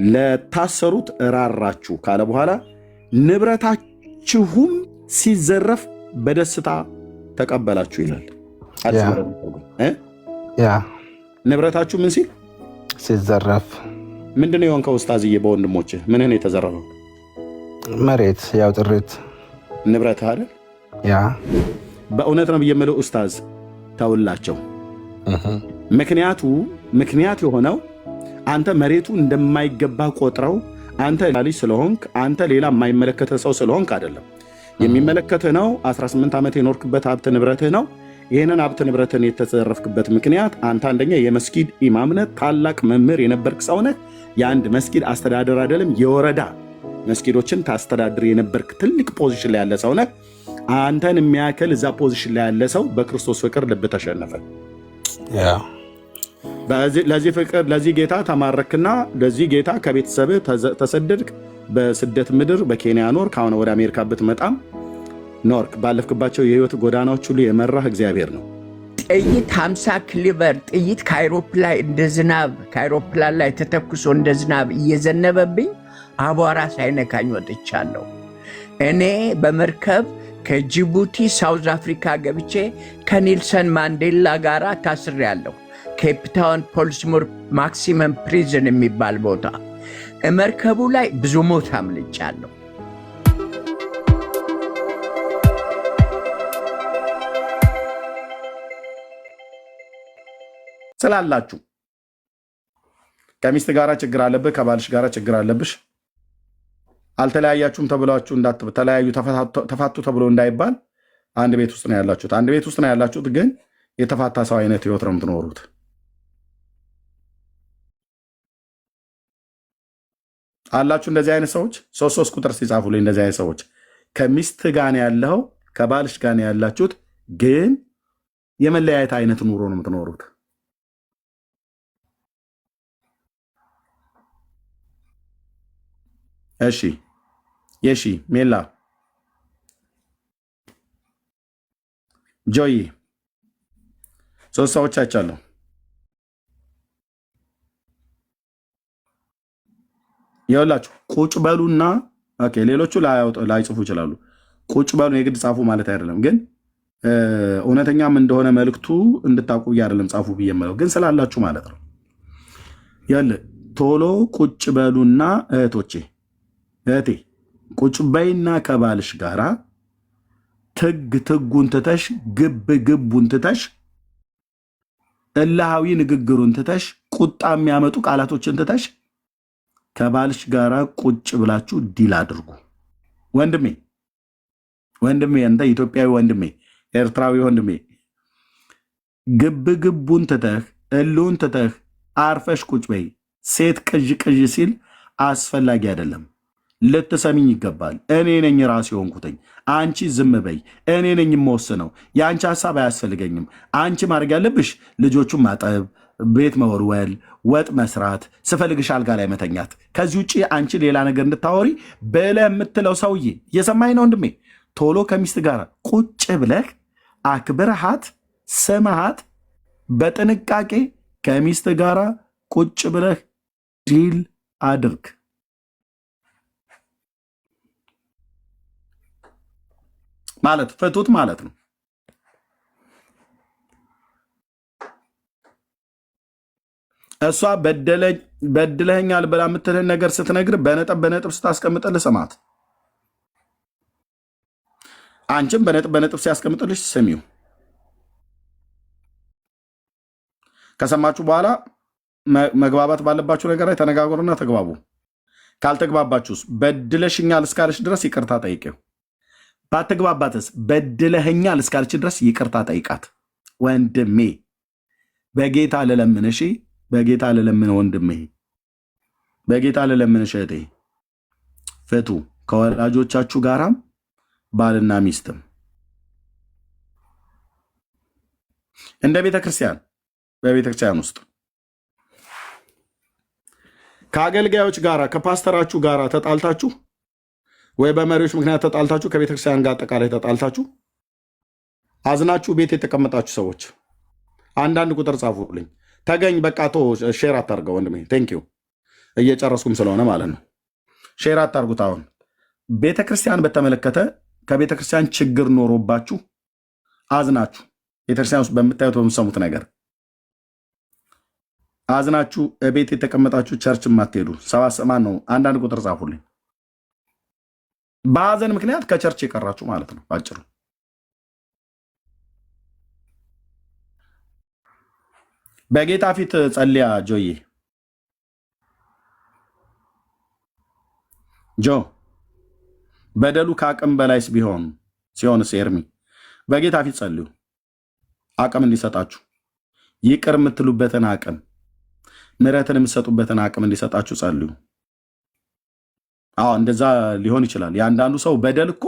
ለታሰሩት እራራችሁ ካለ በኋላ ንብረታችሁም ሲዘረፍ በደስታ ተቀበላችሁ ይላል። ንብረታችሁ ምን ሲል ሲዘረፍ ምንድነው የሆንከው? ኡስታዝዬ በወንድሞች ምንህን የተዘረፈው? መሬት ያው ጥሪት ንብረት አይደል? ያ በእውነት ነው የምለው ኡስታዝ ተውላቸው። ምክንያት የሆነው አንተ መሬቱ እንደማይገባ ቆጥረው አንተ ልጅ ስለሆንክ አንተ ሌላ የማይመለከተ ሰው ስለሆንክ አይደለም። የሚመለከትህ ነው። 18 ዓመት የኖርክበት ሀብት ንብረትህ ነው። ይህንን ሀብት ንብረትን የተዘረፍክበት ምክንያት አንተ አንደኛ የመስጊድ ኢማም ነህ፣ ታላቅ መምህር የነበርክ ሰው ነህ። የአንድ መስጊድ አስተዳደር አይደለም የወረዳ መስጊዶችን ታስተዳድር የነበርክ ትልቅ ፖዚሽን ላይ ያለ ሰው ነህ። አንተን የሚያክል እዛ ፖዚሽን ላይ ያለ ሰው በክርስቶስ ፍቅር ልብ ተሸነፈ። ለዚህ ፍቅር ለዚህ ጌታ ተማረክና ለዚህ ጌታ ከቤተሰብህ ተሰደድክ። በስደት ምድር በኬንያ ኖርክ። አሁን ወደ አሜሪካ ብትመጣም ኖርክ። ባለፍክባቸው የህይወት ጎዳናዎች ሁሉ የመራህ እግዚአብሔር ነው። ጥይት 50 ክሊቨር ጥይት ከአይሮፕላን ላይ ተተኩሶ እንደ ዝናብ እየዘነበብኝ አቧራ ሳይነካኝ ወጥቻለሁ። እኔ በመርከብ ከጅቡቲ ሳውዝ አፍሪካ ገብቼ ከኔልሰን ማንዴላ ጋር ታስሬያለሁ። ኬፕታውን ፖልስሙር ማክሲመም ፕሪዝን የሚባል ቦታ መርከቡ ላይ ብዙ ሞት አምልጫለሁ። ስላላችሁ ከሚስት ጋራ ችግር አለብህ፣ ከባልሽ ጋራ ችግር አለብሽ፣ አልተለያያችሁም ተብላችሁ ተለያዩ ተፋቱ ተብሎ እንዳይባል አንድ ቤት ውስጥ ነው ያላችሁት። አንድ ቤት ውስጥ ነው ያላችሁት፣ ግን የተፋታ ሰው አይነት ህይወት ነው የምትኖሩት። አላችሁ እንደዚህ አይነት ሰዎች? 3 ቁጥር ሲጻፉ ላይ እንደዚህ አይነት ሰዎች ከሚስት ጋር ነው ያለው፣ ከባልሽ ጋር ነው ያላችሁት፣ ግን የመለያየት አይነት ኑሮ ነው የምትኖሩት። እሺ የሺ ሜላ ጆይ 3 ሰዎች አይቻለሁ። ይኸውላችሁ ቁጭ በሉና ሌሎቹ ላይጽፉ ይችላሉ። ቁጭ በሉ የግድ ጻፉ ማለት አይደለም፣ ግን እውነተኛም እንደሆነ መልእክቱ እንድታውቁ አይደለም ጻፉ ብዬ የምለው ግን ስላላችሁ ማለት ነው። ቶሎ ቁጭ በሉና እህቴ ቁጭ በይና ከባልሽ ጋራ ትጉን ትተሽ ግቡን ትተሽ እልሃዊ ንግግሩን ትተሽ ቁጣ የሚያመጡ ቃላቶችን ትተሽ ከባልሽ ጋራ ቁጭ ብላችሁ ዲል አድርጉ። ወንድሜ አንተ ኢትዮጵያዊ ወንድሜ፣ ኤርትራዊ ወንድሜ ግቡን ትተህ እልሁን ትተህ አርፈሽ ቁጭ በይ። ሴት ቅዥ ሲል አስፈላጊ አይደለም። ልትሰሚኝ ይገባል። እኔ ነኝ ራሴ ሆንኩትኝ። አንቺ ዝም በይ። እኔ ነኝ የምወስነው። የአንቺ ሀሳብ አያስፈልገኝም። አንቺ ማድረግ ያለብሽ ልጆቹን ማጠብ፣ ቤት መወልወል፣ ወጥ መስራት፣ ስፈልግሽ አልጋ ላይ መተኛት። ከዚህ ውጭ አንቺ ሌላ ነገር እንድታወሪ ብለህ የምትለው ሰውዬ እየሰማኝ ነው ወንድሜ። ቶሎ ከሚስት ጋር ቁጭ ብለህ አክብረሃት ስምሃት በጥንቃቄ ከሚስት ጋር ቁጭ ብለህ ዲል አድርግ ማለት ፍቱት ማለት ነው። እሷ በድለኛል ብላ የምትልህን ነገር ስትነግር በነጥብ ስታስቀምጥልህ ስማት። አንቺም በነጥብ ሲያስቀምጥልሽ ስሚው። ከሰማችሁ በኋላ መግባባት ባለባችሁ ነገር ላይ ተነጋገሩና ተግባቡ። ካልተግባባችሁስ በድለሽኛል እስካለች ድረስ ይቅርታ ጠይቄው። ባትግባባትስ በድለህኛል እስካለች ድረስ ይቅርታ ጠይቃት። ወንድሜ በጌታ ልለምንሽ፣ በጌታ ልለምን ወንድሜ፣ በጌታ ልለምንሽ እህቴ፣ ፍቱ። ከወላጆቻችሁ ጋራም ባልና ሚስትም እንደ ቤተክርስቲያን በቤተክርስቲያን ውስጥ ከአገልጋዮች ጋራ ከፓስተራችሁ ጋራ ተጣልታችሁ ወይ በመሪዎች ምክንያት ተጣልታችሁ ከቤተክርስቲያን ጋር አጠቃላይ ተጣልታችሁ አዝናችሁ ቤት የተቀመጣችሁ ሰዎች አንዳንድ ቁጥር ጻፉልኝ። ተገኝ በቃ ሼር አታርገው ወንድሜ። ቴንክ ዩ። እየጨረስኩም ስለሆነ ማለት ነው። ሼር አታርጉት። አሁን ቤተክርስቲያን በተመለከተ ከቤተክርስቲያን ችግር ኖሮባችሁ አዝናችሁ ቤተክርስቲያን ውስጥ በምታዩት በምሰሙት ነገር አዝናችሁ ቤት የተቀመጣችሁ ቸርች የማትሄዱ ሰባሰማን ነው። አንዳንድ ቁጥር ጻፉልኝ። በሀዘን ምክንያት ከቸርች የቀራችሁ ማለት ነው ባጭሩ። በጌታ ፊት ጸልያ ጆዬ ጆ በደሉ ከአቅም በላይስ ሲሆንስ ኤርሚ በጌታ ፊት ጸልዩ፣ አቅም እንዲሰጣችሁ፣ ይቅር የምትሉበትን አቅም፣ ምሕረትን የምትሰጡበትን አቅም እንዲሰጣችሁ ጸልዩ። እንደዛ ሊሆን ይችላል። የአንዳንዱ ሰው በደል እኮ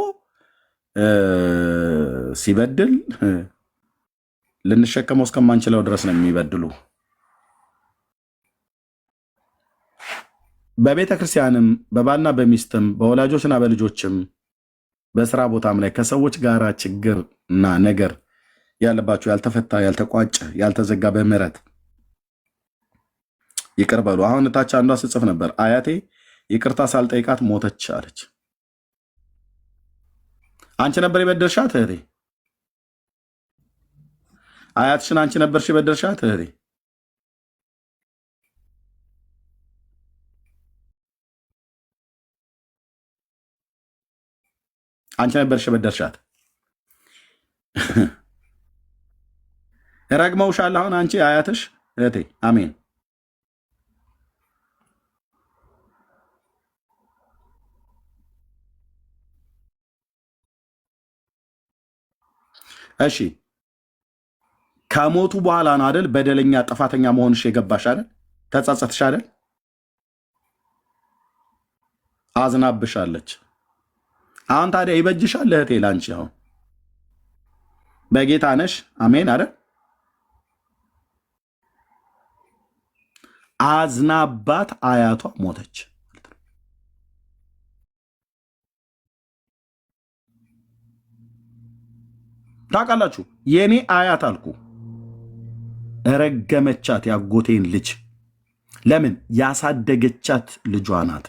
ሲበድል ልንሸከመው እስከማንችለው ድረስ ነው የሚበድሉ። በቤተ ክርስቲያንም በባልና በሚስትም በወላጆችና በልጆችም በስራ ቦታም ላይ ከሰዎች ጋር ችግርና ነገር ያለባችሁ ያልተፈታ ያልተቋጨ ያልተዘጋ በምህረት ይቅር በሉ። አሁን ታች አንዷ ስጽፍ ነበር አያቴ ይቅርታ ሳልጠይቃት ሞተች አለች። አንቺ ነበር የበደልሻት እህቴ? አያትሽን አንቺ ነበርሽ የበደልሻት እህቴ? አንቺ ነበርሽ የበደልሻት። ረግመውሻል አሁን አንቺ አያትሽ እህቴ። አሜን። እሺ ከሞቱ በኋላ ነው አይደል በደለኛ ጥፋተኛ መሆንሽ የገባሽ አይደል? ተጸጸትሽ አይደል? አዝናብሻለች። አሁን ታዲያ ይበጅሻል እህቴ ላንቺ። አሁን በጌታ ነሽ። አሜን አይደል? አዝናባት አያቷ ሞተች። ታውቃላችሁ የኔ አያት አልኩ ረገመቻት ያጎቴን ልጅ። ለምን? ያሳደገቻት ልጇ ናት።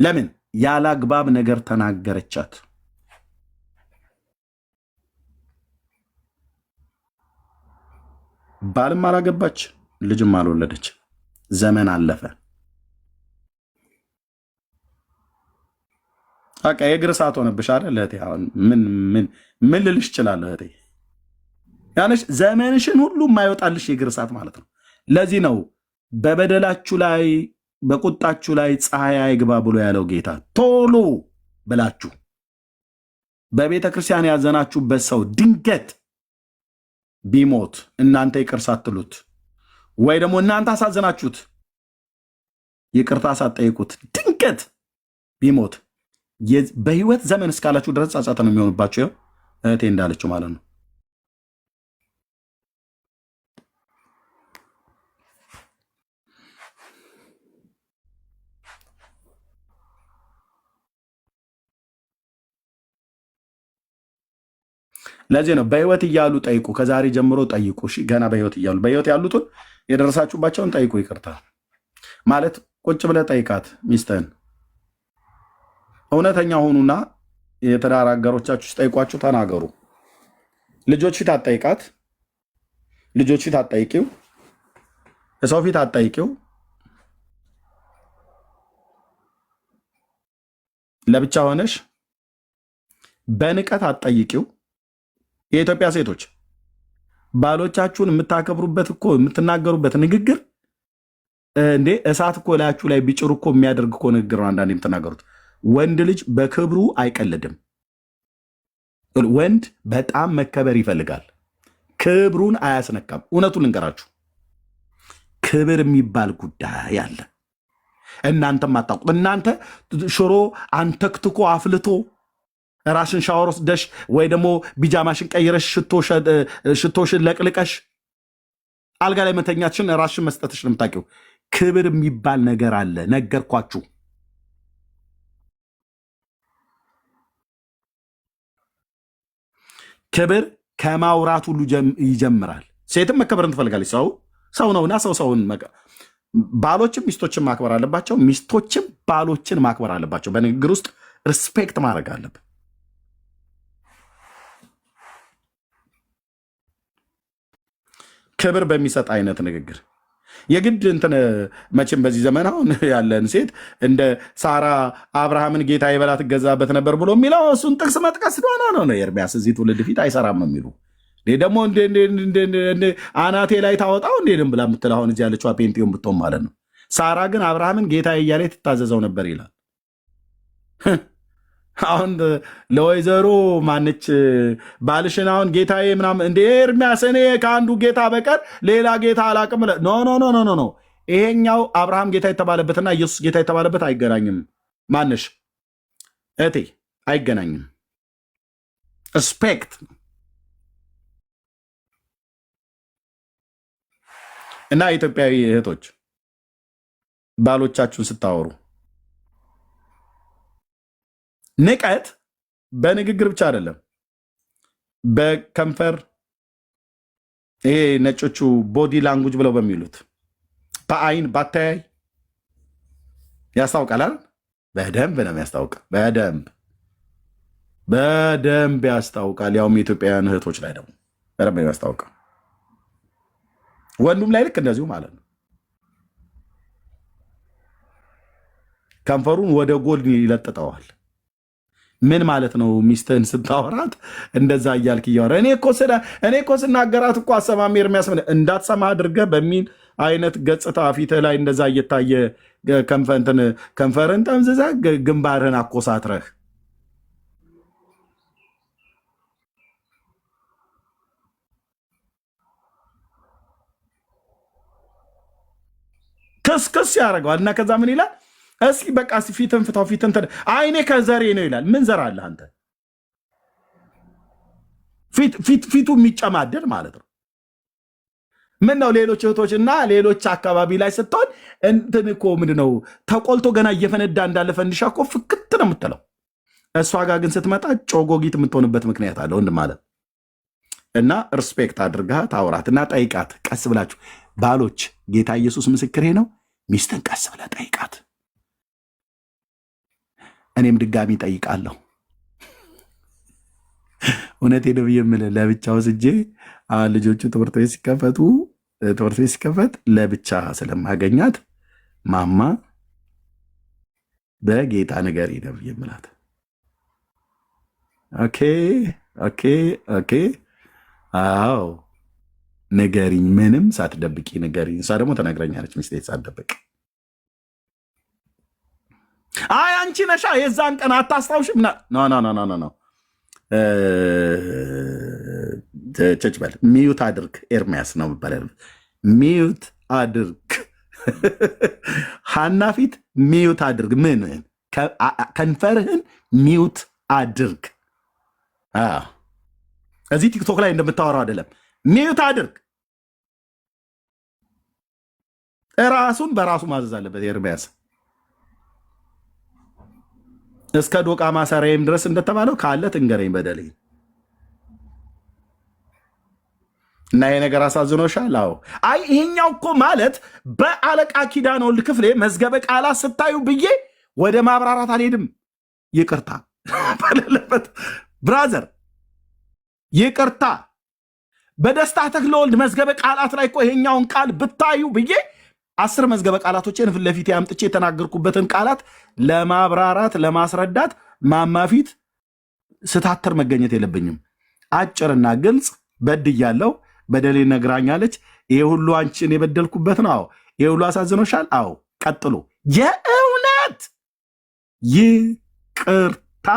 ለምን? ያለ አግባብ ነገር ተናገረቻት። ባልም አላገባች ልጅም አልወለደች። ዘመን አለፈ። በቃ የእግር እሳት ሆነብሽ አይደል እህቴ? አሁን ምን ልልሽ እችላለሁ እህቴ? ያነሽ ዘመንሽን ሁሉ የማይወጣልሽ የእግር እሳት ማለት ነው። ለዚህ ነው በበደላችሁ ላይ በቁጣችሁ ላይ ፀሐይ አይግባ ብሎ ያለው ጌታ። ቶሎ ብላችሁ በቤተ ክርስቲያን ያዘናችሁበት ሰው ድንገት ቢሞት እናንተ ይቅር ሳትሉት ወይ ደግሞ እናንተ አሳዘናችሁት ይቅርታ ሳትጠይቁት ድንገት ቢሞት በህይወት ዘመን እስካላችሁ ድረስ ጸጸት ነው የሚሆንባችሁ። እህቴ እንዳለችው ማለት ነው። ለዚህ ነው በህይወት እያሉ ጠይቁ። ከዛሬ ጀምሮ ጠይቁ። እሺ ገና በህይወት እያሉ በህይወት ያሉትን የደረሳችሁባቸውን ጠይቁ። ይቅርታ ማለት ቁጭ ብለህ ጠይቃት ሚስትህን። እውነተኛ ሆኑና የትዳር አጋሮቻችሁ ሲጠይቋችሁ ተናገሩ። ልጆች ፊት አትጠይቃት። ልጆች ፊት አትጠይቂው። የሰው ፊት አትጠይቂው። ለብቻ ሆነሽ በንቀት አትጠይቂው። የኢትዮጵያ ሴቶች ባሎቻችሁን የምታከብሩበት እኮ የምትናገሩበት ንግግር እንዴ እሳት እኮ ላያችሁ ላይ ቢጭሩ እኮ የሚያደርግ እኮ ንግግር ነው አንዳንዴ የምትናገሩት። ወንድ ልጅ በክብሩ አይቀልድም። ወንድ በጣም መከበር ይፈልጋል። ክብሩን አያስነካም። እውነቱን እንገራችሁ፣ ክብር የሚባል ጉዳይ አለ። እናንተም አታውቁት። እናንተ ሽሮ አንተክትኮ አፍልቶ ራስን ሻወር ወስደሽ ወይ ደግሞ ቢጃማሽን ቀይረሽ ሽቶሽን ለቅልቀሽ አልጋ ላይ መተኛትሽን ራስሽን መስጠትሽ ነው የምታውቂው። ክብር የሚባል ነገር አለ። ነገርኳችሁ። ክብር ከማውራት ሁሉ ይጀምራል። ሴትም መከበርን ትፈልጋለች። ሰው ነውና ሰውን ባሎችም ሚስቶችን ማክበር አለባቸው፣ ሚስቶችም ባሎችን ማክበር አለባቸው። በንግግር ውስጥ ሪስፔክት ማድረግ አለብን። ክብር በሚሰጥ አይነት ንግግር የግድ እንትን መቼም በዚህ ዘመን አሁን ያለን ሴት እንደ ሳራ አብርሃምን ጌታ ይበላ ትገዛበት ነበር ብሎ የሚለው እሱን ጥቅስ መጥቀስ ሆነ ነው። ኤርሚያስ እዚህ ትውልድ ፊት አይሰራም የሚሉ ደግሞ አናቴ ላይ ታወጣው እንዴንም ብላ የምትል አሁን እዚህ ያለችዋ ፔንቲዮን ብትሆን ማለት ነው። ሳራ ግን አብርሃምን ጌታ እያለ ትታዘዘው ነበር ይላል። አሁን ለወይዘሮ ማነች ባልሽን አሁን ጌታዬ ምናምን እንደ ኤርሚያስ እኔ ከአንዱ ጌታ በቀር ሌላ ጌታ አላቅም። ኖ ይሄኛው አብርሃም ጌታ የተባለበትና ኢየሱስ ጌታ የተባለበት አይገናኝም። ማነሽ እቴ አይገናኝም። ሪስፔክት እና ኢትዮጵያዊ እህቶች ባሎቻችሁን ስታወሩ ንቀት በንግግር ብቻ አይደለም፣ በከንፈር ይሄ ነጮቹ ቦዲ ላንጉጅ ብለው በሚሉት በአይን ባታያይ ያስታውቃል። በደንብ ነው የሚያስታውቅ። በደንብ ያስታውቃል። ያውም የኢትዮጵያውያን እህቶች ላይ ደግሞ በደንብ ያስታውቃል። ወንዱም ላይ ልክ እንደዚሁ ማለት ነው። ከንፈሩን ወደ ጎን ይለጥጠዋል። ምን ማለት ነው? ሚስትህን ስታወራት እንደዛ እያልክ እያወራ እኔ እኮ ስናገራት እኮ አሰማሚ ኤርሚያስ እንዳትሰማ አድርገህ በሚል አይነት ገጽታ ፊትህ ላይ እንደዛ እየታየ ከንፈርን ጠምዝዛ ግንባርህን አኮሳትረህ ክስክስ ያደርገዋል። እና ከዛ ምን ይላል? እስኪ በቃ ፊትን ፍታው፣ ፊትን አይኔ ከዘሬ ነው ይላል። ምን ዘር አለህ አንተ? ፊቱ የሚጨማደድ ማለት ነው። ምን ነው ሌሎች እህቶች እና ሌሎች አካባቢ ላይ ስትሆን እንትን እኮ ምንድን ነው ተቆልቶ ገና እየፈነዳ እንዳለ ፈንዲሻ እኮ ፍክት ነው የምትለው። እሷ ጋር ግን ስትመጣ ጮጎጊት የምትሆንበት ምክንያት አለ ወንድ ማለት እና ሪስፔክት አድርጋት አውራት እና ጠይቃት። ቀስ ብላችሁ ባሎች፣ ጌታ ኢየሱስ ምስክሬ ነው፣ ሚስትን ቀስ ብለህ ጠይቃት። እኔም ድጋሚ ጠይቃለሁ። እውነቴን ነው የምልህ። ለብቻ ወስጄ ልጆቹ ትምህርት ቤት ሲከፈት ለብቻ ስለማገኛት ማማ በጌታ ንገሪ ነው የምላት። ኦኬ አዎ ንገሪኝ፣ ምንም ሳትደብቂ ንገሪኝ። እሷ ደግሞ ተነግረኛለች ሚስቴ ሳትደብቅ። አይ አንቺ ነሻ የዛን ቀን አታስታውሽም? ኖ ቸች በል ሚዩት አድርግ። ኤርሚያስ ነው የሚባለው። ሚዩት አድርግ። ሀና ፊት ሚዩት አድርግ። ምን ከንፈርህን ሚዩት አድርግ። እዚህ ቲክቶክ ላይ እንደምታወራው አይደለም። ሚዩት አድርግ። ራሱን በራሱ ማዘዝ አለበት ኤርሚያስ። እስከ ዶቃ ማሰሪያም ድረስ እንደተባለው ካለ ትንገረኝ በደሌ እና ይሄ ነገር አሳዝኖሻል? አዎ። አይ ይሄኛው እኮ ማለት በአለቃ ኪዳነ ወልድ ክፍሌ መዝገበ ቃላት ስታዩ ብዬ ወደ ማብራራት አልሄድም። ይቅርታ በሌለበት ብራዘር ይቅርታ። በደስታ ተክለ ወልድ መዝገበ ቃላት ላይ እኮ ይሄኛውን ቃል ብታዩ ብዬ 10 መዝገበ ቃላቶችን ፊት ለፊት ያምጥቼ የተናገርኩበትን ቃላት ለማብራራት ለማስረዳት ማማፊት ስታተር መገኘት የለብኝም። አጭርና ግልጽ በድያለሁ፣ በደሌ ነግራኛለች። ይሄ ሁሉ አንቺን የበደልኩበት ነው። አዎ። ይሄ ሁሉ አሳዝኖሻል? አዎ። ቀጥሎ የእውነት ይቅርታ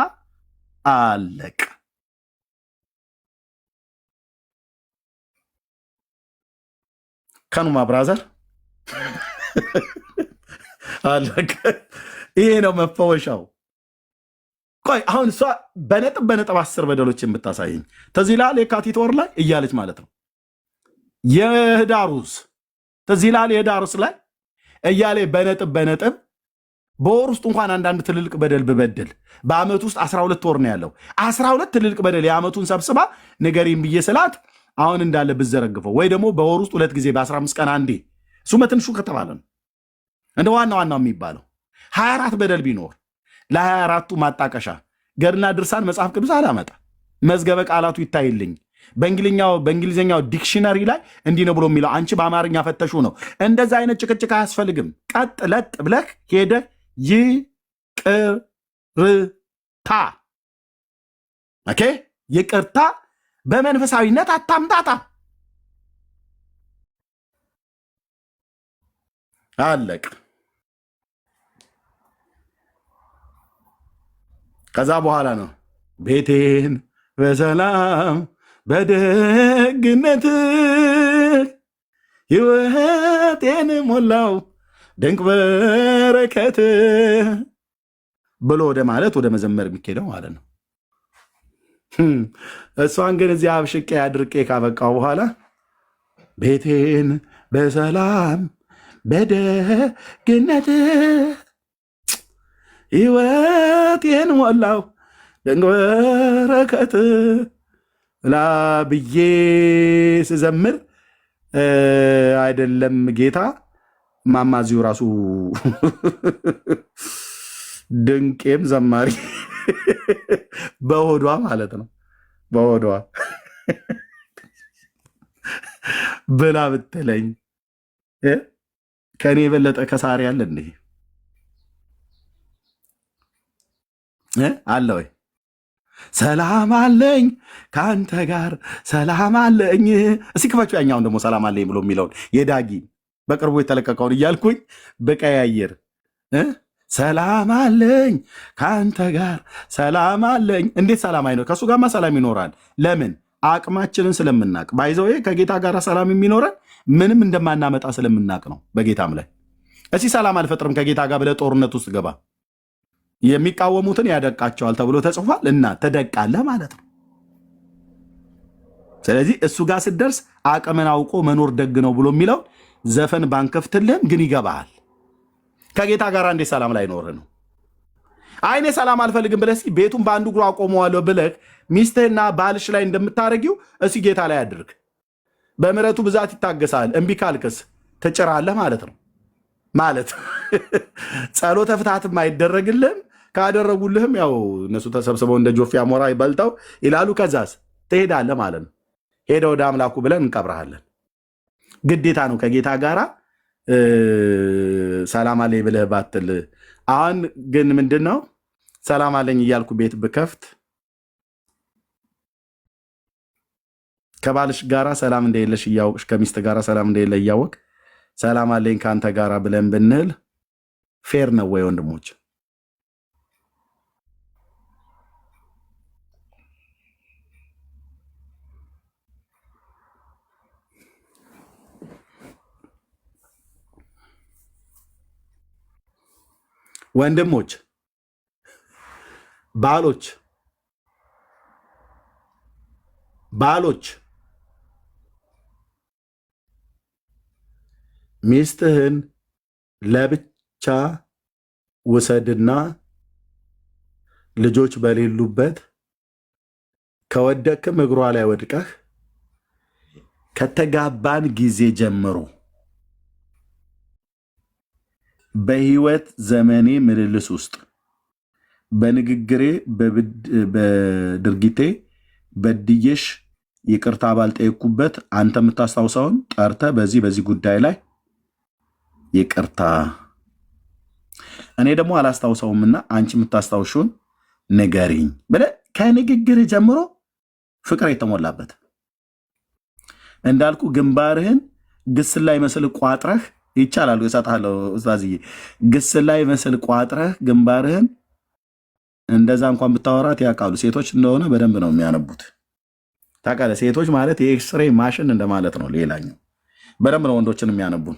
አለቅ። ከኑማ ብራዘር አለቀ። ይሄ ነው መፈወሻው። ቆይ አሁን እሷ በነጥብ 10 በደሎች የምታሳየኝ ተዚህ ይላል የካቲት ወር ላይ እያለች ማለት ነው። የህዳሩስ ተዚህ ይላል የህዳሩስ ላይ እያለ በነጥብ በወር ውስጥ እንኳን አንዳንድ ትልልቅ በደል ብበድል በአመት ውስጥ 12 ወር ነው ያለው። 12 ትልልቅ በደል የአመቱን ሰብስባ ንገሪኝ ብዬ ስላት አሁን እንዳለ ብዘረግፈው ወይ ደግሞ በወር ውስጥ 2 ጊዜ በ15 ቀን አንዴ እሱ በትንሹ ከተባለ ነው እንደ ዋና ዋናው የሚባለው 24 በደል ቢኖር ለ24ቱ ማጣቀሻ ገድልና ድርሳን መጽሐፍ ቅዱስ አላመጣ መዝገበ ቃላቱ ይታይልኝ በእንግሊዝኛው ዲክሽነሪ ላይ እንዲህ ነው ብሎ የሚለው አንቺ በአማርኛ ፈተሹ ነው። እንደዛ አይነት ጭቅጭቅ አያስፈልግም። ቀጥ ለጥ ብለህ ሄደ ይቅርታ ኦኬ፣ ይቅርታ በመንፈሳዊነት አታምጣጣ። አለቅ። ከዛ በኋላ ነው ቤቴን በሰላም በደግነት ሕይወቴን ሞላው ድንቅ በረከት ብሎ ወደ ማለት ወደ መዘመር የሚኬደው ማለት ነው። እሷን ግን እዚያ አብሽቄ አድርቄ ካበቃው በኋላ ቤቴን በሰላም በደግነት ሕይወቴን ሞላው ድንቅ በረከት ላ ብዬ ስዘምር አይደለም ጌታ ማማዚው ራሱ ድንቄም ዘማሪ በሆዷ ማለት ነው። በሆዷ ብላ ብትለኝ ከእኔ የበለጠ ከሳሪ አለ እንዴ? አለ ወይ? ሰላም አለኝ ከአንተ ጋር ሰላም አለኝ። እስኪ ክፈችው ያኛውን ደግሞ ሰላም አለኝ ብሎ የሚለውን የዳጊ በቅርቡ የተለቀቀውን እያልኩኝ በቀያየር ሰላም አለኝ ከአንተ ጋር ሰላም አለኝ። እንዴት ሰላም አይኖር? ከእሱ ጋርማ ሰላም ይኖራል። ለምን? አቅማችንን ስለምናቅ ባይዘው ከጌታ ጋር ሰላም የሚኖረን ምንም እንደማናመጣ ስለምናቅ ነው። በጌታም ላይ እስኪ ሰላም አልፈጥርም ከጌታ ጋር ብለህ ጦርነት ውስጥ ገባ። የሚቃወሙትን ያደቃቸዋል ተብሎ ተጽፏል እና ተደቃለህ ማለት ነው። ስለዚህ እሱ ጋር ስትደርስ አቅምን አውቆ መኖር ደግ ነው ብሎ የሚለው ዘፈን ባንከፍትልህም ግን ይገባሃል። ከጌታ ጋር እንዴት ሰላም ላይ ኖርህ ነው? አይኔ ሰላም አልፈልግም ብለህ እስኪ ቤቱን በአንዱ እግሩ አቆመዋለሁ ብለህ ሚስትህና ባልሽ ላይ እንደምታደርጊው እስኪ ጌታ ላይ አድርግ። በምሕረቱ ብዛት ይታገሳል። እምቢ ካልክስ ትጭራለህ ማለት ነው። ማለት ጸሎተ ፍትሐትም አይደረግልህም። ካደረጉልህም ያው እነሱ ተሰብስበው እንደ ጆፌ አሞራ ይበልጠው ይላሉ። ከዛስ ትሄዳለህ ማለት ነው። ሄደ ወደ አምላኩ ብለን እንቀብረሃለን። ግዴታ ነው ከጌታ ጋር ሰላም አለኝ ብለህ ባትል። አሁን ግን ምንድን ነው ሰላም አለኝ እያልኩ ቤት ብከፍት ከባልሽ ጋራ ሰላም እንደሌለሽ እያወቅሽ ከሚስት ጋራ ሰላም እንደሌለ እያወቅ ሰላም አለኝ ከአንተ ጋራ ብለን ብንል ፌር ነው ወይ ወንድሞች? ወንድሞች፣ ባሎች ሚስትህን ለብቻ ውሰድና ልጆች በሌሉበት ከወደቅም እግሯ ላይ ወድቀህ ከተጋባን ጊዜ ጀምሮ በህይወት ዘመኔ ምልልስ ውስጥ በንግግሬ በድርጊቴ በድዬሽ ይቅርታ ባልጠየቅኩበት አንተ የምታስታውሰውን ጠርተ በዚህ ጉዳይ ላይ ይቅርታ እኔ ደግሞ አላስታውሰውምና አንቺ የምታስታውሽውን ንገሪኝ ብለህ ከንግግር ጀምሮ ፍቅር የተሞላበት እንዳልኩ ግንባርህን ግስል ላይ መስል ቋጥረህ ይቻላል እሰጥሃለሁ ኡስታዝዬ፣ ግስል ላይ መስል ቋጥረህ ግንባርህን እንደዛ እንኳን ብታወራት ያውቃሉ። ሴቶች እንደሆነ በደንብ ነው የሚያነቡት። ታውቃለህ፣ ሴቶች ማለት የኤክስሬ ማሽን እንደማለት ነው። ሌላኛው በደንብ ነው ወንዶችን የሚያነቡን፣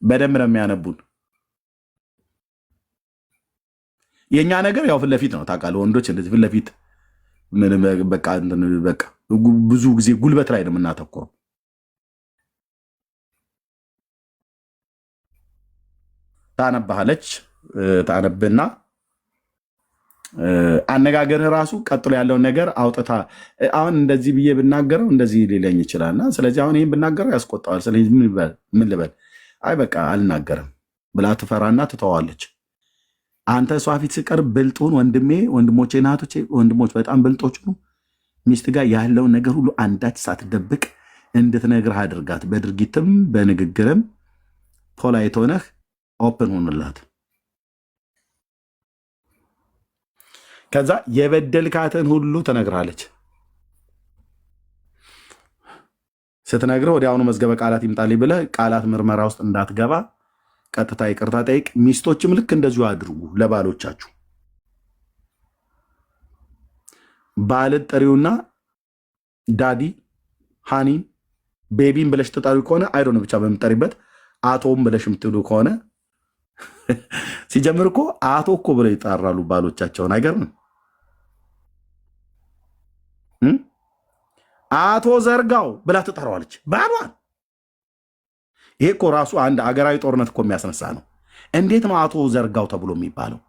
በደንብ ነው የሚያነቡን። የእኛ ነገር ያው ፊት ለፊት ነው። ታውቃለህ፣ ወንዶች እንደዚህ ፊት ለፊት በቃ ብዙ ጊዜ ጉልበት ላይ ነው የምናተኩረው። ታነባለች፣ ታነብና አነጋገርህ ራሱ ቀጥሎ ያለውን ነገር አውጥታ አሁን እንደዚህ ብዬ ብናገረው እንደዚህ ሊለኝ ይችላልና ስለዚህ አሁን ይህን ብናገረው ያስቆጣዋል። ስለዚህ ምን ልበል? አይ በቃ አልናገርም ብላ ትፈራና ትተዋለች። አንተ እሷ ፊት ስቀርብ ብልጡን ወንድሜ፣ ወንድሞቼ፣ ናቶቼ ወንድሞች በጣም ብልጦች ነው። ሚስት ጋር ያለውን ነገር ሁሉ አንዳች ሳትደብቅ እንድትነግርህ አድርጋት። በድርጊትም በንግግርም ፖላይት ሆነህ ኦፕን ሆንላት። ከዛ የበደልካትን ሁሉ ትነግራለች። ስትነግረው ወዲያውኑ መዝገበ ቃላት ይምጣልኝ ብለህ ቃላት ምርመራ ውስጥ እንዳትገባ ቀጥታ ይቅርታ ጠይቅ። ሚስቶችም ልክ እንደዚሁ አድርጉ ለባሎቻችሁ። ባልን ጠሪውና ዳዲ ሃኒን ቤቢን ብለሽ ትጠሪ ከሆነ አይዶ ነው ብቻ በምጠሪበት አቶም ብለሽ የምትሉ ከሆነ ሲጀምር እኮ አቶ እኮ ብለው ይጣራሉ ባሎቻቸውን። አይገርምም? አቶ ዘርጋው ብላ ትጠራዋለች ባሏን። ይሄ እኮ ራሱ አንድ አገራዊ ጦርነት እኮ የሚያስነሳ ነው። እንዴት ነው አቶ ዘርጋው ተብሎ የሚባለው?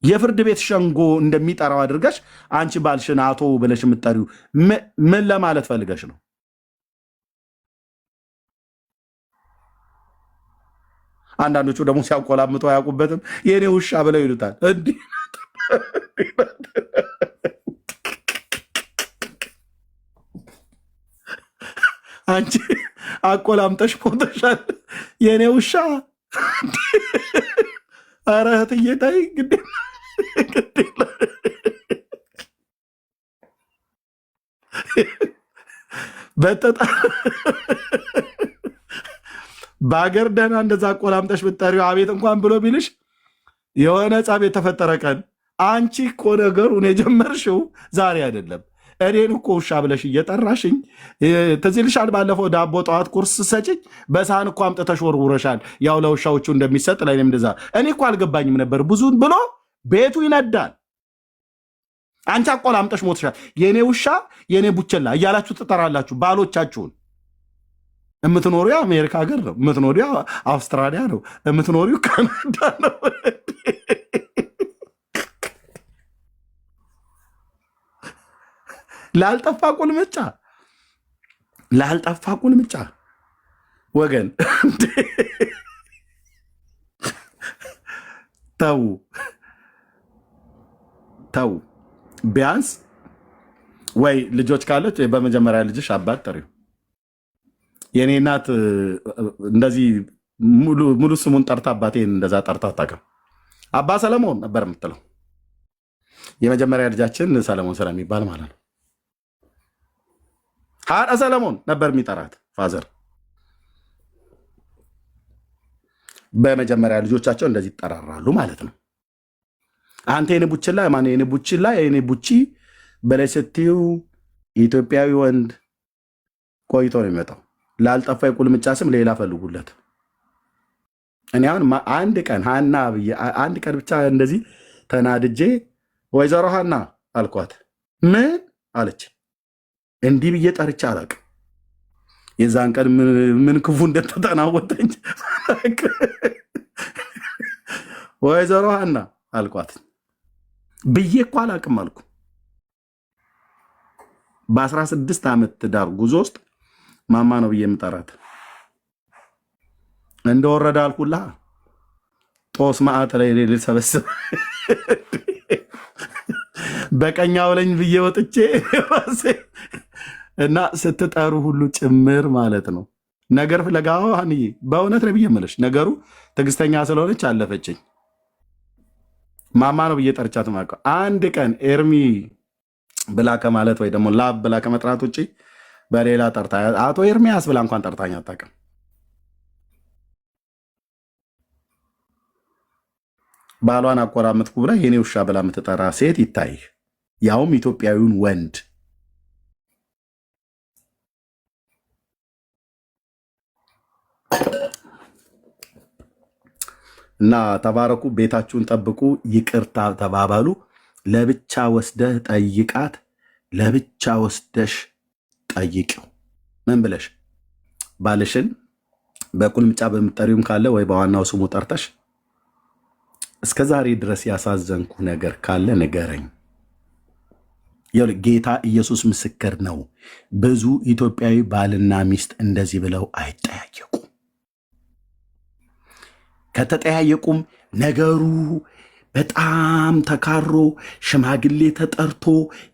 የፍርድ ቤት ሸንጎ እንደሚጠራው አድርገሽ አንቺ ባልሽን አቶ ብለሽ የምትጠሪው ምን ለማለት ፈልገሽ ነው? አንዳንዶቹ ደግሞ ሲያቆላምጡ አያውቁበትም። የኔ ውሻ ብለው ይሉታል። እንዲህ አንቺ አቆላምጠሽ ሞተሻል። የኔ ውሻ ኧረ እህትዬ ተይ ግድ በጠጣ በሀገር ደህና እንደዛ አቆላምጠሽ ብትጠሪው አቤት እንኳን ብሎ ቢልሽ የሆነ ጸብ የተፈጠረ ቀን አንቺ እኮ ነገሩን የጀመርሽው ዛሬ አይደለም። እኔን እኮ ውሻ ብለሽ እየጠራሽኝ ትዝ ይልሻል። ባለፈው ዳቦ ጠዋት ቁርስ ሰጭኝ በሳህን እኮ አምጥተሽ ወርውረሻል። ያው ለውሻዎቹ እንደሚሰጥ ለእኔም እንደዛ። እኔ እኮ አልገባኝም ነበር ብዙን ብሎ ቤቱ ይነዳል። አንቺ አቆላምጠሽ ሞትሻል። የኔ ውሻ የኔ ቡችላ እያላችሁ ትጠራላችሁ ባሎቻችሁን። የምትኖሪው አሜሪካ ሀገር ነው፣ የምትኖሪው አውስትራሊያ ነው፣ የምትኖሪው ካናዳ ነው። ላልጠፋ ቁልምጫ ላልጠፋ ቁልምጫ ወገን ተው ተው። ቢያንስ ወይ ልጆች ካለች በመጀመሪያ ልጅሽ አባት ጠሪው። የኔ እናት እንደዚህ ሙሉ ስሙን ጠርታ አባቴን እንደዛ ጠርታ አታውቅም። አባ ሰለሞን ነበር የምትለው። የመጀመሪያ ልጃችን ሰለሞን ስለሚባል ማለት ነው። ሀደ ሰለሞን ነበር የሚጠራት ፋዘር። በመጀመሪያ ልጆቻቸው እንደዚህ ይጠራራሉ ማለት ነው። አንተ የኔ ቡችላ ማን የኔ ቡችላ የኔ ቡቺ በላይ ስትዩ ኢትዮጵያዊ ወንድ ቆይቶ ነው የሚመጣው። ላልጠፋ የቁልምጫ ስም ሌላ ፈልጉለት። እኔ አሁን አንድ ቀን ሀና ብዬ አንድ ቀን ብቻ እንደዚህ ተናድጄ ወይዘሮ ሀና አልኳት። ምን አለች? እንዲህ ብዬ ጠርቼ አላውቅም። የዛን ቀን ምን ክፉ እንደተጠናወጠኝ ወይዘሮ ሀና አልኳት ብዬ እኮ አላውቅም አልኩ። በ16 ዓመት ትዳር ጉዞ ውስጥ ማማ ነው ብዬ የምጠራት እንደወረደ አልኩላ። ጦስ ማዕት ላይ ልሰበስብ በቀኛው ለኝ ብዬ ወጥቼ እና ስትጠሩ ሁሉ ጭምር ማለት ነው። ነገር ፍለጋ ሀንዬ በእውነት ነው ብዬ የምልሽ ነገሩ ትዕግስተኛ ስለሆነች አለፈችኝ። ማማ ነው ብዬ ጠርቻት ማቀ አንድ ቀን ኤርሚ ብላ ከማለት ወይ ደግሞ ላብ ብላ ከመጥራት ውጭ በሌላ ጠርታ አቶ ኤርሚያስ ብላ እንኳን ጠርታኝ አታውቅም። ባሏን አቆራመጥኩ ብላ የኔ ውሻ ብላ የምትጠራ ሴት ይታይ፣ ያውም ኢትዮጵያዊውን ወንድ። እና ተባረኩ፣ ቤታችሁን ጠብቁ፣ ይቅርታ ተባባሉ። ለብቻ ወስደህ ጠይቃት፣ ለብቻ ወስደሽ ጠይቂው። ምን ብለሽ ባልሽን በቁልምጫ በምጠሪውም ካለ ወይ በዋናው ስሙ ጠርተሽ እስከ ዛሬ ድረስ ያሳዘንኩ ነገር ካለ ንገረኝ። ጌታ ኢየሱስ ምስክር ነው። ብዙ ኢትዮጵያዊ ባልና ሚስት እንደዚህ ብለው አይጠያየቁ። ከተጠያየቁም ነገሩ በጣም ተካሮ ሽማግሌ ተጠርቶ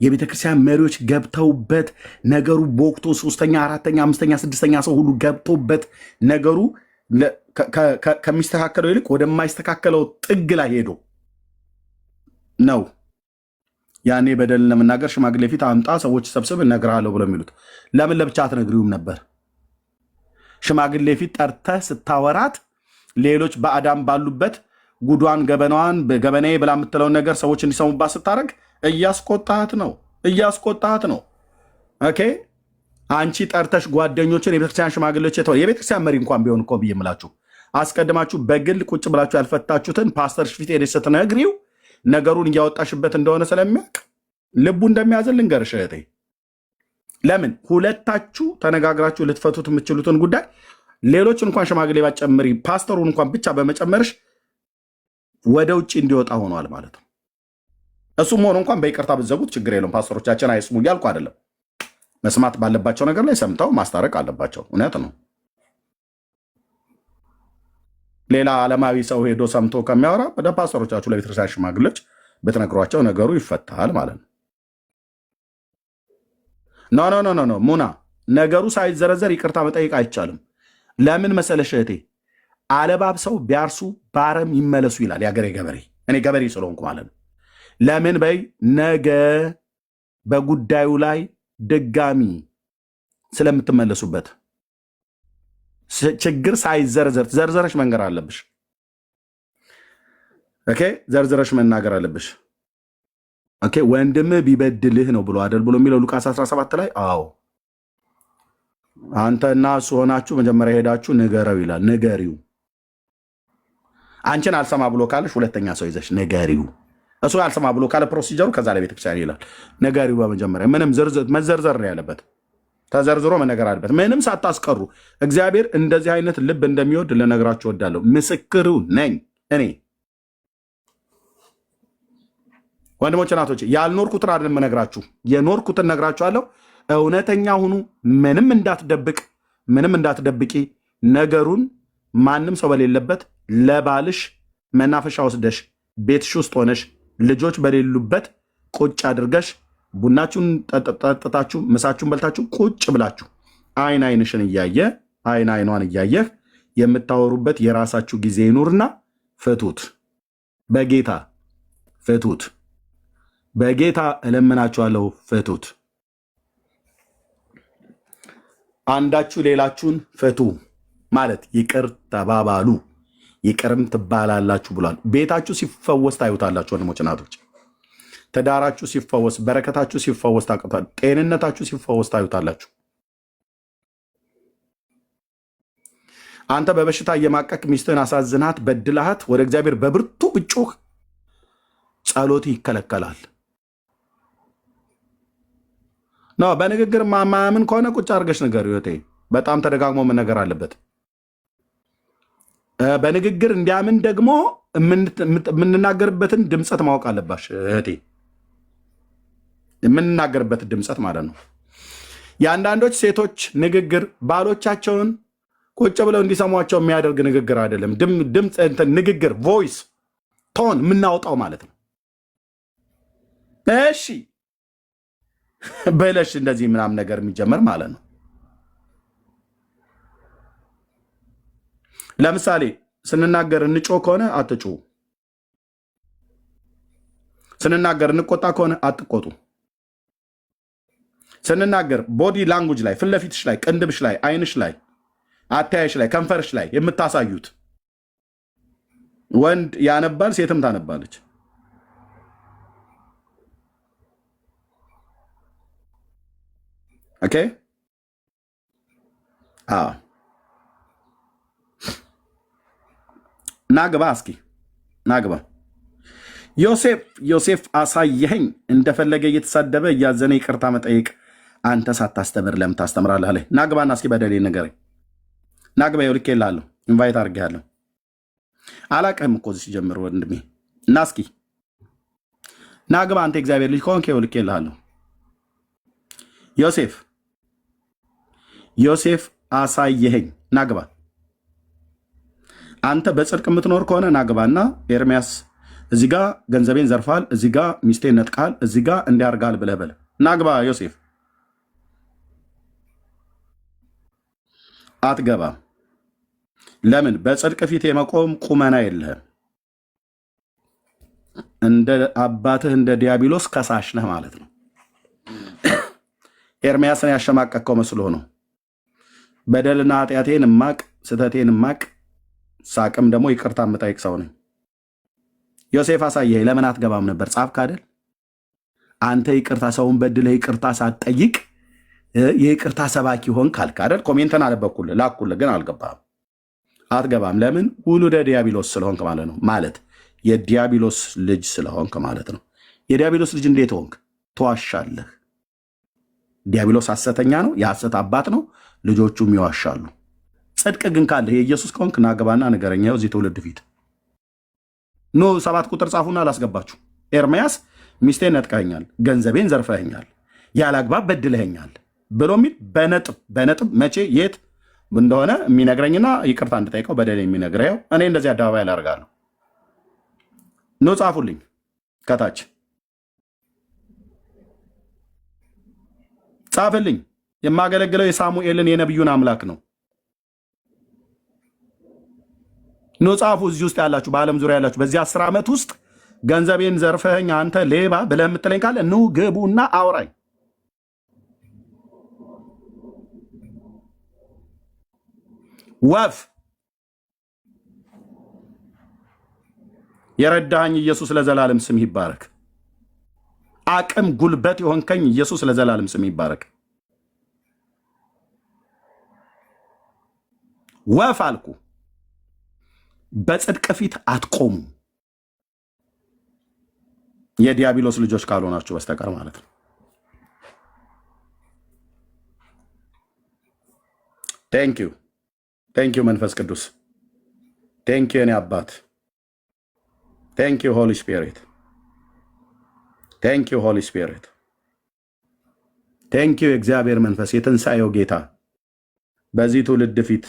የቤተ ክርስቲያን መሪዎች ገብተውበት ነገሩ በወቅቱ 3ኛ፣ 4ኛ፣ 5ኛ፣ 6ኛ ሰው ሁሉ ገብቶበት ነገሩ ከሚስተካከለው ይልቅ ወደማይስተካከለው ጥግ ላይ ሄዶ ነው። ያኔ በደልን ለመናገር ሽማግሌ ፊት አምጣ ሰዎች ሰብስብ እነግርሃለሁ ብሎ የሚሉት ለምን ለብቻ አትነግሪውም ነበር? ሽማግሌ ፊት ጠርተህ ስታወራት ሌሎች በአዳም ባሉበት ጉዷን ገበናዋን ገበናዬ ብላ የምትለውን ነገር ሰዎች እንዲሰሙባት ስታደርግ እያስቆጣት ነው። ኦኬ አንቺ ጠርተሽ ጓደኞችን የቤተክርስቲያን ሽማግሌዎች የቤተክርስቲያን መሪ እንኳን ቢሆን እኮ ብዬ የምላችሁ አስቀድማችሁ በግል ቁጭ ብላችሁ ያልፈታችሁትን ፓስተር ፊት ሄደሽ ስትነግሪው ነገሩን እያወጣሽበት እንደሆነ ስለሚያውቅ ልቡ እንደሚያዝን ልንገርሽ እህቴ። ለምን ሁለታችሁ ተነጋግራችሁ ልትፈቱት የምትችሉትን ጉዳይ ሌሎች እንኳን ሽማግሌ ባጨምሪ ፓስተሩን እንኳን ብቻ በመጨመርሽ ወደ ውጭ እንዲወጣ ሆኗል ማለት ነው። እሱም ሆኖ እንኳን በይቅርታ ብትዘጉት ችግር የለውም። ፓስተሮቻችን አይስሙ እያልኩ አይደለም። መስማት ባለባቸው ነገር ላይ ሰምተው ማስታረቅ አለባቸው። እውነት ነው። ሌላ ዓለማዊ ሰው ሄዶ ሰምቶ ከሚያወራ ወደ ፓስተሮቻችሁ ለቤተክርስቲያን ሽማግሌዎች ብትነግሯቸው ነገሩ ይፈታል ማለት ነው። ኖ ሙና ነገሩ ሳይዘረዘር ይቅርታ መጠየቅ አይቻልም። ለምን መሰለሽ እህቴ አለባብሰው ቢያርሱ ባረም ይመለሱ ይላል የአገሬ ገበሬ። እኔ ገበሬ ስለሆንኩ ማለት ነው። ለምን በይ ነገ በጉዳዩ ላይ ድጋሚ ስለምትመለሱበት ችግር ሳይዘረዘር ዘርዘረሽ መንገር አለብሽ። ኦኬ ዘርዘረሽ መናገር አለብሽ። ኦኬ ወንድም ቢበድልህ ነው ብሎ አይደል ብሎ የሚለው ሉቃስ 17 ላይ አዎ አንተና እሱ ሆናችሁ መጀመሪያ ሄዳችሁ ንገረው ይላል። ንገሪው። አንቺን አልሰማ ብሎ ካለሽ ሁለተኛ ሰው ይዘሽ ንገሪው። እሱ አልሰማ ብሎ ካለ ፕሮሲጀሩ ከዛ ላይ ቤተክርስቲያን ይላል። ንገሪው። በመጀመሪያ ምንም መዘርዘር ነው ያለበት። ተዘርዝሮ መነገር አለበት ምንም ሳታስቀሩ። እግዚአብሔር እንደዚህ አይነት ልብ እንደሚወድ ልነግራችሁ እወዳለሁ። ምስክሩ ነኝ እኔ። ወንድሞች እናቶች ያልኖርኩትን አይደለም የምነግራችሁ፣ የኖርኩትን ነግራችኋለሁ። እውነተኛ ሁኑ። ምንም እንዳትደብቅ፣ ምንም እንዳትደብቂ። ነገሩን ማንም ሰው በሌለበት ለባልሽ መናፈሻ ወስደሽ ቤትሽ ውስጥ ሆነሽ ልጆች በሌሉበት ቁጭ አድርገሽ ቡናችሁን ጠጥታችሁ ምሳችሁን በልታችሁ ቁጭ ብላችሁ አይን አይንሽን እያየ አይን አይኗን እያየህ የምታወሩበት የራሳችሁ ጊዜ ይኑርና ፍቱት። በጌታ ፍቱት። በጌታ እለምናችኋለሁ ፍቱት። አንዳችሁ ሌላችሁን ፍቱ ማለት ይቅር ተባባሉ፣ ይቅርም ትባላላችሁ ብሏል። ቤታችሁ ሲፈወስ ታዩታላችሁ ወንድሞች እናቶች። ትዳራችሁ ሲፈወስ፣ በረከታችሁ ሲፈወስ ታውቁታል። ጤንነታችሁ ሲፈወስ ታዩታላችሁ። አንተ በበሽታ እየማቀቅ ሚስትህን አሳዝናት በድልሃት ወደ እግዚአብሔር በብርቱ ብጮህ ጸሎት ይከለከላል። ነው በንግግር ማማምን ከሆነ ቁጭ አድርገሽ ነገር ይወቴ በጣም ተደጋግሞ መነገር አለበት። በንግግር እንዲያምን ደግሞ የምንናገርበትን ድምፀት ማወቅ አለባሽ እህቴ። የምንናገርበት ድምፀት ማለት ነው። የአንዳንዶች ሴቶች ንግግር ባሎቻቸውን ቁጭ ብለው እንዲሰሟቸው የሚያደርግ ንግግር አይደለም። ድምፅ ንግግር ቮይስ ቶን የምናወጣው ማለት ነው። እሺ በለሽ እንደዚህ ምናምን ነገር የሚጀመር ማለት ነው። ለምሳሌ ስንናገር እንጮ ከሆነ አትጩ። ስንናገር እንቆጣ ከሆነ አትቆጡ። ስንናገር ቦዲ ላንጉጅ ላይ ፊት ለፊትሽ ላይ ቅንድብሽ ላይ አይንሽ ላይ አታያሽ ላይ ከንፈርሽ ላይ የምታሳዩት ወንድ ያነባል፣ ሴትም ታነባለች። ኦኬ ናግባ፣ እስኪ ናግባ። ዮሴፍ አሳየኸኝ እንደፈለገ እየተሳደበ እያዘነ ይቅርታ መጠየቅ አንተ ሳታስተምር ለምን ታስተምራለህ አለ። ናግባና እስኪ በደሌ ንገረኝ። ናግባ ይልኬልሃለሁ። ኢንቫይት አድርጌሃለሁ። አላቅህም እኮ እዚህ ሲጀምር ወንድሜ እና እስኪ ናግባ አንተ እግዚአብሔር ልጅ ከሆንክ ይልኬልሃለሁ። ዮሴፍ አሳየኸኝ። ናግባ አንተ በጽድቅ የምትኖር ከሆነ ናግባና ኤርሚያስ እዚህ ጋ ገንዘቤን ዘርፋል፣ እዚህ ጋ ሚስቴን ነጥቃል፣ እዚህ ጋ እንዲያርጋል ብለህ በል። ናግባ ዮሴፍ። አትገባም። ለምን? በጽድቅ ፊት የመቆም ቁመና የለህም። እንደ አባትህ እንደ ዲያብሎስ ከሳሽ ነህ ማለት ነው። ኤርሚያስን ያሸማቀቀው መስሎ ነው። በደልና ኃጢአቴን እማቅ ስተቴን እማቅ ሳቅም ደግሞ ይቅርታ የምጠይቅ ሰው ነኝ። ዮሴፍ አሳየህ። ለምን አትገባም ነበር? ጻፍክ አይደል? አንተ ይቅርታ ሰውን በድለህ ይቅርታ ሳትጠይቅ የይቅርታ ሰባኪ ሆንክ ካልክ አይደል? ኮሜንትን አነበብኩልህ ላኩልህ፣ ግን አልገባህም። አትገባም። ለምን? ውሉደ ዲያብሎስ ስለሆንክ ማለት ነው። ማለት የዲያብሎስ ልጅ ስለሆንክ ማለት ነው። የዲያብሎስ ልጅ እንዴት ሆንክ? ትዋሻለህ። ዲያብሎስ ሐሰተኛ ነው፣ የሐሰት አባት ነው፣ ልጆቹም ይዋሻሉ። ጽድቅ ግን ካለህ የኢየሱስ ከሆንክ ናገባና ንገረኛ። እዚህ ትውልድ ፊት ኖ 7 ቁጥር ጻፉና አላስገባችሁ። ኤርምያስ ሚስቴን ነጥቀኸኛል፣ ገንዘቤን ዘርፈኸኛል፣ ያለ አግባብ በድለኸኛል ብሎ የሚል በነጥብ መቼ የት እንደሆነ የሚነግረኝና ይቅርታ እንድጠይቀው በደል የሚነግረው እኔ እንደዚህ አደባባይ ላደርጋለሁ። ኖ ጻፉልኝ ከታች ጻፍልኝ። የማገለግለው የሳሙኤልን የነቢዩን አምላክ ነው። ኖ ጻፉ። እዚህ ውስጥ ያላችሁ በዓለም ዙሪያ ያላችሁ በዚህ 10 ዓመት ውስጥ ገንዘቤን ዘርፈኸኝ አንተ ሌባ ብለህ የምትለኝ ካለ ኑ ግቡና አውራኝ። ወፍ የረዳኸኝ ኢየሱስ ለዘላለም ስም ይባረክ። አቅም ጉልበት የሆንከኝ ኢየሱስ ለዘላለም ስም ይባረክ። ወፍ አልኩ። በጽድቅ ፊት አትቆሙ፣ የዲያብሎስ ልጆች ካልሆናችሁ በስተቀር ማለት ነው። ቴንኪዩ መንፈስ ቅዱስ፣ ቴንኪዩ የኔ አባት፣ ቴንኪዩ ሆሊ ስፒሪት፣ ቴንኪዩ ሆሊ ስፒሪት፣ ቴንኪዩ የእግዚአብሔር መንፈስ የትንሣኤው ጌታ በዚህ ትውልድ ፊት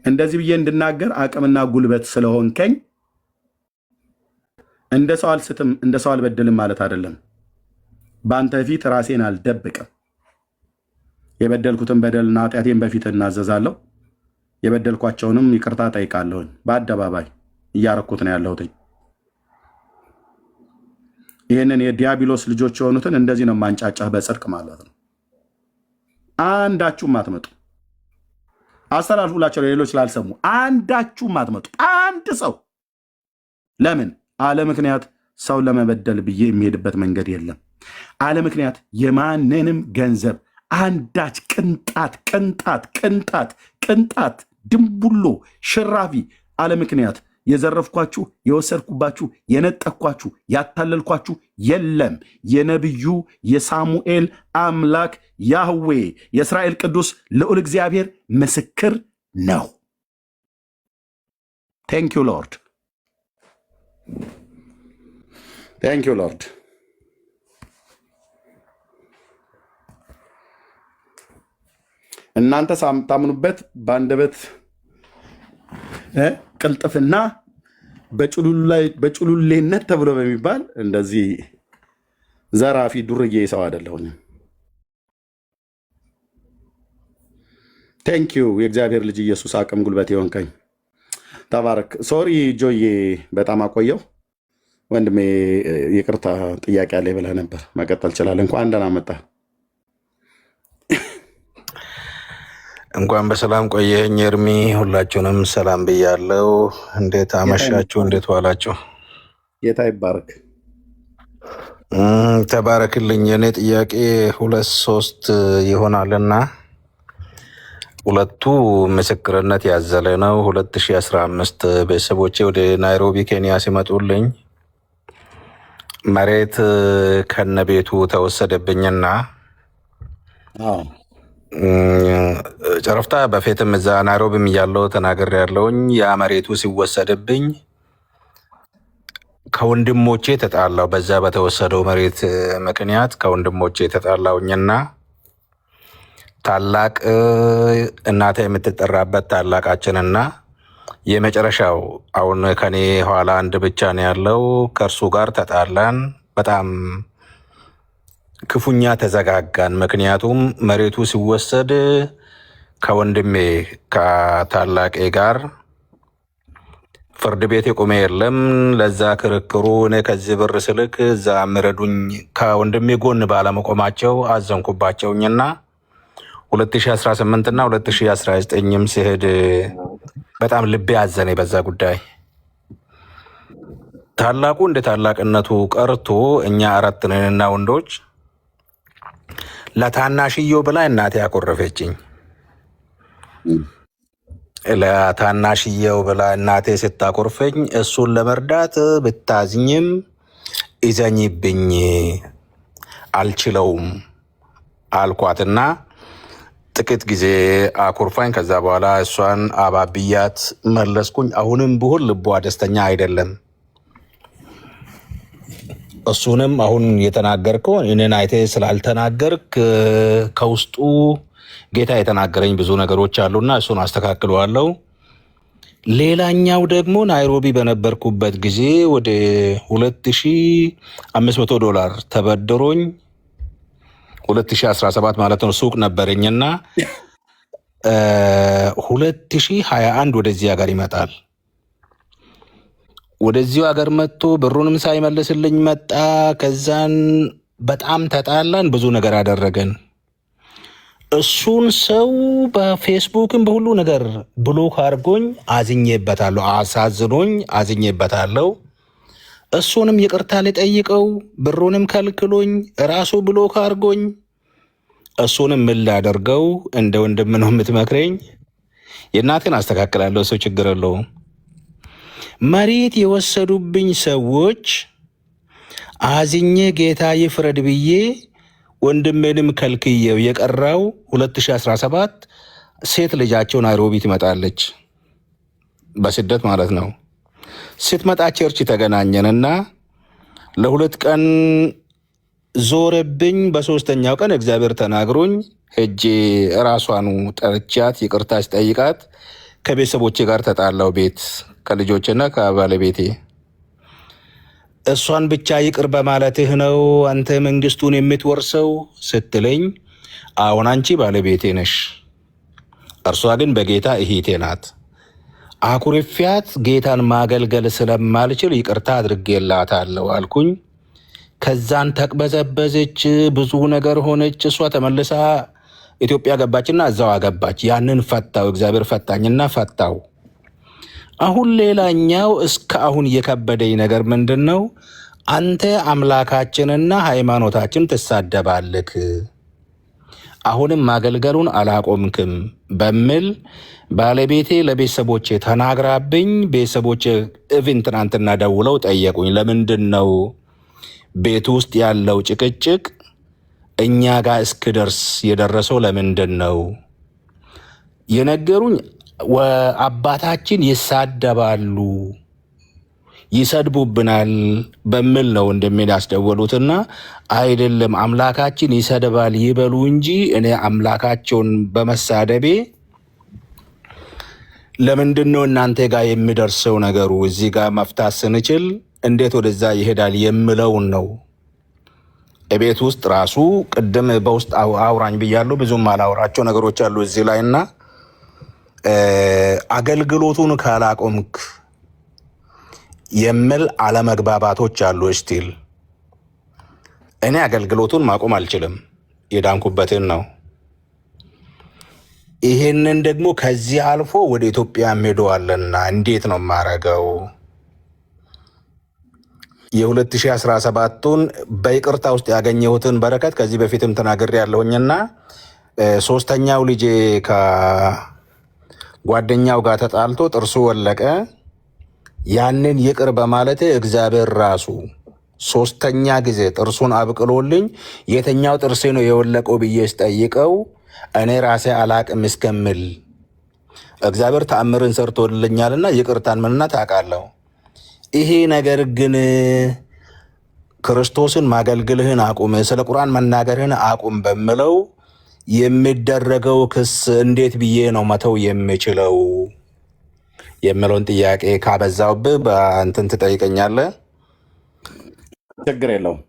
እንደዚህ ብዬ እንድናገር አቅምና ጉልበት ስለሆንከኝ እንደ ሰው አልስትም፣ እንደ ሰው አልበድልም ማለት አይደለም። በአንተ ፊት ራሴን አልደብቅም። የበደልኩትን በደልና ኃጢአቴን በፊት እናዘዛለሁ። የበደልኳቸውንም ይቅርታ ጠይቃለሁኝ። በአደባባይ እያረኩት ነው ያለሁትኝ። ይህንን የዲያብሎስ ልጆች የሆኑትን እንደዚህ ነው ማንጫጫህ በጽድቅ ማለት ነው። አንዳችሁም አትመጡ። አስተላልፉላቸው ለሌሎች ስላልሰሙ። አንዳችሁም አትመጡ። አንድ ሰው ለምን? አለ ምክንያት ሰው ለመበደል ብዬ የሚሄድበት መንገድ የለም። አለ ምክንያት የማንንም ገንዘብ አንዳች ቅንጣት ድንቡሎ ሽራፊ አለ ምክንያት የዘረፍኳችሁ፣ የወሰድኩባችሁ፣ የነጠቅኳችሁ፣ ያታለልኳችሁ የለም። የነቢዩ የሳሙኤል አምላክ ያህዌ የእስራኤል ቅዱስ ልዑል እግዚአብሔር ምስክር ነው። ቴንኪዩ ሎርድ፣ ቴንኪዩ ሎርድ። እናንተ ሳታምኑበት በአንደበት ቅልጥፍና በጭሉሌነት ተብሎ በሚባል እንደዚህ ዘራፊ ዱርዬ ሰው አይደለሁኝም። ቴንኪዩ የእግዚአብሔር ልጅ ኢየሱስ አቅም ጉልበት የሆንከኝ ተባረክ። ሶሪ ጆዬ በጣም አቆየው ወንድሜ፣ ይቅርታ ጥያቄ አለ ብለህ ነበር። መቀጠል ይችላል። እንኳን ደህና መጣ። እንኳን በሰላም ቆየኝ ኤርሚ። ሁላችሁንም ሰላም ብያለው። እንዴት አመሻችሁ? እንዴት ዋላችሁ? ጌታ ይባረክ። ተባረክልኝ። የኔ ጥያቄ 2-3 ይሆናልና ሁለቱ ምስክርነት ያዘለ ነው። 2015 ቤተሰቦቼ ወደ ናይሮቢ ኬንያ ሲመጡልኝ መሬት ከነቤቱ ተወሰደብኝና ጨረፍታ በፊትም እዛ ናይሮቢም እያለሁ ተናግሬ ያለውኝ ያ መሬቱ ሲወሰድብኝ ከወንድሞቼ ተጣላው። በዛ በተወሰደው መሬት ምክንያት ከወንድሞቼ ተጣላውኝና ታላቅ እናቴ የምትጠራበት ታላቃችንና የመጨረሻው አሁን ከኔ ኋላ አንድ ብቻ ነው ያለው። ከእርሱ ጋር ተጣላን። በጣም ክፉኛ ተዘጋጋን። ምክንያቱም መሬቱ ሲወሰድ ከወንድሜ ከታላቄ ጋር ፍርድ ቤት የቆመ የለም። ለዛ ክርክሩ እኔ ከዚህ ብር ስልክ እዛ ምረዱኝ ከወንድሜ ጎን ባለመቆማቸው አዘንኩባቸውኝና 2018 እና 2019ም ሲሄድ በጣም ልቤ አዘነ በዛ ጉዳይ። ታላቁ እንደ ታላቅነቱ ቀርቶ እኛ 4 ነንና ወንዶች ለታናሽየው ብላ እናቴ ያኮረፈችኝ። ለታናሽየው ብላ እናቴ ስታኮርፈኝ እሱን ለመርዳት ብታዝኝም ይዘኝብኝ አልችለውም አልኳትና ጥቂት ጊዜ አኩርፋኝ። ከዛ በኋላ እሷን አባብያት መለስኩኝ። አሁንም ብሆን ልቧ ደስተኛ አይደለም። እሱንም አሁን የተናገርከው እኔን አይቴ ስላልተናገርክ ከውስጡ ጌታ የተናገረኝ ብዙ ነገሮች አሉና እሱን አስተካክለዋለሁ። ሌላኛው ደግሞ ናይሮቢ በነበርኩበት ጊዜ ወደ $2500 ተበድሮኝ 2017 ማለት ነው ሱቅ ነበረኝና 2021 ወደዚህ ሀገር ይመጣል። ወደዚሁ ሀገር መጥቶ ብሩንም ሳይመልስልኝ መጣ። ከዛን በጣም ተጣላን፣ ብዙ ነገር አደረገን። እሱን ሰው በፌስቡክም በሁሉ ነገር ብሎክ አድርጎኝ አዝኜበታለሁ፣ አሳዝኖኝ አዝኜበታለሁ። እሱንም ይቅርታ ልጠይቀው ብሩንም ከልክሎኝ ራሱ ብሎክ አድርጎኝ፣ እሱንም ምን ላደርገው? እንደ ወንድም ነው የምትመክረኝ? የእናቴን አስተካክላለሁ፣ እሱ ችግር የለውም። መሬት የወሰዱብኝ ሰዎች አዝኜ ጌታ ይፍረድ ብዬ ወንድሜንም ከልክየው የቀራው 2017 ሴት ልጃቸው ናይሮቢ ትመጣለች፣ በስደት ማለት ነው። ስትመጣ ቸርች ተገናኘንና ለ2 ቀን ዞረብኝ። በ3ኛው ቀን እግዚአብሔር ተናግሮኝ ሄጄ ራሷኑ ጠርቻት ይቅርታ ስጠይቃት ከቤተሰቦቼ ጋር ተጣላው፣ ቤት ከልጆችና ከባለቤቴ። እሷን ብቻ ይቅር በማለትህ ነው አንተ መንግስቱን የምትወርሰው ስትለኝ፣ አሁን አንቺ ባለቤቴ ነሽ፣ እርሷ ግን በጌታ እህቴ ናት። አኩርፊያት ጌታን ማገልገል ስለማልችል ይቅርታ አድርጌላታለሁ አልኩኝ። ከዛን ተቅበዘበዘች፣ ብዙ ነገር ሆነች። እሷ ተመልሳ ኢትዮጵያ ገባችና እዛው አገባች። ያንን ፈታው፣ እግዚአብሔር ፈታኝና ፈታው። አሁን ሌላኛው እስከ አሁን የከበደኝ ነገር ምንድን ነው? አንተ አምላካችንና ሃይማኖታችን ትሳደባልክ፣ አሁንም ማገልገሉን አላቆምክም በሚል ባለቤቴ ለቤተሰቦቼ ተናግራብኝ፣ ቤተሰቦቼ ኢቭን ትናንትና ደውለው ጠየቁኝ። ለምንድን ነው ቤት ውስጥ ያለው ጭቅጭቅ እኛ ጋር እስክደርስ የደረሰው? ለምንድን ነው የነገሩኝ? አባታችን ይሳደባሉ፣ ይሰድቡብናል በሚል ነው እንደሚል ያስደወሉትና፣ አይደለም አምላካችን ይሰድባል ይበሉ እንጂ እኔ አምላካቸውን በመሳደቤ ለምንድን ነው እናንተ ጋር የሚደርሰው ነገሩ? እዚህ ጋር መፍታት ስንችል እንዴት ወደዛ ይሄዳል የምለውን ነው። ቤት ውስጥ ራሱ ቅድም በውስጥ አውራኝ ብያለሁ፣ ብዙም አላውራቸው ነገሮች አሉ እዚህ ላይ እና አገልግሎቱን ካላቆምክ የሚል አለመግባባቶች አሉ። ስቲል እኔ አገልግሎቱን ማቆም አልችልም፣ የዳንኩበትን ነው። ይሄንን ደግሞ ከዚህ አልፎ ወደ ኢትዮጵያ ሄደዋልና እንዴት ነው የማረገው? የ2017ቱን በይቅርታ ውስጥ ያገኘሁትን በረከት ከዚህ በፊትም ተናግሬ ያለሁኝና 3ኛው ልጄ ከጓደኛው ጋር ተጣልቶ ጥርሱ ወለቀ። ያንን ይቅር በማለቴ እግዚአብሔር ራሱ 3ኛ ጊዜ ጥርሱን አብቅሎልኝ የትኛው ጥርሴ ነው የወለቀው ብዬ ስጠይቀው እኔ ራሴ አላቅም እስከምል እግዚአብሔር ተአምርን ሰርቶልኛልና ይቅርታን ምንና ታውቃለሁ። ይሄ ነገር ግን ክርስቶስን ማገልግልህን አቁም፣ ስለ ቁርአን መናገርህን አቁም በምለው የሚደረገው ክስ እንዴት ብዬ ነው መተው የምችለው የምለውን ጥያቄ ካበዛውብህ በእንትን ትጠይቀኛለህ። ችግር የለውም።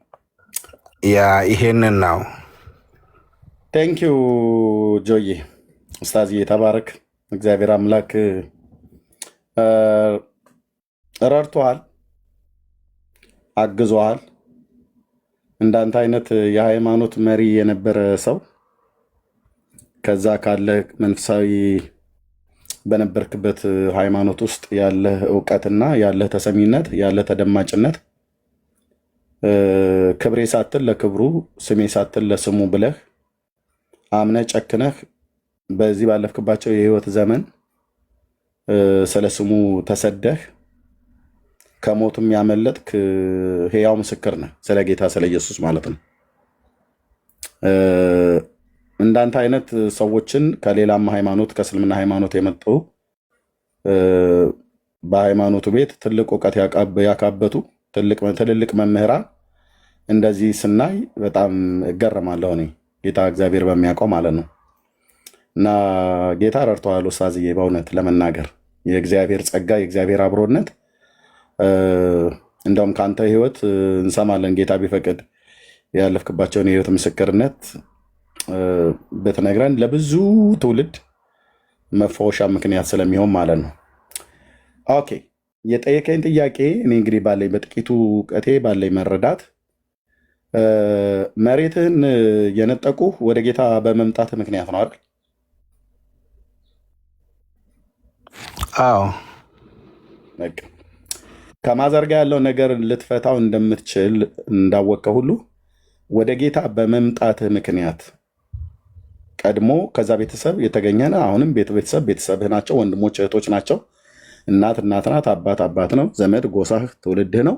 ያ ይሄንን ነው። ቴንኪዩ ጆዬ ኡስታዝዬ፣ ተባረክ። እግዚአብሔር አምላክ ረድቶሃል፣ አግዞሃል። እንዳንተ አይነት የሃይማኖት መሪ የነበረ ሰው ከዛ ካለ መንፈሳዊ በነበርክበት ሃይማኖት ውስጥ ያለህ እውቀትና ያለህ ተሰሚነት ያለህ ተደማጭነት ክብሬ ሳትል ለክብሩ ስሜ ሳትል ለስሙ ብለህ አምነህ ጨክነህ በዚህ ባለፍክባቸው የህይወት ዘመን ስለ ስሙ ተሰደህ ከሞትም ያመለጥክ ሕያው ምስክር ነህ፣ ስለ ጌታ ስለ ኢየሱስ ማለት ነው። እንዳንተ አይነት ሰዎችን ከሌላም ሃይማኖት ከእስልምና ሃይማኖት የመጡ በሃይማኖቱ ቤት ትልቅ እውቀት ያካበቱ ትልልቅ መምህራን እንደዚህ ስናይ በጣም እገረማለሁ እኔ፣ ጌታ እግዚአብሔር በሚያውቀው ማለት ነው። እና ጌታ ረድቶሃል ኡስታዝዬ፣ በእውነት ለመናገር የእግዚአብሔር ጸጋ የእግዚአብሔር አብሮነት እንደውም ከአንተ ህይወት እንሰማለን ጌታ ቢፈቅድ ያለፍክባቸውን የህይወት ምስክርነት ብትነግረን ለብዙ ትውልድ መፈወሻ ምክንያት ስለሚሆን ማለት ነው። ኦኬ፣ የጠየቀኝ ጥያቄ እኔ እንግዲህ ባለኝ በጥቂቱ እውቀቴ ባለኝ መረዳት መሬትህን የነጠቁ ወደ ጌታ በመምጣት ምክንያት ነው አይደል? አዎ። በቃ ከማዘርጋ ያለው ነገር ልትፈታው እንደምትችል እንዳወቀ ሁሉ ወደ ጌታ በመምጣትህ ምክንያት ቀድሞ ከዛ ቤተሰብ የተገኘነ አሁንም ቤተሰብህ ናቸው፣ ወንድሞች እህቶች ናቸው፣ እናት ናት፣ አባት ነው፣ ዘመድ ጎሳህ ትውልድህ ነው።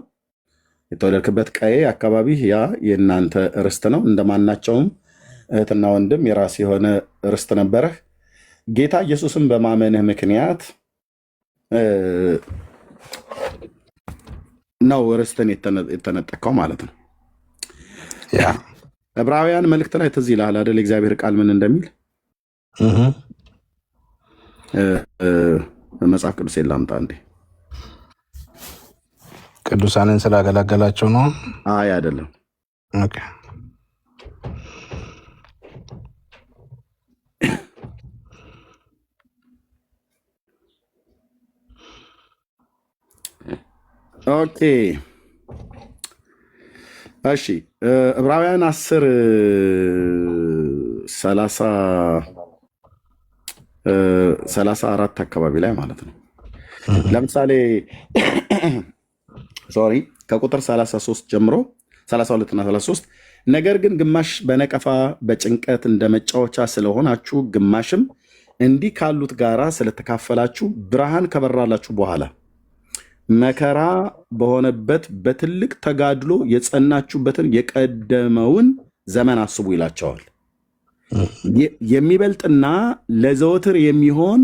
የተወለድክበት ቀዬ አካባቢህ ያ የእናንተ ርስት ነው። እንደማናቸውም እህትና ወንድም የራስ የሆነ ርስት ነበረህ። ጌታ ኢየሱስን በማመንህ ምክንያት ነው ርስትን የተነጠቀው ማለት ነው። ያ ዕብራውያን መልእክት ላይ ትዝ ይልሃል አይደል? እግዚአብሔር ቃል ምን እንደሚል መጽሐፍ ቅዱስ የላምጣ እንዴ? ቅዱሳንን ስላገለገላቸው ነው? አይ አይደለም። ኦኬ። ኦኬ እሺ፣ ዕብራውያን 10 34 አካባቢ ላይ ማለት ነው። ለምሳሌ ሶሪ ከቁጥር 33 ጀምሮ 32 እና 33 ነገር ግን ግማሽ በነቀፋ በጭንቀት እንደ መጫወቻ ስለሆናችሁ ግማሽም እንዲህ ካሉት ጋራ ስለተካፈላችሁ ብርሃን ከበራላችሁ በኋላ መከራ በሆነበት በትልቅ ተጋድሎ የጸናችሁበትን የቀደመውን ዘመን አስቡ ይላቸዋል። የሚበልጥና ለዘወትር የሚሆን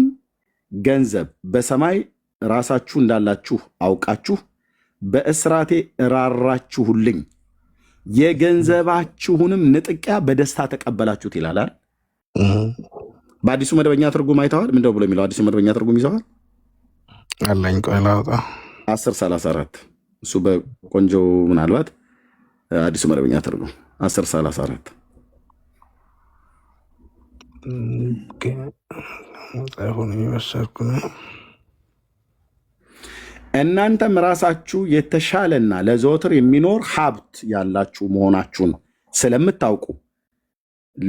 ገንዘብ በሰማይ ራሳችሁ እንዳላችሁ አውቃችሁ በእስራቴ ራራችሁልኝ፣ የገንዘባችሁንም ንጥቂያ በደስታ ተቀበላችሁት ይላል። በአዲሱ መደበኛ ትርጉም አይተዋል? ምንድነው ብሎ የሚለው አዲሱ መደበኛ ትርጉም ይዘዋል አለኝ። ቆይ ላውጣ። 1034 እሱ በቆንጆ ምናልባት አዲሱ መደበኛ ትርጉም 1034 እናንተም ራሳችሁ የተሻለና ለዘወትር የሚኖር ሀብት ያላችሁ መሆናችሁን ስለምታውቁ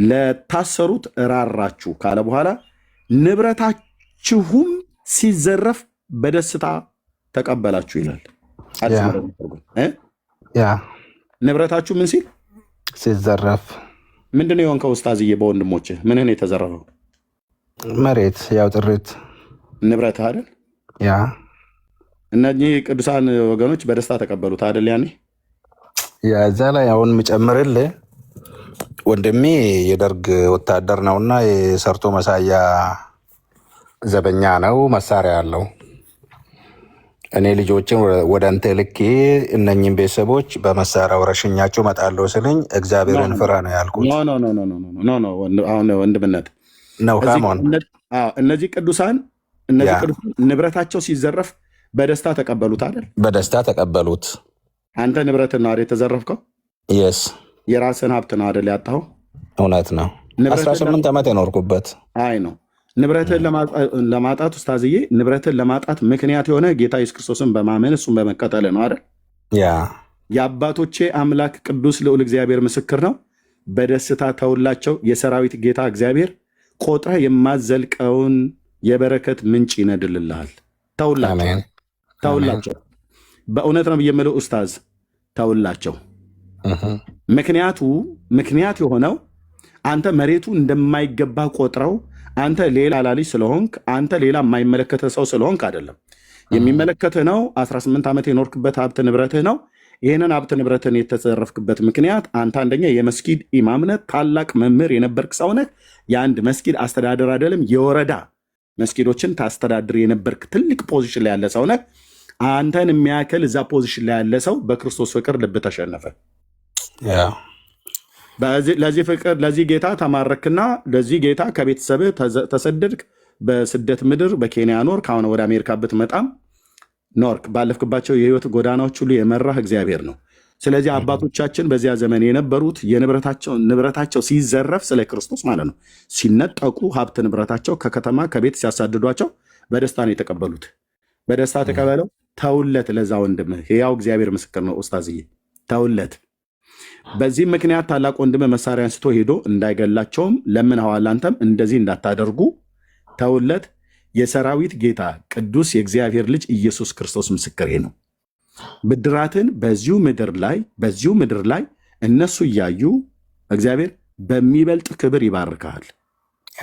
ለታሰሩት ራራችሁ ካለ በኋላ ንብረታችሁም ሲዘረፍ በደስታ ተቀበላችሁ ይላል። ንብረታችሁ ምን ሲል ሲዘረፍ ምንድን ነው የሆንከው ኡስታዝዬ? በወንድሞችህ ምንህን የተዘረፈው? መሬት፣ ያው ጥሪት ንብረት አይደል? ያ እነዚህ ቅዱሳን ወገኖች በደስታ ተቀበሉት አይደል? ያኔ ያ እዛ ላይ አሁን የምጨምርልህ ወንድሜ የደርግ ወታደር ነውና የሰርቶ መሳያ ዘበኛ ነው፣ መሳሪያ አለው። እኔ ልጆችን ወደ አንተ ልኬ እነኝም ቤተሰቦች በመሳሪያው ረሽኛቸው እመጣለሁ ስልኝ እግዚአብሔርን ፍራ ነው ያልኩት። አሁን ወንድምነት ነው ካሞን እነዚህ ቅዱሳን ንብረታቸው ሲዘረፍ በደስታ ተቀበሉት አይደል? በደስታ ተቀበሉት። አንተ ንብረትን ነው አይደል የተዘረፍከው? የስ የራስን ሀብት ነው አይደል ያጣኸው? እውነት ነው። 18 ዓመት የኖርኩበት። አይ ነው ንብረትን ለማጣት ኡስታዝዬ፣ ንብረትን ለማጣት ምክንያት የሆነ ጌታ ኢየሱስ ክርስቶስን በማመን እሱን በመከተል ነው አይደል? ያ የአባቶቼ አምላክ ቅዱስ ልዑል እግዚአብሔር ምስክር ነው። በደስታ ተውላቸው፣ የሰራዊት ጌታ እግዚአብሔር ቆጥረህ የማዘልቀውን የበረከት ምንጭ ይነድልልሃል። ተውላቸው። በእውነት ነው የምለው ኡስታዝ፣ ተውላቸው። ምክንያት የሆነው አንተ መሬቱ እንደማይገባ ቆጥረው አንተ ሌላ አላልጅ ስለሆንክ አንተ ሌላ የማይመለከተ ሰው ስለሆንክ አይደለም። የሚመለከትህ ነው። 18 ዓመት የኖርክበት ሀብት ንብረትህ ነው። ይህንን ሀብት ንብረትን የተዘረፍክበት ምክንያት አንተ አንደኛ የመስጊድ ኢማምነት ታላቅ መምህር የነበርክ ሰው ነህ። የአንድ መስጊድ አስተዳደር አይደለም የወረዳ መስጊዶችን ታስተዳድር የነበርክ ትልቅ ፖዚሽን ላይ ያለ ሰው ነህ። አንተን የሚያክል እዛ ፖዚሽን ላይ ያለ ሰው በክርስቶስ ፍቅር ልብ ተሸነፈ። ለዚህ ፍቅር ለዚህ ጌታ ተማረክና ለዚህ ጌታ ከቤተሰብህ ተሰደድክ። በስደት ምድር በኬንያ ኖርክ። አሁን ወደ አሜሪካ ብትመጣም ኖርክ። ባለፍክባቸው የህይወት ጎዳናዎች ሁሉ የመራህ እግዚአብሔር ነው። ስለዚህ አባቶቻችን በዚያ ዘመን የነበሩት ንብረታቸው ሲዘረፍ ስለ ክርስቶስ ማለት ነው ሲነጠቁ ሀብት ንብረታቸው ከከተማ ከቤት ሲያሳድዷቸው በደስታ ነው የተቀበሉት። በደስታ ተቀበለው። ተውለት። ለዛ ወንድም ሕያው እግዚአብሔር ምስክር ነው ኡስታዝዬ፣ ተውለት። በዚህ ምክንያት ታላቅ ወንድም መሳሪያ አንስቶ ሄዶ እንዳይገላቸውም ለምነዋል። አንተም እንደዚህ እንዳታደርጉ ተውለት። የሰራዊት ጌታ ቅዱስ የእግዚአብሔር ልጅ ኢየሱስ ክርስቶስ ምስክሬ ነው። ብድራትን በዚሁ ምድር ላይ እነሱ እያዩ እግዚአብሔር በሚበልጥ ክብር ይባርካል።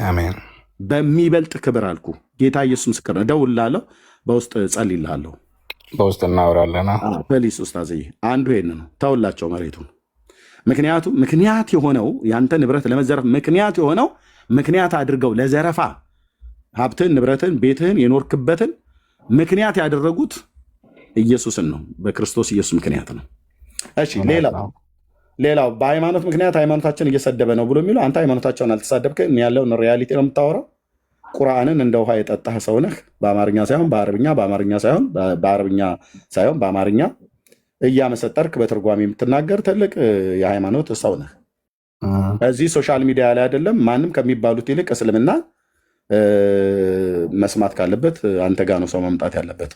አሜን። በሚበልጥ ክብር አልኩ። ጌታ ኢየሱስ ምስክር ነው። እደውልልሃለሁ፣ በውስጥ ጸልይልሃለሁ፣ በውስጥ እናወራለን። ፕሊስ ኡስታዝዬ፣ አንዱ ይሄን ነው። ተውላቸው መሬቱን። ምክንያት የሆነው ያንተ ንብረት ለመዘረፍ ምክንያት የሆነው ምክንያት አድርገው ለዘረፋ ሀብትን፣ ንብረትን፣ ቤትህን የኖርክበትን ምክንያት ያደረጉት ኢየሱስን ነው። በክርስቶስ ኢየሱስ ምክንያት ነው። እሺ፣ ሌላው በሃይማኖት ምክንያት ሃይማኖታችን እየሰደበ ነው ብሎ የሚለው አንተ ሃይማኖታቸውን አልተሳደብክም። ያለውን ሪያሊቲ ነው የምታወራው። ቁርአንን እንደ ውሃ የጠጣህ ሰው ነህ። በአማርኛ ሳይሆን በአረብኛ፣ በአማርኛ ሳይሆን በአረብኛ ሳይሆን በአማርኛ እያመሰጠርክ በትርጓሜ የምትናገር ትልቅ የሃይማኖት ሰው ነህ። እዚህ ሶሻል ሚዲያ ላይ አይደለም ማንም ከሚባሉት ይልቅ እስልምና መስማት ካለበት አንተ ጋ ነው ሰው መምጣት ያለበት።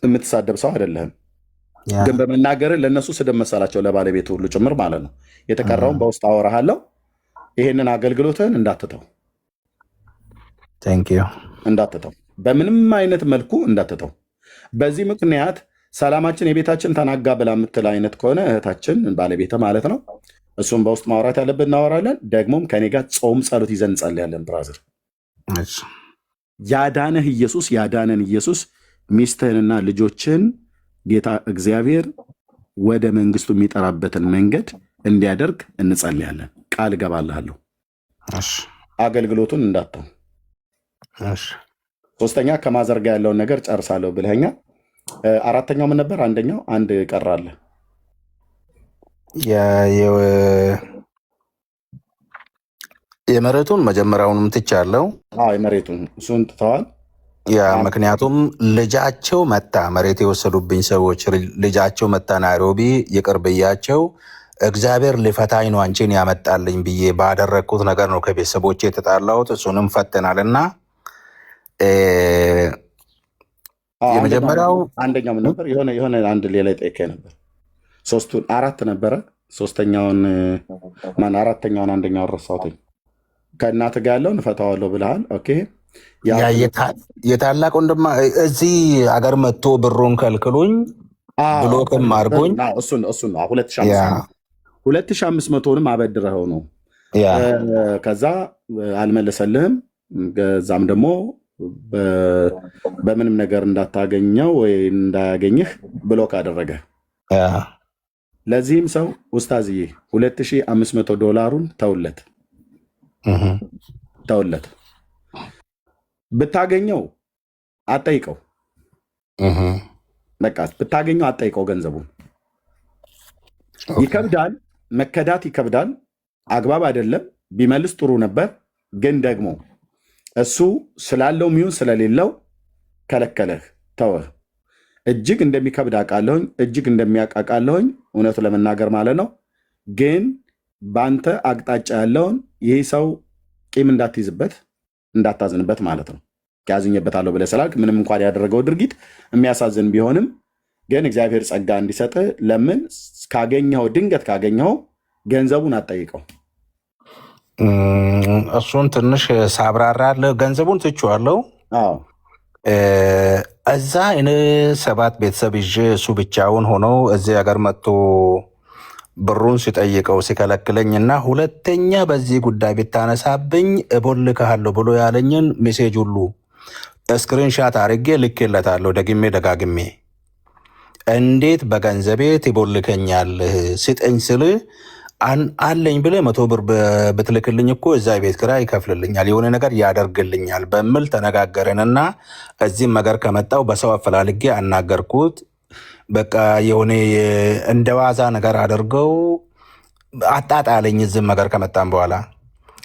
የምትሳደብ ሰው አይደለህም። ግን በመናገር ለእነሱ ስድብ መሰላቸው፣ ለባለቤት ሁሉ ጭምር ማለት ነው። የተቀረውን በውስጥ አወራሃለሁ። ይሄንን አገልግሎትህን እንዳትተው፣ በምንም አይነት መልኩ እንዳትተው። በዚህ ምክንያት ሰላማችን የቤታችን ተናጋ ብላ የምትል አይነት ከሆነ እህታችን ባለቤት ማለት ነው፣ እሱም በውስጥ ማውራት ያለብን እናወራለን። ደግሞም ከኔ ጋር ጾም ጸሎት ይዘን እንጸልያለን። ብራዘር፣ ያዳነህ ኢየሱስ ያዳነን ኢየሱስ ሚስትህንና ልጆችን ጌታ እግዚአብሔር ወደ መንግስቱ የሚጠራበትን መንገድ እንዲያደርግ እንጸልያለን። ቃል እገባልሃለሁ። አገልግሎቱን እንዳተው። ሶስተኛ ከማዘርጋ ያለውን ነገር ጨርሳለሁ ብለኸኛ። አራተኛው ምን ነበር? አንድ ቀራለ። የመሬቱን መጀመሪያውንም ትቻለው። የመሬቱን እሱን ትተዋል። ያ ምክንያቱም ልጃቸው መታ መሬት የወሰዱብኝ ሰዎች ልጃቸው መታ ናይሮቢ ይቅር ብያቸው እግዚአብሔር ሊፈታኝ ነው አንቺን ያመጣልኝ ብዬ ባደረግኩት ነገር ነው ከቤተሰቦቼ የተጣላሁት። እሱንም ፈትናል እና የመጀመሪያው አንደኛው ምን ነበር? የሆነ አንድ ሌላ ጠይቄ ነበር። አራት ነበረ። ሶስተኛውን አራተኛውን አንደኛውን ረሳሁትኝ። ከእናትህ ጋር ያለውን እፈታዋለሁ ብለሃል። ኦኬ። የታላቅ ወንድማ እዚህ አገር መጥቶ ብሩን ከልክሉኝ ብሎክም አድርጎኝ እሱን ነው 2500ንም አበድረኸው ነው። ከዛ አልመለሰልህም። ከዛም ደግሞ በምንም ነገር እንዳታገኘው ወይ እንዳያገኝህ ብሎክ አደረገ። ለዚህም ሰው ኡስታዝዬ $2500 ተውለት። ብታገኘው አጠይቀው፣ በቃ ብታገኘው አጠይቀው። ገንዘቡን ይከብዳል፣ መከዳት ይከብዳል፣ አግባብ አይደለም። ቢመልስ ጥሩ ነበር፣ ግን ደግሞ እሱ ስላለው ሚሆን ስለሌለው ከለከለህ፣ ተወህ። እጅግ እንደሚከብድ አውቃለሁኝ፣ እጅግ እንደሚያቃቃለሁኝ እውነቱ ለመናገር ማለት ነው። ግን በአንተ አቅጣጫ ያለውን ይህ ሰው ቂም እንዳትይዝበት እንዳታዝንበት ማለት ነው። ያዝኝበታለሁ ብለህ ስላልክ ምንም እንኳን ያደረገው ድርጊት የሚያሳዝን ቢሆንም ግን እግዚአብሔር ጸጋ እንዲሰጥ ለምን ካገኘኸው፣ ድንገት ካገኘኸው ገንዘቡን አጠይቀው። እሱን ትንሽ ሳብራራለህ። ገንዘቡን ትቼዋለሁ። እዛ እኔ 7 ቤተሰብ ይዤ እሱ ብቻውን ሆኖ እዚህ ሀገር መጥቶ ብሩን ሲጠይቀው ሲከለክለኝ እና ሁለተኛ በዚህ ጉዳይ ብታነሳብኝ እቦልክሃለሁ ብሎ ያለኝን ሜሴጅ ሁሉ ስክሪንሻት አድርጌ ልኬለታለሁ። ደግሜ ደጋግሜ እንዴት በገንዘቤ ትቦልከኛለህ? ስጠኝ ስል አለኝ ብለህ 100 ብር ብትልክልኝ እኮ እዛ ቤት ኪራይ ይከፍልልኛል፣ የሆነ ነገር ያደርግልኛል በሚል ተነጋገረንና እዚህም ነገር ከመጣው በሰው አፈላልጌ አናገርኩት። በቃ የሆነ እንደ ዋዛ ነገር አድርገው አጣጣለኝ። እዚህም ነገር ከመጣም በኋላ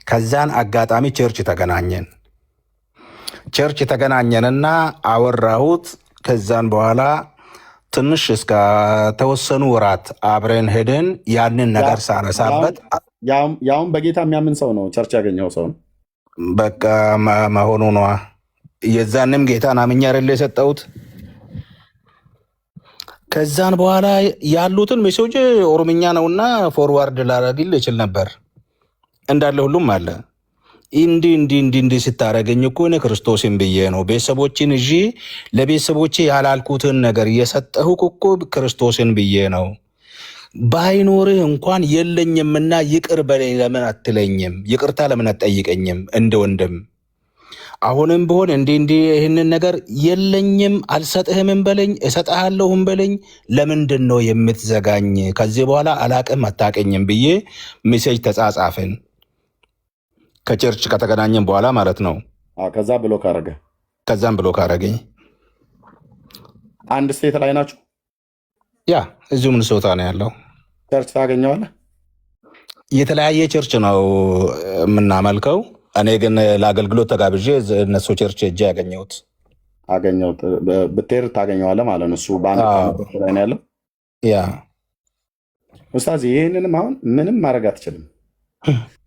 ከዛን አጋጣሚ ቸርች ተገናኘንና አወራሁት። ከዛን በኋላ ትንሽ እስከ ተወሰኑ ወራት አብረን ሄደን ያንን ነገር ሳነሳበት ያውም በጌታ የሚያምን ሰው ነው፣ ቸርች ያገኘው ሰው ነው። በቃ መሆኑ ነዋ። የዛንም ጌታን አምኜ አይደል የሰጠሁት። ከዛን በኋላ ያሉትን ሜሴጅ ኦሮምኛ ነውና ፎርዋርድ ላረግል ይችል ነበር እንዳለ ሁሉም አለ። እንዲህ ስታረገኝ እኮ እኔ ክርስቶስን ብዬ ነው ቤተሰቦችን እሺ፣ ለቤተሰቦቼ ያላልኩትን ነገር እየሰጠሁ እኮ ክርስቶስን ብዬ ነው። ባይኖርህ እንኳን የለኝምና ይቅር በለኝ ለምን አትለኝም? ይቅርታ ለምን አትጠይቀኝም? እንደ ወንድም አሁንም ቢሆን እንዲህ ይህንን ነገር የለኝም አልሰጥህምም በለኝ፣ እሰጥሃለሁም በለኝ። ለምንድን ነው የምትዘጋኝ? ከዚህ በኋላ አላቅም አታቀኝም ብዬ ሜሴጅ ተጻጻፍን። ከቸርች ከተገናኘን በኋላ ማለት ነው። ከዛም ብሎ ካረገኝ አንድ ስቴት ላይ ናችሁ? ያ እዚሁ ሚኒሶታ ነው ያለው። ቸርች ታገኘዋለህ? የተለያየ ቸርች ነው የምናመልከው። እኔ ግን ለአገልግሎት ተጋብዤ እነሱ ቸርች እጅ አገኘሁት። ብትሄድ ታገኘዋለህ ማለት ነው። እሱ በአንድ ላይ ነው ያለው። ያ ኡስታዝ፣ ይህንንም አሁን ምንም ማድረግ አትችልም።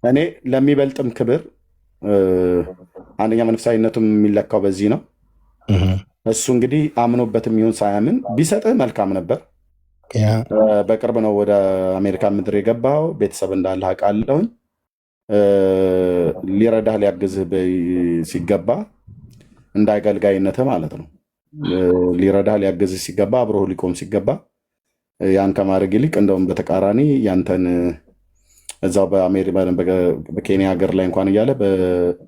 እኔ ለሚበልጥም ክብር አንደኛ መንፈሳዊነቱም የሚለካው በዚህ ነው። እሱ እንግዲህ አምኖበትም ይሁን ሳያምን ቢሰጥህ መልካም ነበር። በቅርብ ነው ወደ አሜሪካ ምድር የገባው። ቤተሰብ እንዳለህ አውቃለሁኝ። ሊረዳህ ሊያግዝህ ሲገባ እንደ አገልጋይነትህ ማለት ነው። ሊረዳህ ሊያግዝህ ሲገባ አብሮህ ሊቆም ሲገባ ያን ከማድረግ ይልቅ እንደውም በተቃራኒ ያንተን እዛው በኬንያ ሀገር ላይ እንኳን እያለ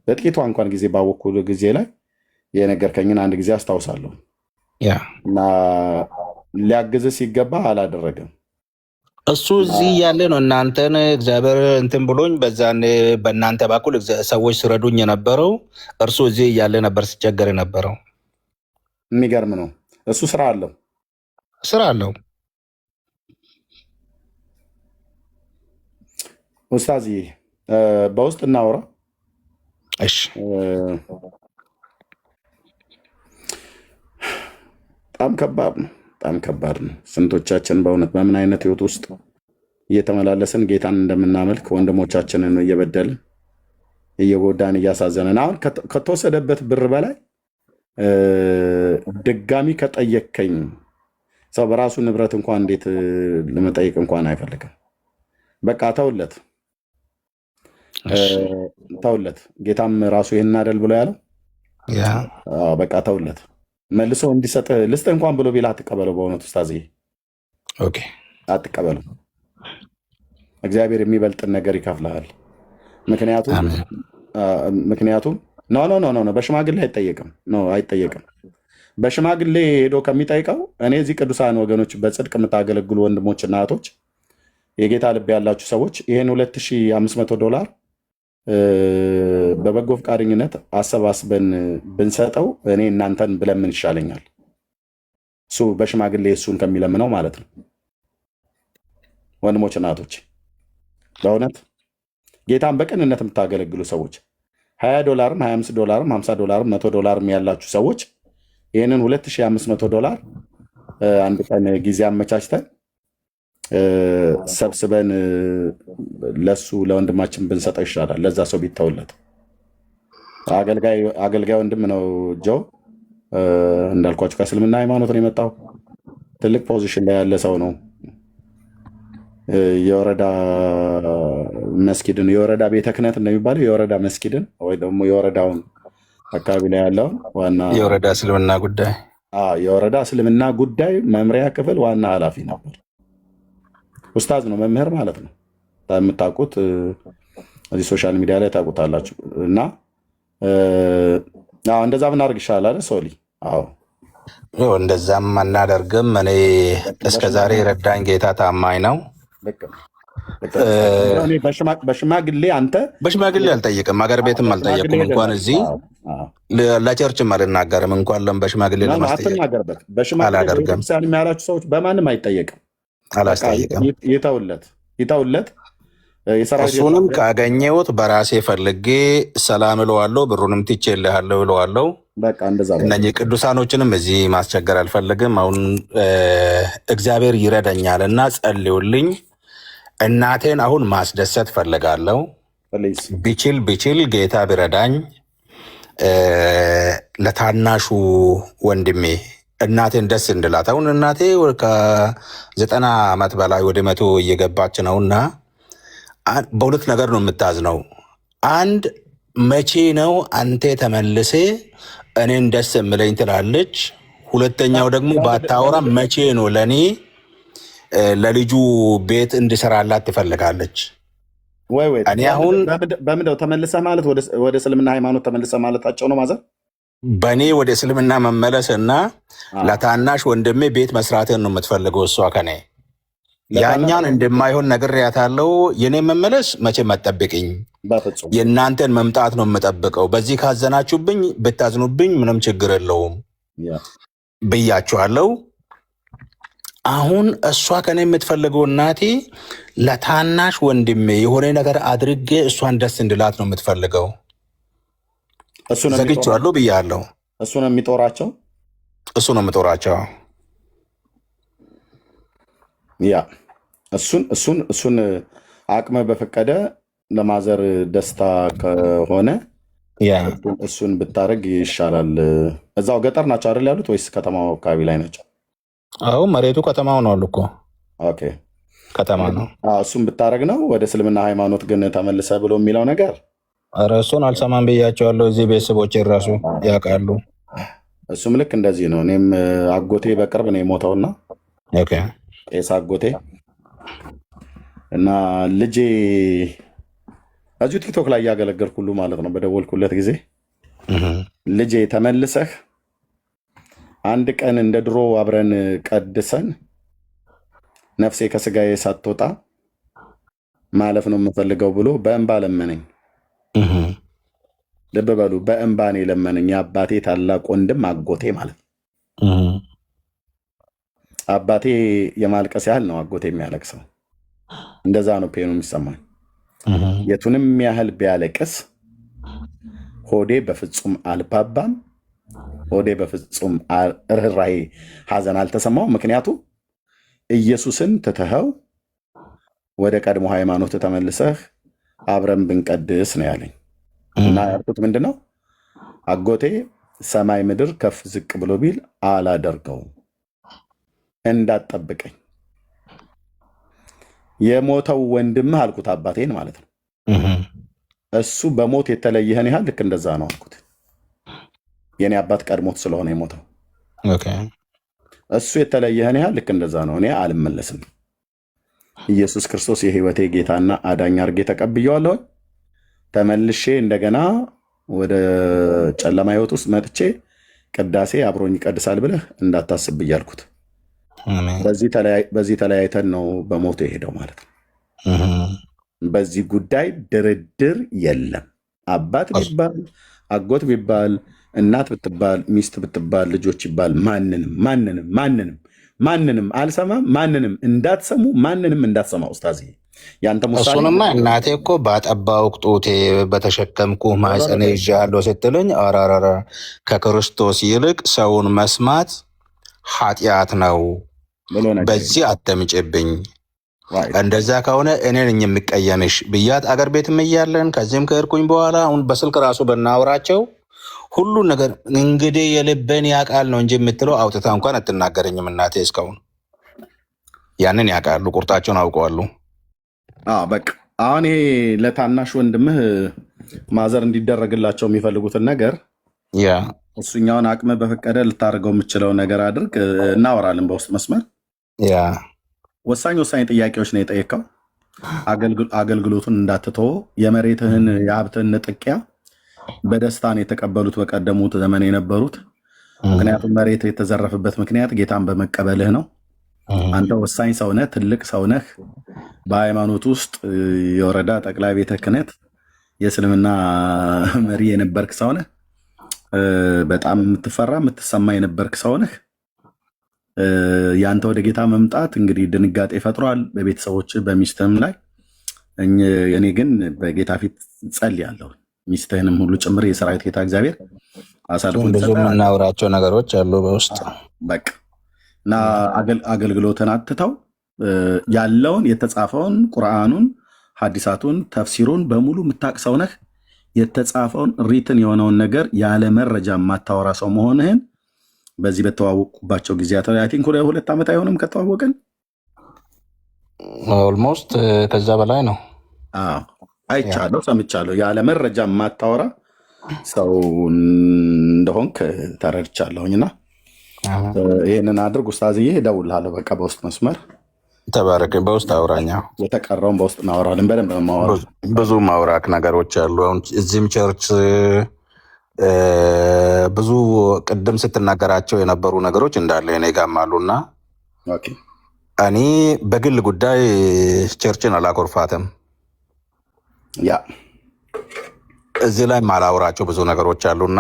በጥቂቷ እንኳን ጊዜ ባወኩ ጊዜ ላይ የነገርከኝን አንድ ጊዜ አስታውሳለሁ። እና ሊያግዝህ ሲገባ አላደረገም። እሱ እዚህ ያለ ነው። እናንተን እግዚአብሔር እንትን ብሎኝ በዛኔ በእናንተ በኩል ሰዎች ሲረዱኝ የነበረው እርሱ እዚህ እያለ ነበር ሲቸገር የነበረው። የሚገርም ነው። እሱ ስራ አለው። ኡስታዝ በውስጥ እናውራ። እሺ። በጣም ከባድ ነው። ስንቶቻችን በእውነት በምን አይነት ህይወት ውስጥ እየተመላለስን ጌታን እንደምናመልክ ወንድሞቻችንን እየበደልን እየጎዳን እያሳዘንን፣ አሁን ከተወሰደበት ብር በላይ ድጋሚ ከጠየከኝ ሰው በራሱ ንብረት እንኳን እንዴት ለመጠየቅ እንኳን አይፈልግም። በቃ ተውለት። ጌታም ራሱ ይህን አይደል ብሎ ያለው። በቃ ተውለት። መልሶ እንዲሰጥ ልስጥህ እንኳን ብሎ ቢላ አትቀበለው። በእውነት ኡስታዝ አትቀበለው። እግዚአብሔር የሚበልጥን ነገር ይከፍልሃል። ምክንያቱም ኖ በሽማግሌ አይጠየቅም። በሽማግሌ ሄዶ ከሚጠይቀው እኔ እዚህ ቅዱሳን ወገኖች በጽድቅ የምታገለግሉ ወንድሞችና እህቶች የጌታ ልብ ያላችሁ ሰዎች ይህን $2500 በበጎ ፈቃደኝነት አሰባስበን ብንሰጠው እኔ እናንተን ብለምን ይሻለኛል። እሱ በሽማግሌ እሱን ከሚለምነው ማለት ነው። ወንድሞች እናቶች፣ በእውነት ጌታን በቅንነት የምታገለግሉ ሰዎች $20 $25 $50 $100 ያላችሁ ሰዎች ይህንን $2500 አንድ ቀን ጊዜ አመቻችተን ሰብስበን ለሱ ለወንድማችን ብንሰጠው ይሻላል። ለዛ ሰው ቢተውለት። አገልጋይ ወንድም ነው ጆ እንዳልኳችሁ ከእስልምና ሃይማኖት ነው የመጣው። ትልቅ ፖዚሽን ላይ ያለ ሰው ነው። የወረዳ መስጊድን የወረዳ ቤተ ክህነት እንደሚባለው የወረዳ መስጊድን ወይ ደግሞ የወረዳውን አካባቢ ላይ ያለውን ዋና የወረዳ እስልምና ጉዳይ የወረዳ እስልምና ጉዳይ መምሪያ ክፍል ዋና ኃላፊ ነበር። ኡስታዝ ነው፣ መምህር ማለት ነው። የምታውቁት እዚህ ሶሻል ሚዲያ ላይ ታውቁታላችሁ። እና እንደዛ ብናደርግ ይሻላል ሶሊ። እንደዛም አናደርግም። እኔ እስከዛሬ ረዳኝ ጌታ ታማኝ ነው። በሽማግሌ አንተ በሽማግሌ አልጠይቅም፣ አገር ቤትም አልጠየቅም። እንኳን እዚህ ለቸርችም አልናገርም። እንኳን በሽማግሌ ለማስጠየቅ በሽማግሌ የሚያላችሁ ሰዎች በማንም አይጠየቅም። አላስጠይቅም። ይተውለት። እሱንም ካገኘሁት በራሴ ፈልጌ ሰላም እለዋለሁ፣ ብሩንም ትቼልሃለሁ እለዋለሁ። እነዚህ ቅዱሳኖችንም እዚህ ማስቸገር አልፈልግም። አሁን እግዚአብሔር ይረዳኛል እና ጸልዩልኝ። እናቴን አሁን ማስደሰት ፈልጋለሁ። ቢችል ጌታ ቢረዳኝ ለታናሹ ወንድሜ እናቴን ደስ እንድላት። አሁን እናቴ ከ90 ዓመት በላይ ወደ 100 እየገባች ነውና በሁለት ነገር ነው የምታዝነው። አንድ መቼ ነው አንተ ተመልሴ እኔን ደስ የምለኝ ትላለች። ሁለተኛው ደግሞ ባታወራ መቼ ነው ለእኔ ለልጁ ቤት እንድሰራላት ትፈልጋለች። እኔ አሁን በምንድነው ተመልሰ ማለት ወደ እስልምና ሃይማኖት ተመልሰ ማለታቸው ነው ማዘር? በእኔ ወደ እስልምና መመለስ እና ለታናሽ ወንድሜ ቤት መስራትን ነው የምትፈልገው እሷ ከኔ። ያኛን እንደማይሆን ነግሬያታለሁ። የኔ መመለስ መቼ መጠብቅኝ፣ የእናንተን መምጣት ነው የምጠብቀው። በዚህ ካዘናችሁብኝ ብታዝኑብኝ ምንም ችግር የለውም ብያችኋለሁ። አሁን እሷ ከኔ የምትፈልገው እናቴ ለታናሽ ወንድሜ የሆነ ነገር አድርጌ እሷን ደስ እንድላት ነው የምትፈልገው። ዘግቼዋለሁ ብያለሁ። እሱ ነው የሚጦራቸው። ያ እሱን አቅመ በፈቀደ ለማዘር ደስታ ከሆነ እሱን ብታደርግ ይሻላል። እዛው ገጠር ናቸው አይደል ያሉት ወይስ ከተማው አካባቢ ላይ ናቸው? አዎ መሬቱ ከተማው ነው አልኩ። ኦኬ ከተማ ነው። እሱን ብታደርግ ነው። ወደ እስልምና ሃይማኖት ግን ተመልሰ ብሎ የሚለው ነገር እሱን አልሰማም ብያቸዋለሁ። እዚህ ቤተሰቦች ራሱ ያውቃሉ። እሱም ልክ እንደዚህ ነው። እኔም አጎቴ በቅርብ ነው የሞተውና ቄስ አጎቴ እና ልጄ እዚሁ ቲክቶክ ላይ እያገለገልኩ ሁሉ ማለት ነው በደወልኩለት ጊዜ ልጄ ተመልሰህ አንድ ቀን እንደ ድሮ አብረን ቀድሰን ነፍሴ ከስጋዬ ሳትወጣ ማለፍ ነው የምፈልገው ብሎ በእንባ ለመነኝ። ልብ በሉ፣ በእንባ ነው የለመነኝ። የአባቴ ታላቅ ወንድም አጎቴ ማለት ነው። አባቴ የማልቀስ ያህል ነው አጎቴ የሚያለቅሰው። እንደዛ ነው ፔኑ የሚሰማኝ። የቱንም ያህል ቢያለቅስ ሆዴ በፍጹም አልባባም። ሆዴ በፍጹም ርኅራኄ ሐዘን አልተሰማውም። ምክንያቱም ኢየሱስን ትተኸው ወደ ቀድሞ ሃይማኖት ተመልሰህ አብረን ብንቀድስ ነው ያለኝ። እና ያልኩት ምንድን ነው አጎቴ ሰማይ ምድር ከፍ ዝቅ ብሎ ቢል አላደርገውም፣ እንዳትጠብቀኝ። የሞተው ወንድምህ አልኩት አባቴን ማለት ነው። እሱ በሞት የተለየህን ያህል ልክ እንደዛ ነው አልኩት። የኔ አባት ቀድሞት ስለሆነ የሞተው እሱ የተለየህን ያህል ልክ እንደዛ ነው። እኔ አልመለስም። ኢየሱስ ክርስቶስ የህይወቴ ጌታና አዳኝ አድርጌ ተቀብዬዋለሁ። ተመልሼ እንደገና ወደ ጨለማ ህይወት ውስጥ መጥቼ ቅዳሴ አብሮኝ ይቀድሳል ብለህ እንዳታስብ እያልኩት፣ በዚህ ተለያይተን ነው በሞቱ የሄደው ማለት ነው። በዚህ ጉዳይ ድርድር የለም። አባት ቢባል አጎት ቢባል እናት ብትባል ሚስት ብትባል ልጆች ይባል ማንንም አልሰማም። ማንንም እንዳትሰሙ፣ ማንንም እንዳትሰማ። ኡስታዝ ያንተ ሙሳሌ እሱንማ እናቴ እኮ ባጠባው ጡቴ በተሸከምኩ ማህፀኔ ይዣለሁ ስትለኝ አራራራ ከክርስቶስ ይልቅ ሰውን መስማት ኃጢአት ነው፣ በዚህ አትምጭብኝ፣ እንደዛ ከሆነ እኔ ነኝ የሚቀየምሽ ብያት አገር ቤትም እያለን ከዚህም ከሄድኩኝ በኋላ አሁን በስልክ ራሱ ብናወራቸው ሁሉ ነገር እንግዲህ የልቤን ያውቃል ነው እንጂ የምትለው አውጥታ እንኳን አትናገረኝም እናቴ እስካሁን። ያንን ያውቃሉ፣ ቁርጣቸውን አውቀዋሉ። በቃ አሁን ይሄ ለታናሽ ወንድምህ ማዘር እንዲደረግላቸው የሚፈልጉትን ነገር እሱኛውን አቅም በፈቀደ ልታደርገው የምችለው ነገር አድርግ። እናወራለን በውስጥ መስመር። ወሳኝ ጥያቄዎች ነው የጠየቀው። አገልግሎቱን እንዳትተወው፣ የመሬትህን የሀብትህን ንጥቂያ በደስታን የተቀበሉት በቀደሙት ዘመን የነበሩት። ምክንያቱም መሬት የተዘረፈበት ምክንያት ጌታን በመቀበልህ ነው። አንተ ወሳኝ ሰውነህ፣ ትልቅ ሰውነህ። በሃይማኖት ውስጥ የወረዳ ጠቅላይ ቤተ ክህነት የእስልምና መሪ የነበርክ ሰውነህ። በጣም የምትፈራ የምትሰማ የነበርክ ሰውነህ። ያንተ ወደ ጌታ መምጣት እንግዲህ ድንጋጤ ፈጥሯል በቤተሰቦች በሚስትህም ላይ። እኔ ግን በጌታ ፊት ጸልያለሁ፣ ሚስትህንም ሁሉ ጭምር የሰራዊት ጌታ እግዚአብሔር አሳልፎ ብዙ የምናወራቸው ነገሮች አሉ በውስጥ በቃ እና አገልግሎትን አትተው። ያለውን የተጻፈውን ቁርአኑን፣ ሐዲሳቱን፣ ተፍሲሩን በሙሉ የምታቅ ሰው ነህ። የተጻፈውን ሪትን የሆነውን ነገር ያለ መረጃ የማታወራ ሰው መሆንህን በዚህ በተዋወቁባቸው ጊዜያት አይ ቲንክ 2 ዓመት አይሆንም ከተዋወቅን፣ ኦልሞስት ከዛ በላይ ነው። አይቻለሁ፣ ሰምቻለሁ። ያለ መረጃ የማታወራ ሰው እንደሆንክ ተረድቻለሁኝና ይህንን አድርግ ኡስታዝዬ። እደውልልሃለሁ በቃ በውስጥ መስመር። ተባረክ። በውስጥ አውራኛ፣ የተቀረውን በውስጥ እናወራለን። በደንብ ማወራ ብዙ ማውራክ ነገሮች አሉ። አሁን እዚህም ቸርች ብዙ ቅድም ስትናገራቸው የነበሩ ነገሮች እንዳለ እኔ ጋም አሉና እኔ በግል ጉዳይ ቸርችን አላኮርፋትም። እዚህ ላይ ማላውራቸው ብዙ ነገሮች አሉና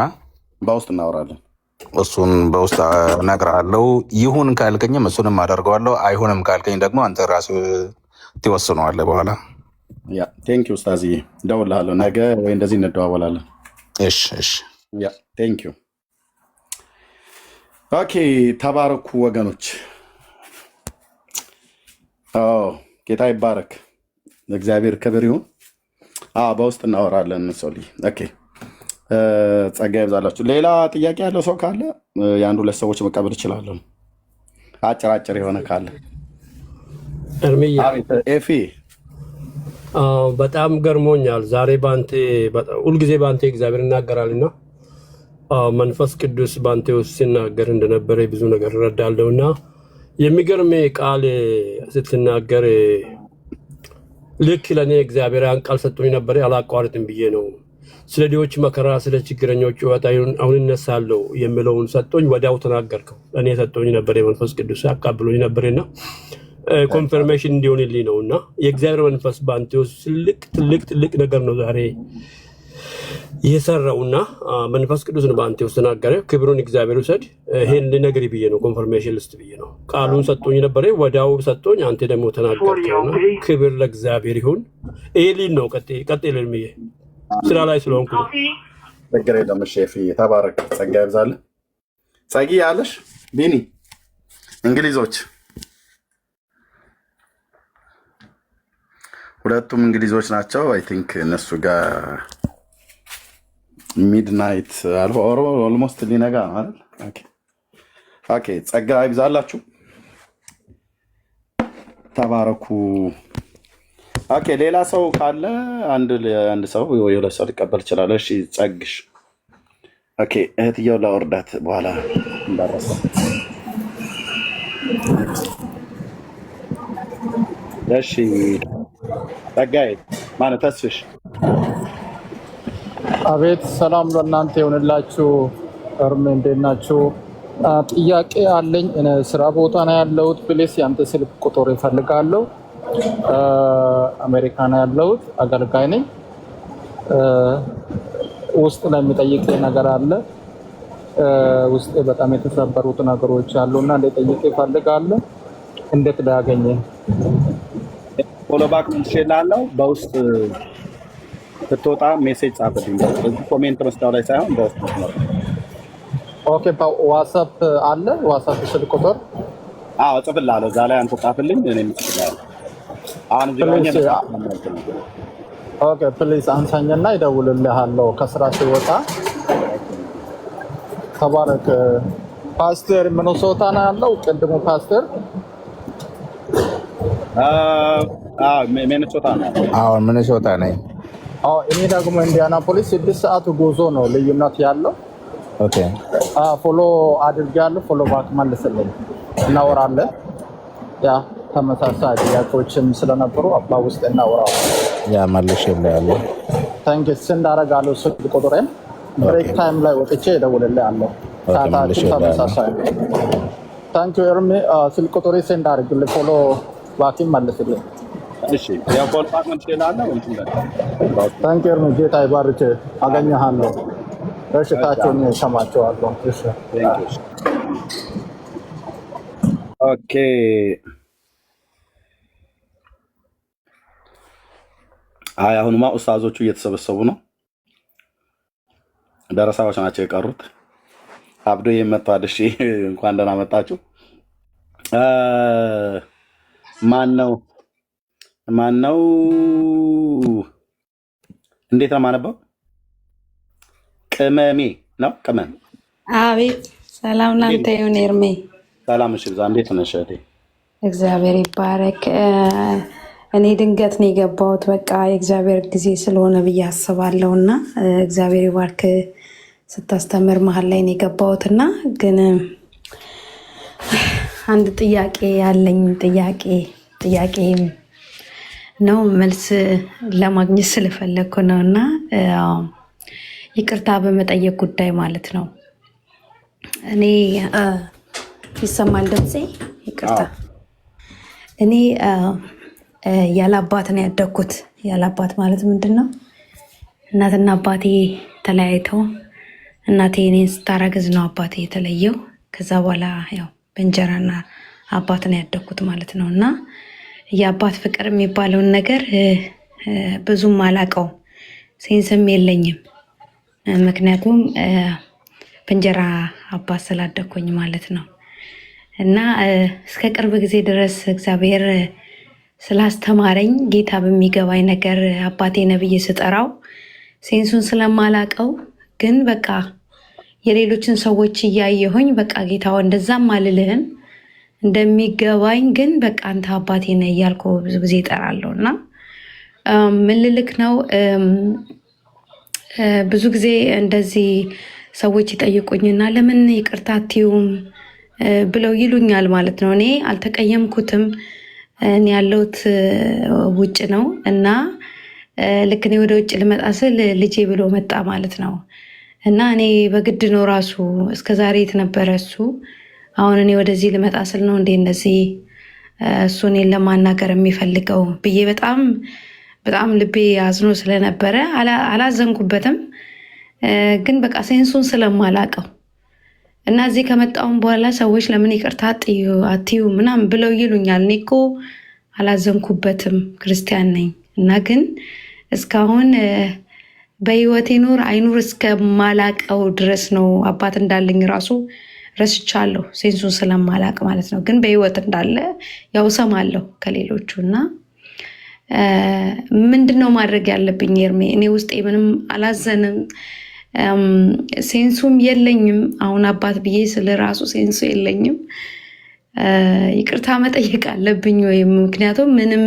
በውስጥ እናወራለን። እሱን በውስጥ እነግርሃለሁ። ይሁን ካልከኝም እሱንም አደርገዋለሁ፣ አይሁንም ካልከኝ ደግሞ አንተ ራስህ ትወስነዋለህ በኋላ። ቴንኪው ኡስታዝዬ፣ እደውልልሃለሁ ነገ ወይ እንደዚህ እንደዋወላለን። እሺ እሺ። ቴንኪው። ኦኬ፣ ተባረኩ ወገኖች። ጌታ ይባረክ፣ እግዚአብሔር ክብር ይሁን። በውስጥ እናወራለን። ሰው ኦኬ፣ ጸጋ ይብዛላችሁ። ሌላ ጥያቄ ያለው ሰው ካለ የአንድ 2 ሰዎች መቀበል እችላለሁ። አጭር የሆነ ካለ እርምዬ። ኤፊ በጣም ገርሞኛል ዛሬ ባንቴ፣ ሁልጊዜ ባንቴ እግዚአብሔር ይናገራልና መንፈስ ቅዱስ ባንቴ ውስጥ ሲናገር እንደነበረ ብዙ ነገር እረዳለሁ። እና የሚገርም ቃል ስትናገር ልክ ለእኔ እግዚአብሔር ያን ቃል ሰጥቶኝ ነበረ፣ አላቋርጥም ብዬ ነው። ስለ ድሆች መከራ፣ ስለ ችግረኞች ጩኸት አሁን እነሳለሁ የሚለውን ሰጥቶኝ ወዲያው ተናገርከው። እኔ ሰጥቶኝ ነበር፣ የመንፈስ ቅዱስ አቃብሎኝ ነበርና ኮንፈርሜሽን እንዲሆንልኝ ነው። እና የእግዚአብሔር መንፈስ በአንተ ውስጥ ትልቅ ነገር ነው ዛሬ የሰራውና መንፈስ ቅዱስ ነው በአንተ ውስጥ ተናገረ። ክብሩን እግዚአብሔር ውሰድ። ይሄን ልነግር ብዬ ነው፣ ኮንፈርሜሽን ልስጥ ብዬ ነው። ቃሉን ሰጥቶኝ ነበረ፣ ወዲያው ሰጥቶኝ፣ አንተ ደግሞ ተናገርከውና ክብር ለእግዚአብሔር ይሁን። ይሄ ሊን ነው። ቀጥል ልምዬ፣ ስራ ላይ ስለሆንኩ ነው። ችግር የለም። ሼፍ ተባረክ፣ ጸጋ ይብዛልህ። ጸጊ ያለሽ ቢኒ እንግሊዞች፣ ሁለቱም እንግሊዞች ናቸው። አይ ቲንክ እነሱ ጋር ሚድናይት ኦልሞስት ሊነጋ ነው አይደል? ኦኬ፣ ጸጋ ይብዛላችሁ፣ ተባረኩ። ኦኬ፣ ሌላ ሰው ካለ አንድ ሰው ወይ 2 ሰው ሊቀበል ይችላል። እሺ ጸግሽ። ኦኬ፣ እህትየው ላወርዳት በኋላ እንዳረሳ። እሺ ጸጋዬ ማለት ተስፍሽ። አቤት፣ ሰላም ለእናንተ ይሆንላችሁ። እርም እንዴት ናችሁ? ጥያቄ አለኝ። ስራ ቦታ ነው ያለሁት። ፕሌስ ያንተ ስልክ ቁጥር ይፈልጋለሁ። አሜሪካን ያለሁት አገልጋይ ነኝ። ውስጥ ላይ የሚጠይቅ ነገር አለ። ውስጥ በጣም የተሰበሩት ነገሮች አሉና እንድጠይቅ እፈልጋለሁ። እንዴት ላገኘ? ፎሎ ባክ ምንሽላለው በውስጥ ስትወጣ ሜሴጅ ጻፍልኝ። በዚህ ኮሜንት መስታው ላይ ሳይሆን በውስጥ መስመር። ኦኬ ዋትስአፕ አለ? ዋትስአፕ ስልክ ቁጥር? አዎ ጽፍልሃለሁ። እዛ ላይ አንተ ጻፍልኝ፣ እኔም ጽፍልሃለሁ። አሁን እዚህ ጋር ኦኬ ፕሊዝ አንሳኝና ይደውልልሃለሁ ከስራ ሲወጣ። ተባረክ። ፓስተር ሚኒሶታ ነው ያለው ቅድሙ ፓስተር? ሚኒሶታ ነው። አዎ ሚኒሶታ ነኝ። እኔ ደግሞ ኢንዲያናፖሊስ 6 ሰዓት ጉዞ ነው ልዩነት ያለው። ኦኬ ፎሎ አድርጋለሁ። ፎሎ ባክ መልስልኝ፣ እናወራለን። ያ ተመሳሳይ ጥያቄዎችም ስለነበሩ አባ ውስጥ እናወራለን። ያ መልሼልሃለሁ። ታንክ ዩ። ስንት አደርጋለሁ ስልክ ቁጥሬን ብሬክ ታይም ላይ ወጥቼ እደውልልሃለሁ። ሰዓታችን ተመሳሳይ። ታንክ ዩ ኤርሚ። ስልክ ቁጥሬ ስንት አድርግልኝ፣ ፎሎ ባክም መልስልኝ። እሺ ያው ፎሎ ባክ መልሼልሃለሁ። እንትን ላይ ታንክ ዩ ኤርሚ። ጌታ ይባርክ። አገኘሃለሁ። እሺ ታችሁን ሰማቸዋለሁ። እሺ ታንክ ዩ። ኦኬ አሁንማ ኡስታዞቹ እየተሰበሰቡ ነው። ደረሳዎች ናቸው የቀሩት። አብዶ የመጣው እሺ፣ እንኳን ደህና መጣችሁ። ማን ነው? እንዴት ነው ማነበው? ቅመሜ ነው። ቅመም። አቤት። ሰላም ላንተ ይሁን ኤርሜ። ሰላም። እሺ ብዛ፣ እንዴት ነሽ እህቴ? እግዚአብሔር ይባረክ። እኔ ድንገት ነው የገባሁት። በቃ የእግዚአብሔር ጊዜ ስለሆነ ብዬ አስባለሁ እና እግዚአብሔር ይባርክ። ስታስተምር መሀል ላይ ነው የገባሁት እና ግን አንድ ጥያቄ ያለኝ ጥያቄ ነው መልስ ለማግኘት ስለፈለግኩ ነው እና ይቅርታ በመጠየቅ ጉዳይ ማለት ነው። እኔ ይሰማል ድምፄ? ይቅርታ። እኔ ያለ አባት ነው ያደግኩት። ያለ አባት ማለት ምንድን ነው? እናትና አባቴ ተለያይተው እናቴ እኔን ስታረግዝ ነው አባቴ የተለየው። ከዛ በኋላ ያው በእንጀራና አባት ነው ያደግኩት ማለት ነው እና የአባት ፍቅር የሚባለውን ነገር ብዙም አላውቀውም፣ ሴንስም የለኝም። ምክንያቱም በእንጀራ አባት ስላደግኩኝ ማለት ነው እና እስከ ቅርብ ጊዜ ድረስ እግዚአብሔር ስላስተማረኝ ጌታ በሚገባኝ ነገር አባቴ ነብይ ስጠራው ሴንሱን ስለማላቀው ግን በቃ የሌሎችን ሰዎች እያየሁኝ በቃ ጌታው እንደዛም አልልህም እንደሚገባኝ ግን በቃ አንተ አባቴ ነህ እያልኩ ብዙ ጊዜ እጠራለሁ እና ምን ልልክ ነው ብዙ ጊዜ እንደዚህ ሰዎች ይጠይቁኝና ለምን ይቅርታ አትይውም ብለው ይሉኛል ማለት ነው። እኔ አልተቀየምኩትም። እኔ ያለሁት ውጭ ነው እና ልክ እኔ ወደ ውጭ ልመጣ ስል ልጄ ብሎ መጣ ማለት ነው እና እኔ በግድ ነው ራሱ እስከዛሬ የት ነበረ እሱ? አሁን እኔ ወደዚህ ልመጣ ስል ነው እንዴ እንደዚህ እሱ እኔን ለማናገር የሚፈልገው ብዬ በጣም ልቤ አዝኖ ስለነበረ አላዘንኩበትም። ግን በቃ ሴንሱን ስለማላቀው እና እዚህ ከመጣውን በኋላ ሰዎች ለምን ይቅርታ አትዩ ምናምን ብለው ይሉኛል። እኔ እኮ አላዘንኩበትም፣ ክርስቲያን ነኝ እና ግን እስካሁን በህይወቴ ኑር አይኑር እስከማላቀው ድረስ ነው አባት እንዳለኝ ራሱ ረስቻለሁ፣ ሴንሱን ስለማላቅ ማለት ነው። ግን በህይወት እንዳለ ያው እሰማለሁ ከሌሎቹ እና ምንድነው ማድረግ ያለብኝ ኤርሜ? እኔ ውስጤ ምንም አላዘንም፣ ሴንሱም የለኝም። አሁን አባት ብዬ ስለ ራሱ ሴንሱ የለኝም። ይቅርታ መጠየቅ አለብኝ ወይም? ምክንያቱም ምንም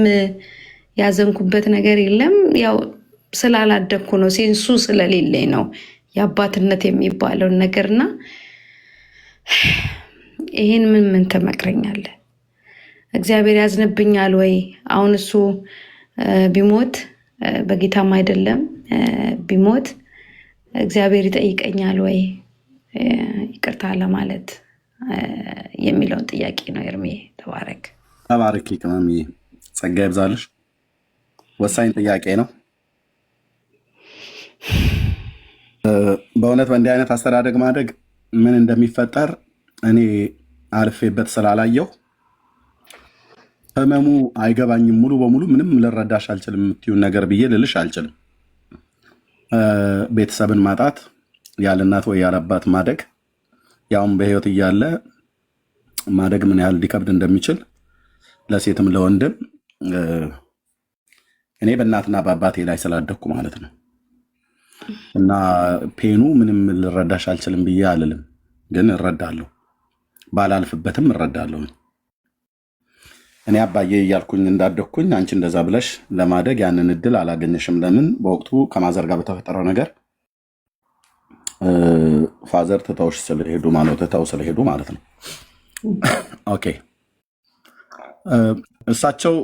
ያዘንኩበት ነገር የለም። ያው ስላላደግኩ ነው፣ ሴንሱ ስለሌለኝ ነው የአባትነት የሚባለውን ነገርና ይሄን ምን ትመክረኛለህ? እግዚአብሔር ያዝንብኛል ወይ? አሁን እሱ ቢሞት በጌታም አይደለም ቢሞት እግዚአብሔር ይጠይቀኛል ወይ ይቅርታ ለማለት የሚለውን ጥያቄ ነው። ኤርሜ ተባረክ። ተባረክ ቅመምዬ። ጸጋ ይብዛልሽ። ወሳኝ ጥያቄ ነው። በእውነት በእንዲህ አይነት አስተዳደግ ማደግ ምን እንደሚፈጠር እኔ አልፌበት ስላላየሁ ህመሙ አይገባኝም። ሙሉ በሙሉ ምንም ልረዳሽ አልችልም የምትይውን ነገር ብዬ ልልሽ አልችልም። ቤተሰብን ማጣት፣ ያለ እናት ወይ ያለ አባት ማደግ፣ ያውም በህይወት እያለ ማደግ ምን ያህል ሊከብድ እንደሚችል ለሴትም ለወንድም እኔ በእናትና በአባቴ ላይ ስላደግኩ ማለት ነው። እና ፔኑ ምንም ልረዳሽ አልችልም ብዬ አልልም፣ ግን እረዳለሁ። ባላልፍበትም እረዳለሁ። እኔ አባዬ እያልኩኝ እንዳደግኩኝ አንቺ እንደዛ ብለሽ ለማደግ ያንን እድል አላገኘሽም። ለምን? በወቅቱ ከማዘር ጋር በተፈጠረው ነገር ፋዘር ትተውሽ ስለሄዱ ማለት ትተው ስለሄዱ ማለት ነው። ኦኬ እሳቸው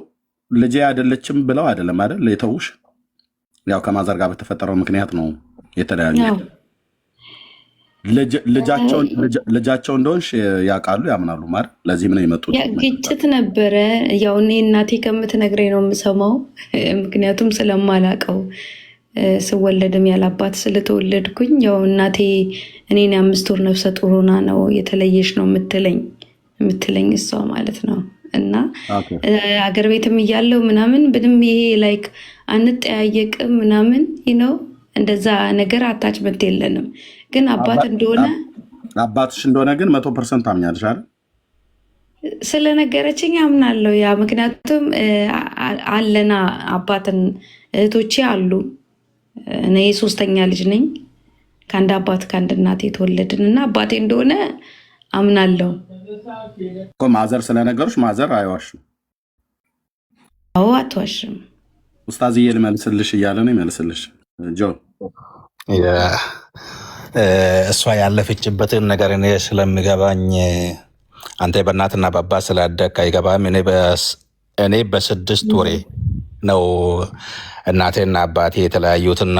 ልጄ አይደለችም ብለው አይደለም አይደል የተውሽ? ያው ከማዘር ጋር በተፈጠረው ምክንያት ነው የተለያዩ። ልጃቸው እንደሆንሽ ያውቃሉ፣ ያምናሉ ማለት ለዚህም ነው የመጡት። ግጭት ነበረ። ያው እኔ እናቴ ከምትነግረኝ ነው የምሰማው፣ ምክንያቱም ስለማላቀው ስወለድም ያላባት ስለተወለድኩኝ ያው እናቴ እኔን 5 ወር ነፍሰ ጡር ሆና ነው የተለየሽ ነው የምትለኝ እሷ ማለት ነው። እና አገር ቤትም እያለው ምናምን ምንም ይሄ ላይክ አንጠያየቅም ምናምን ነው እንደዛ ነገር አታችመንት የለንም። ግን አባት እንደሆነ አባትሽ እንደሆነ ግን 100% ታምኛለሽ አይደል? ስለነገረችኝ አምናለሁ። ያ ምክንያቱም አለና አባትን እህቶቼ አሉ። እኔ 3ኛ ልጅ ነኝ። ከአንድ አባት ከአንድ እናት የተወለድን እና አባቴ እንደሆነ አምናለሁ። ማዘር ስለነገሩሽ ማዘር አይዋሽም? አዎ አትዋሽም። ኡስታዝዬ ልመልስልሽ እያለ ነው። ይመልስልሽ ጆ። እሷ ያለፈችበትን ነገር እኔ ስለሚገባኝ አንተ በእናትና በአባት ስላደግ አይገባም። እኔ በ6 ወሬ ነው እናቴና አባቴ የተለያዩትና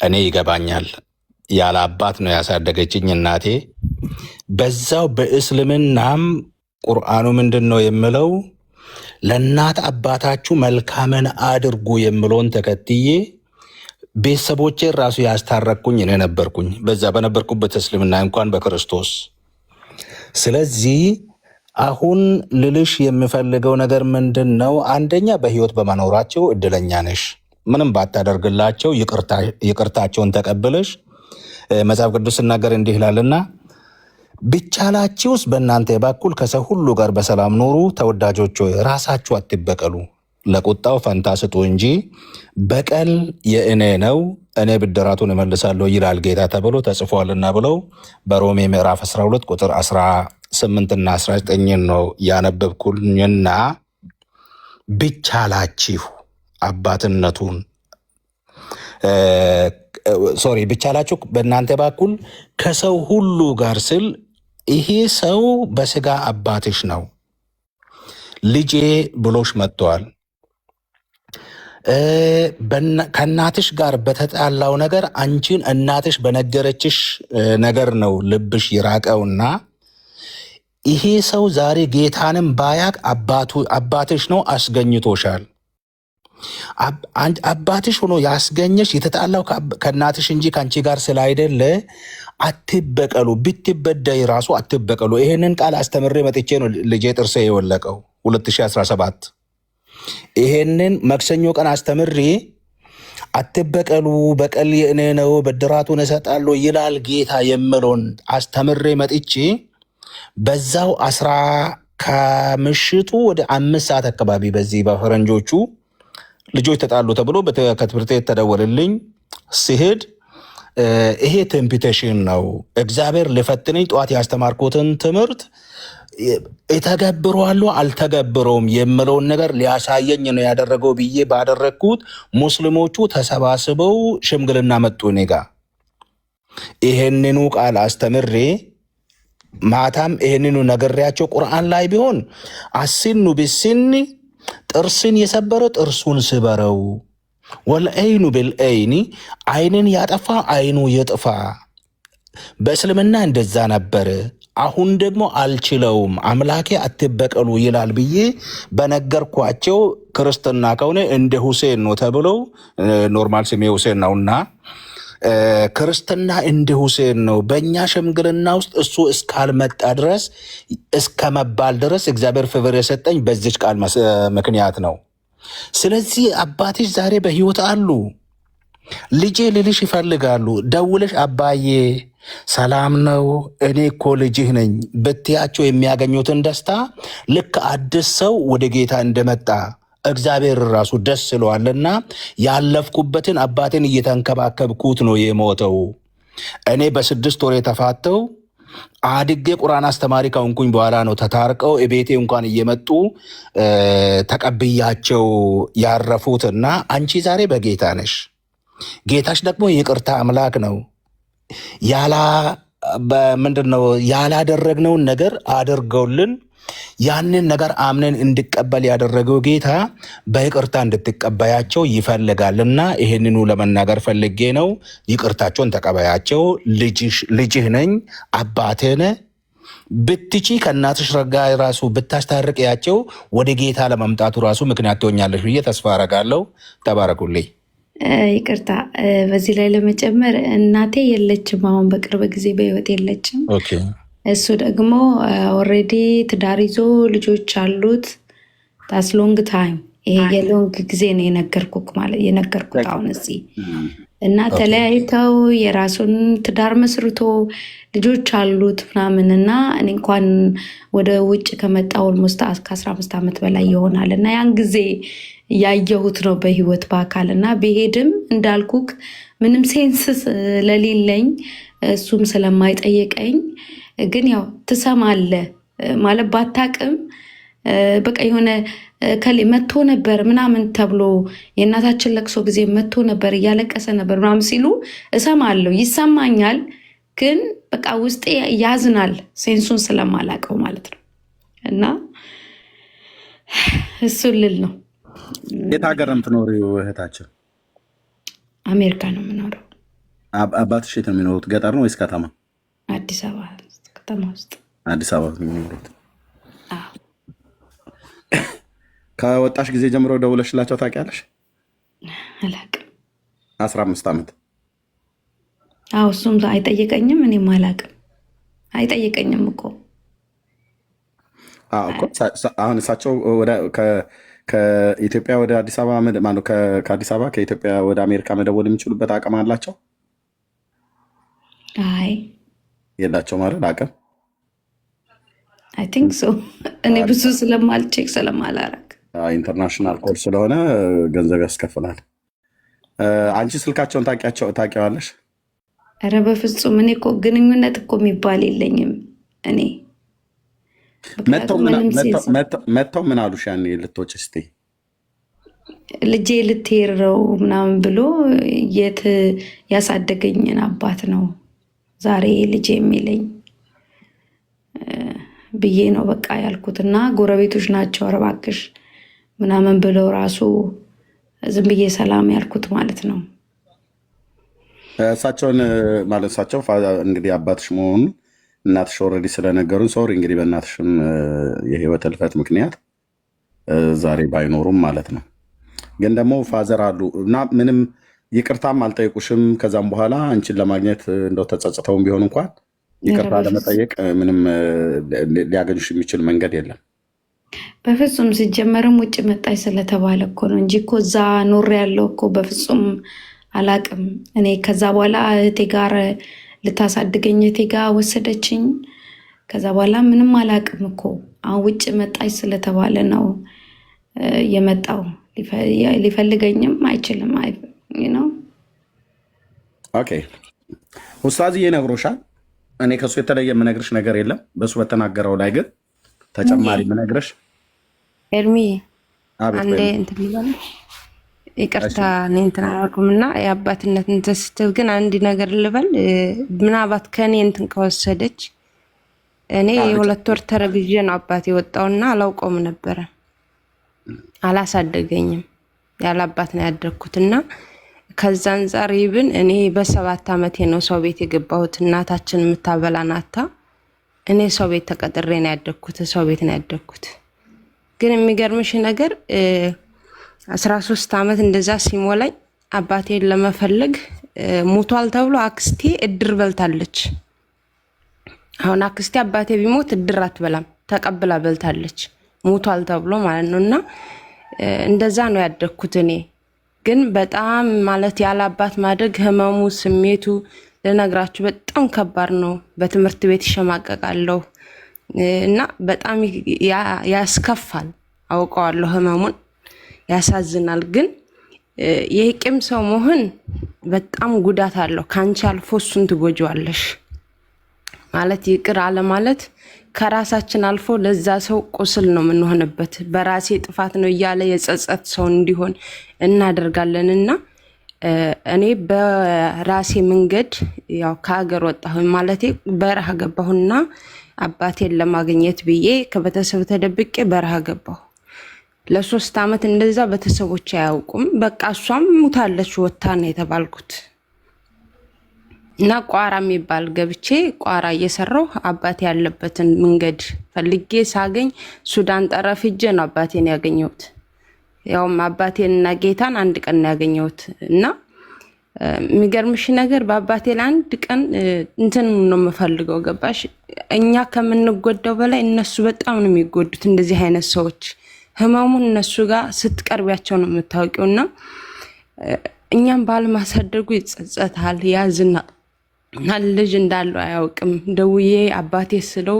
እኔ ይገባኛል። ያለ አባት ነው ያሳደገችኝ እናቴ። በዛው በእስልምናም ቁርአኑ ምንድን ነው የምለው? ለእናት አባታችሁ መልካምን አድርጉ የምለውን ተከትዬ ቤተሰቦቼ ራሱ ያስታረቅኩኝ እኔ ነበርኩኝ፣ በዛ በነበርኩበት እስልምና እንኳን በክርስቶስ። ስለዚህ አሁን ልልሽ የምፈልገው ነገር ምንድን ነው? አንደኛ በህይወት በመኖራቸው እድለኛ ነሽ። ምንም ባታደርግላቸው ይቅርታቸውን ተቀብለሽ መጽሐፍ ቅዱስ ሲናገር እንዲህ ይላልና ቢቻላችሁስ በእናንተ በኩል ከሰው ሁሉ ጋር በሰላም ኖሩ፣ ተወዳጆች ሆይ ራሳችሁ አትበቀሉ፣ ለቁጣው ፈንታ ስጡ እንጂ በቀል የእኔ ነው፣ እኔ ብድራቱን እመልሳለሁ ይላል ጌታ ተብሎ ተጽፏልና ብለው በሮሜ ምዕራፍ 12 ቁጥር 18 እና 19 ነው ያነበብኩኝና ቢቻላችሁ አባትነቱን ቢቻላችሁ በእናንተ በኩል ከሰው ሁሉ ጋር ስል ይሄ ሰው በስጋ አባትሽ ነው፣ ልጄ ብሎሽ መጥተዋል። ከእናትሽ ጋር በተጣላው ነገር አንቺን እናትሽ በነገረችሽ ነገር ነው ልብሽ ይራቀውና ይሄ ሰው ዛሬ ጌታንም ባያቅ አባትሽ ነው፣ አስገኝቶሻል። አባትሽ ሆኖ ያስገኘሽ የተጣላው ከእናትሽ እንጂ ከአንቺ ጋር ስላይደለ አትበቀሉ፣ ብትበዳይ ራሱ አትበቀሉ። ይሄንን ቃል አስተምሬ መጥቼ ነው ልጄ ጥርሴ የወለቀው 2017። ይሄንን መክሰኞ ቀን አስተምሬ አትበቀሉ፣ በቀል የእኔ ነው፣ ብድራቱን እሰጣለሁ ይላል ጌታ የምለውን አስተምሬ መጥቼ በዛው ከምሽቱ ወደ 5 ሰዓት አካባቢ በዚህ በፈረንጆቹ ልጆች ተጣሉ ተብሎ ከትምህርት ቤት ተደወልልኝ። ሲሄድ ይሄ ቴምፒቴሽን ነው፣ እግዚአብሔር ልፈትነኝ፣ ጠዋት ያስተማርኩትን ትምህርት የተገብረዋለሁ አልተገብረውም የምለውን ነገር ሊያሳየኝ ነው ያደረገው ብዬ ባደረግኩት ሙስሊሞቹ ተሰባስበው ሽምግልና መጡ እኔ ጋ። ይሄንኑ ቃል አስተምሬ ማታም ይሄንኑ ነገሪያቸው ቁርአን ላይ ቢሆን አሲኑ ቢሲኒ ጥርስን የሰበረው ጥርሱን ስበረው፣ ወልዐይኑ ቢልዐይኒ አይንን ያጠፋ አይኑ ይጥፋ። በእስልምና እንደዛ ነበር። አሁን ደግሞ አልችለውም አምላኬ አትበቀሉ ይላል ብዬ በነገርኳቸው ክርስትና ከሆነ እንደ ሁሴን ነው ተብለው ኖርማል ስሜ ሁሴን ነውና ክርስትና እንደ ሁሴን ነው በእኛ ሽምግልና ውስጥ እሱ እስካልመጣ ድረስ እስከመባል ድረስ እግዚአብሔር ፍቅር የሰጠኝ በዚች ቃል ምክንያት ነው። ስለዚህ አባትሽ ዛሬ በህይወት አሉ። ልጄ ልልሽ ይፈልጋሉ። ደውለሽ አባዬ ሰላም ነው እኔ እኮ ልጅህ ነኝ ብትያቸው የሚያገኙትን ደስታ ልክ አዲስ ሰው ወደ ጌታ እንደመጣ እግዚአብሔር ራሱ ደስ ስለዋልና ያለፍኩበትን አባቴን እየተንከባከብኩት ነው የሞተው። እኔ በ6 ወር የተፋተው አድጌ ቁርአን አስተማሪ ከሆንኩኝ በኋላ ነው ተታርቀው ቤቴ እንኳን እየመጡ ተቀብያቸው ያረፉትና አንቺ ዛሬ በጌታ ነሽ። ጌታሽ ደግሞ ይቅርታ አምላክ ነው። ምንድነው ያላደረግነውን ነገር አድርገውልን ያንን ነገር አምነን እንድቀበል ያደረገው ጌታ በይቅርታ እንድትቀበያቸው ይፈልጋልና ይሄንኑ ለመናገር ፈልጌ ነው። ይቅርታቸውን ተቀበያቸው። ልጅህ ነኝ አባቴነ ብትቺ ከእናትሽ ረጋ ራሱ ብታስታርቂያቸው ወደ ጌታ ለመምጣቱ ራሱ ምክንያት ትሆኛለሽ ብዬ ተስፋ አረጋለሁ። ተባረኩልኝ። ይቅርታ በዚህ ላይ ለመጨመር እናቴ የለችም፣ አሁን በቅርብ ጊዜ በህይወት የለችም። እሱ ደግሞ ኦልሬዲ ትዳር ይዞ ልጆች አሉት። ታስ ሎንግ ታይም ይሄ የሎንግ ጊዜ ነው የነገርኩት አሁን እዚህ እና ተለያይተው የራሱን ትዳር መስርቶ ልጆች አሉት ምናምን እና እኔ እንኳን ወደ ውጭ ከመጣ ኦልሞስት ከ15 ዓመት በላይ ይሆናል እና ያን ጊዜ ያየሁት ነው በህይወት በአካል እና ብሄድም እንዳልኩክ ምንም ሴንስ ለሌለኝ እሱም ስለማይጠየቀኝ ግን ያው ትሰማለ ማለት ባታቅም በቃ የሆነ ከሌ መጥቶ ነበር ምናምን ተብሎ የእናታችን ለቅሶ ጊዜ መጥቶ ነበር እያለቀሰ ነበር ምናምን ሲሉ እሰማለሁ፣ ይሰማኛል። ግን በቃ ውስጤ ያዝናል ሴንሱን ስለማላቀው ማለት ነው። እና እሱ ልል ነው። የት ሀገር ነው የምትኖሪው እህታችን? አሜሪካ ነው የምኖረው። አባትሽ የት ነው የሚኖሩት? ገጠር ነው ወይስ ከተማ? አዲስ አበባ ከተማ ውስጥ። አዲስ አበባ ነው የሚኖሩት። ከወጣሽ ጊዜ ጀምሮ ደውለሽላቸው ታውቂያለሽ? አላውቅም። 15 ዓመት። አዎ እሱም አይጠይቀኝም፣ እኔም አላውቅም። አይጠይቀኝም እኮ አሁን እሳቸው ከኢትዮጵያ ወደ አዲስ አበባ ማነው ከአዲስ አበባ ከኢትዮጵያ ወደ አሜሪካ መደወል የሚችሉበት አቅም አላቸው? አይ የላቸው ማለት አቅም አይ ቲንክ ሶ። እኔ ብዙ ስለማልቼክ ስለማላረግ ኢንተርናሽናል ኮል ስለሆነ ገንዘብ ያስከፍላል። አንቺ ስልካቸውን ታውቂዋለሽ? ኧረ በፍጹም እኔ እኮ ግንኙነት እኮ የሚባል የለኝም። እኔ መጥተው ምን አሉሽ? ያኔ ልትወጪ ስትይ ልጄ ልትሄድ ነው ምናምን ብሎ የት ያሳደገኝን አባት ነው ዛሬ ልጄ የሚለኝ ብዬ ነው በቃ ያልኩት። እና ጎረቤቶች ናቸው ኧረ እባክሽ ምናምን ብለው ራሱ ዝም ብዬ ሰላም ያልኩት ማለት ነው። እሳቸውን ማለት እሳቸው እንግዲህ አባትሽ መሆኑን እናትሽ ኦልሬዲ ስለነገሩን ሶሪ እንግዲህ በእናትሽም የህይወት እልፈት ምክንያት ዛሬ ባይኖሩም ማለት ነው። ግን ደግሞ ፋዘር አሉ እና ምንም ይቅርታም አልጠየቁሽም? ከዛም በኋላ አንቺን ለማግኘት እንደው ተጸጽተውም ቢሆን እንኳን ይቅርታ ለመጠየቅ ምንም ሊያገኙሽ የሚችል መንገድ የለም? በፍጹም ሲጀመርም ውጭ መጣች ስለተባለ እኮ ነው እንጂ እኮ እዛ ኖር ያለው እኮ በፍጹም አላቅም። እኔ ከዛ በኋላ እህቴ ጋር ልታሳድገኝ እህቴ ጋር ወሰደችኝ። ከዛ በኋላ ምንም አላቅም እኮ አሁን ውጭ መጣች ስለተባለ ነው የመጣው። ሊፈልገኝም አይችልም ነው። ኦኬ ኡስታዝዬ ነግሮሻል። እኔ ከሱ የተለየ የምነግርሽ ነገር የለም። በሱ በተናገረው ላይ ግን ተጨማሪ የምነግርሽ ኤርሚ አንዴ እንትን ይላል። ይቅርታ እኔ እንትን አላልኩም እና የአባትነት እንትን ስትል ግን አንድ ነገር ልበል። ምናልባት ከእኔ እንትን ከወሰደች እኔ የ2 ወር ተረግዤ ነው አባቴ የወጣውና አላውቀውም ነበረ። አላሳደገኝም፣ ያለ አባት ነው ያደግኩትና ከዛ አንፃር ይብን እኔ በ7 ዓመቴ ነው ሰው ቤት የገባሁት። እናታችን የምታበላን አታ እኔ ሰው ቤት ተቀጥሬ ነው ያደግኩት፣ ሰው ቤት ነው ያደግኩት። ግን የሚገርምሽ ነገር 13 ዓመት እንደዛ ሲሞላኝ አባቴን ለመፈለግ ሙቷል ተብሎ አክስቴ እድር በልታለች። አሁን አክስቴ አባቴ ቢሞት እድር አትበላም፣ ተቀብላ በልታለች፣ ሙቷል ተብሎ ማለት ነውና እንደዛ ነው ያደግኩት እኔ። ግን በጣም ማለት ያለ አባት ማደግ ህመሙ ስሜቱ ለነግራችሁ በጣም ከባድ ነው። በትምህርት ቤት ይሸማቀቃለሁ እና በጣም ያስከፋል። አውቀዋለሁ ህመሙን፣ ያሳዝናል። ግን የቂም ሰው መሆን በጣም ጉዳት አለው። ካንቺ አልፎ እሱን ትጎጂዋለሽ ማለት ይቅር አለ ማለት ከራሳችን አልፎ ለዛ ሰው ቁስል ነው የምንሆንበት። በራሴ ጥፋት ነው እያለ የጸጸት ሰው እንዲሆን እናደርጋለንና እኔ በራሴ መንገድ ያው ከሀገር ወጣሁ ማለቴ በረሃ ገባሁና አባቴን ለማግኘት ብዬ ከቤተሰብ ተደብቄ በረሃ ገባሁ። ለ3 ዓመት እንደዛ ቤተሰቦች አያውቁም። በቃ እሷም ሙታለች ወጣ ነው የተባልኩት። እና ቋራ የሚባል ገብቼ ቋራ እየሰራሁ አባቴ ያለበትን መንገድ ፈልጌ ሳገኝ ሱዳን ጠረፍ ሄጄ ነው አባቴን ያገኘሁት። ያውም አባቴንና ጌታን አንድ ቀን ነው ያገኘሁት። እና የሚገርምሽ ነገር በአባቴ ለአንድ ቀን እንትን ነው የምፈልገው ገባሽ? እኛ ከምንጎዳው በላይ እነሱ በጣም ነው የሚጎዱት። እንደዚህ አይነት ሰዎች ህመሙን እነሱ ጋር ስትቀርቢያቸው ነው የምታውቂውና እኛም ባለማሳደጉ ይጸጸታል፣ ያዝናል። ልጅ እንዳለው አያውቅም። ደውዬ አባቴ ስለው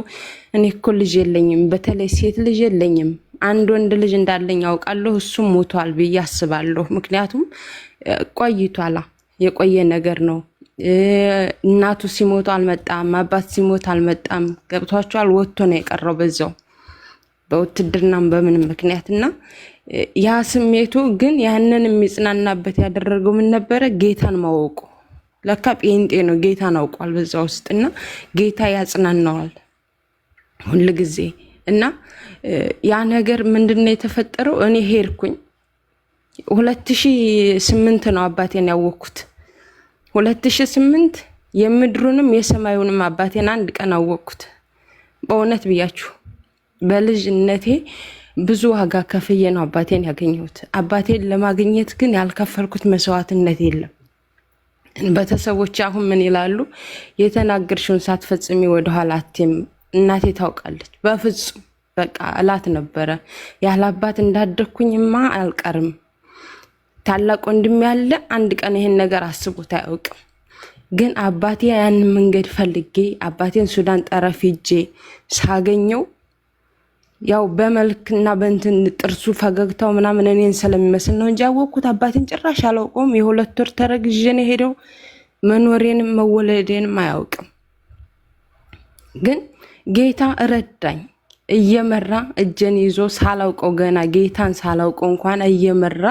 እኔ እኮ ልጅ የለኝም፣ በተለይ ሴት ልጅ የለኝም፣ አንድ ወንድ ልጅ እንዳለኝ አውቃለሁ፣ እሱም ሞቷል ብዬ አስባለሁ። ምክንያቱም ቆይቷላ፣ የቆየ ነገር ነው። እናቱ ሲሞቱ አልመጣም፣ አባት ሲሞት አልመጣም። ገብቷቸዋል። ወጥቶ ነው የቀረው በዛው በውትድርናም በምን ምክንያትና ያ ስሜቱ ግን ያንን የሚጽናናበት ያደረገው ምን ነበረ? ጌታን ማወቁ። ለካ ጴንጤ ነው፣ ጌታን አውቋል በዛ ውስጥና ጌታ ያጽናናዋል ሁሉ ጊዜ። እና ያ ነገር ምንድነው የተፈጠረው? እኔ ሄድኩኝ 2008 ነው አባቴን ያወቅኩት። 2008 የምድሩንም የሰማዩንም አባቴን አንድ ቀን አወቅኩት። በእውነት ብያችሁ በልጅነቴ ብዙ ዋጋ ከፍዬ ነው አባቴን ያገኘሁት። አባቴን ለማግኘት ግን ያልከፈልኩት መስዋዕትነት የለም። ቤተሰቦች አሁን ምን ይላሉ? የተናገርሽውን ሳትፈጽሚ ወደ ኋላ አትም። እናቴ ታውቃለች። በፍጹም በቃ እላት ነበረ። ያለ አባት እንዳደኩኝማ አልቀርም። ታላቅ ወንድም ያለ አንድ ቀን ይሄን ነገር አስቦት አያውቅም። ግን አባቴ ያን መንገድ ፈልጌ አባቴን ሱዳን ጠረፍ ሄጄ ሳገኘው ያው በመልክና በእንትን ጥርሱ ፈገግታው ምናምን እኔን ስለሚመስል ነው እንጂ ያወቅኩት አባቴን ጭራሽ አላውቀውም። የ2 ወር ተረግዤ ነው ሄደው መኖሬንም መወለዴንም አያውቅም። ግን ጌታ ረዳኝ እየመራ እጄን ይዞ ሳላውቀው ገና ጌታን ሳላውቀው እንኳን እየመራ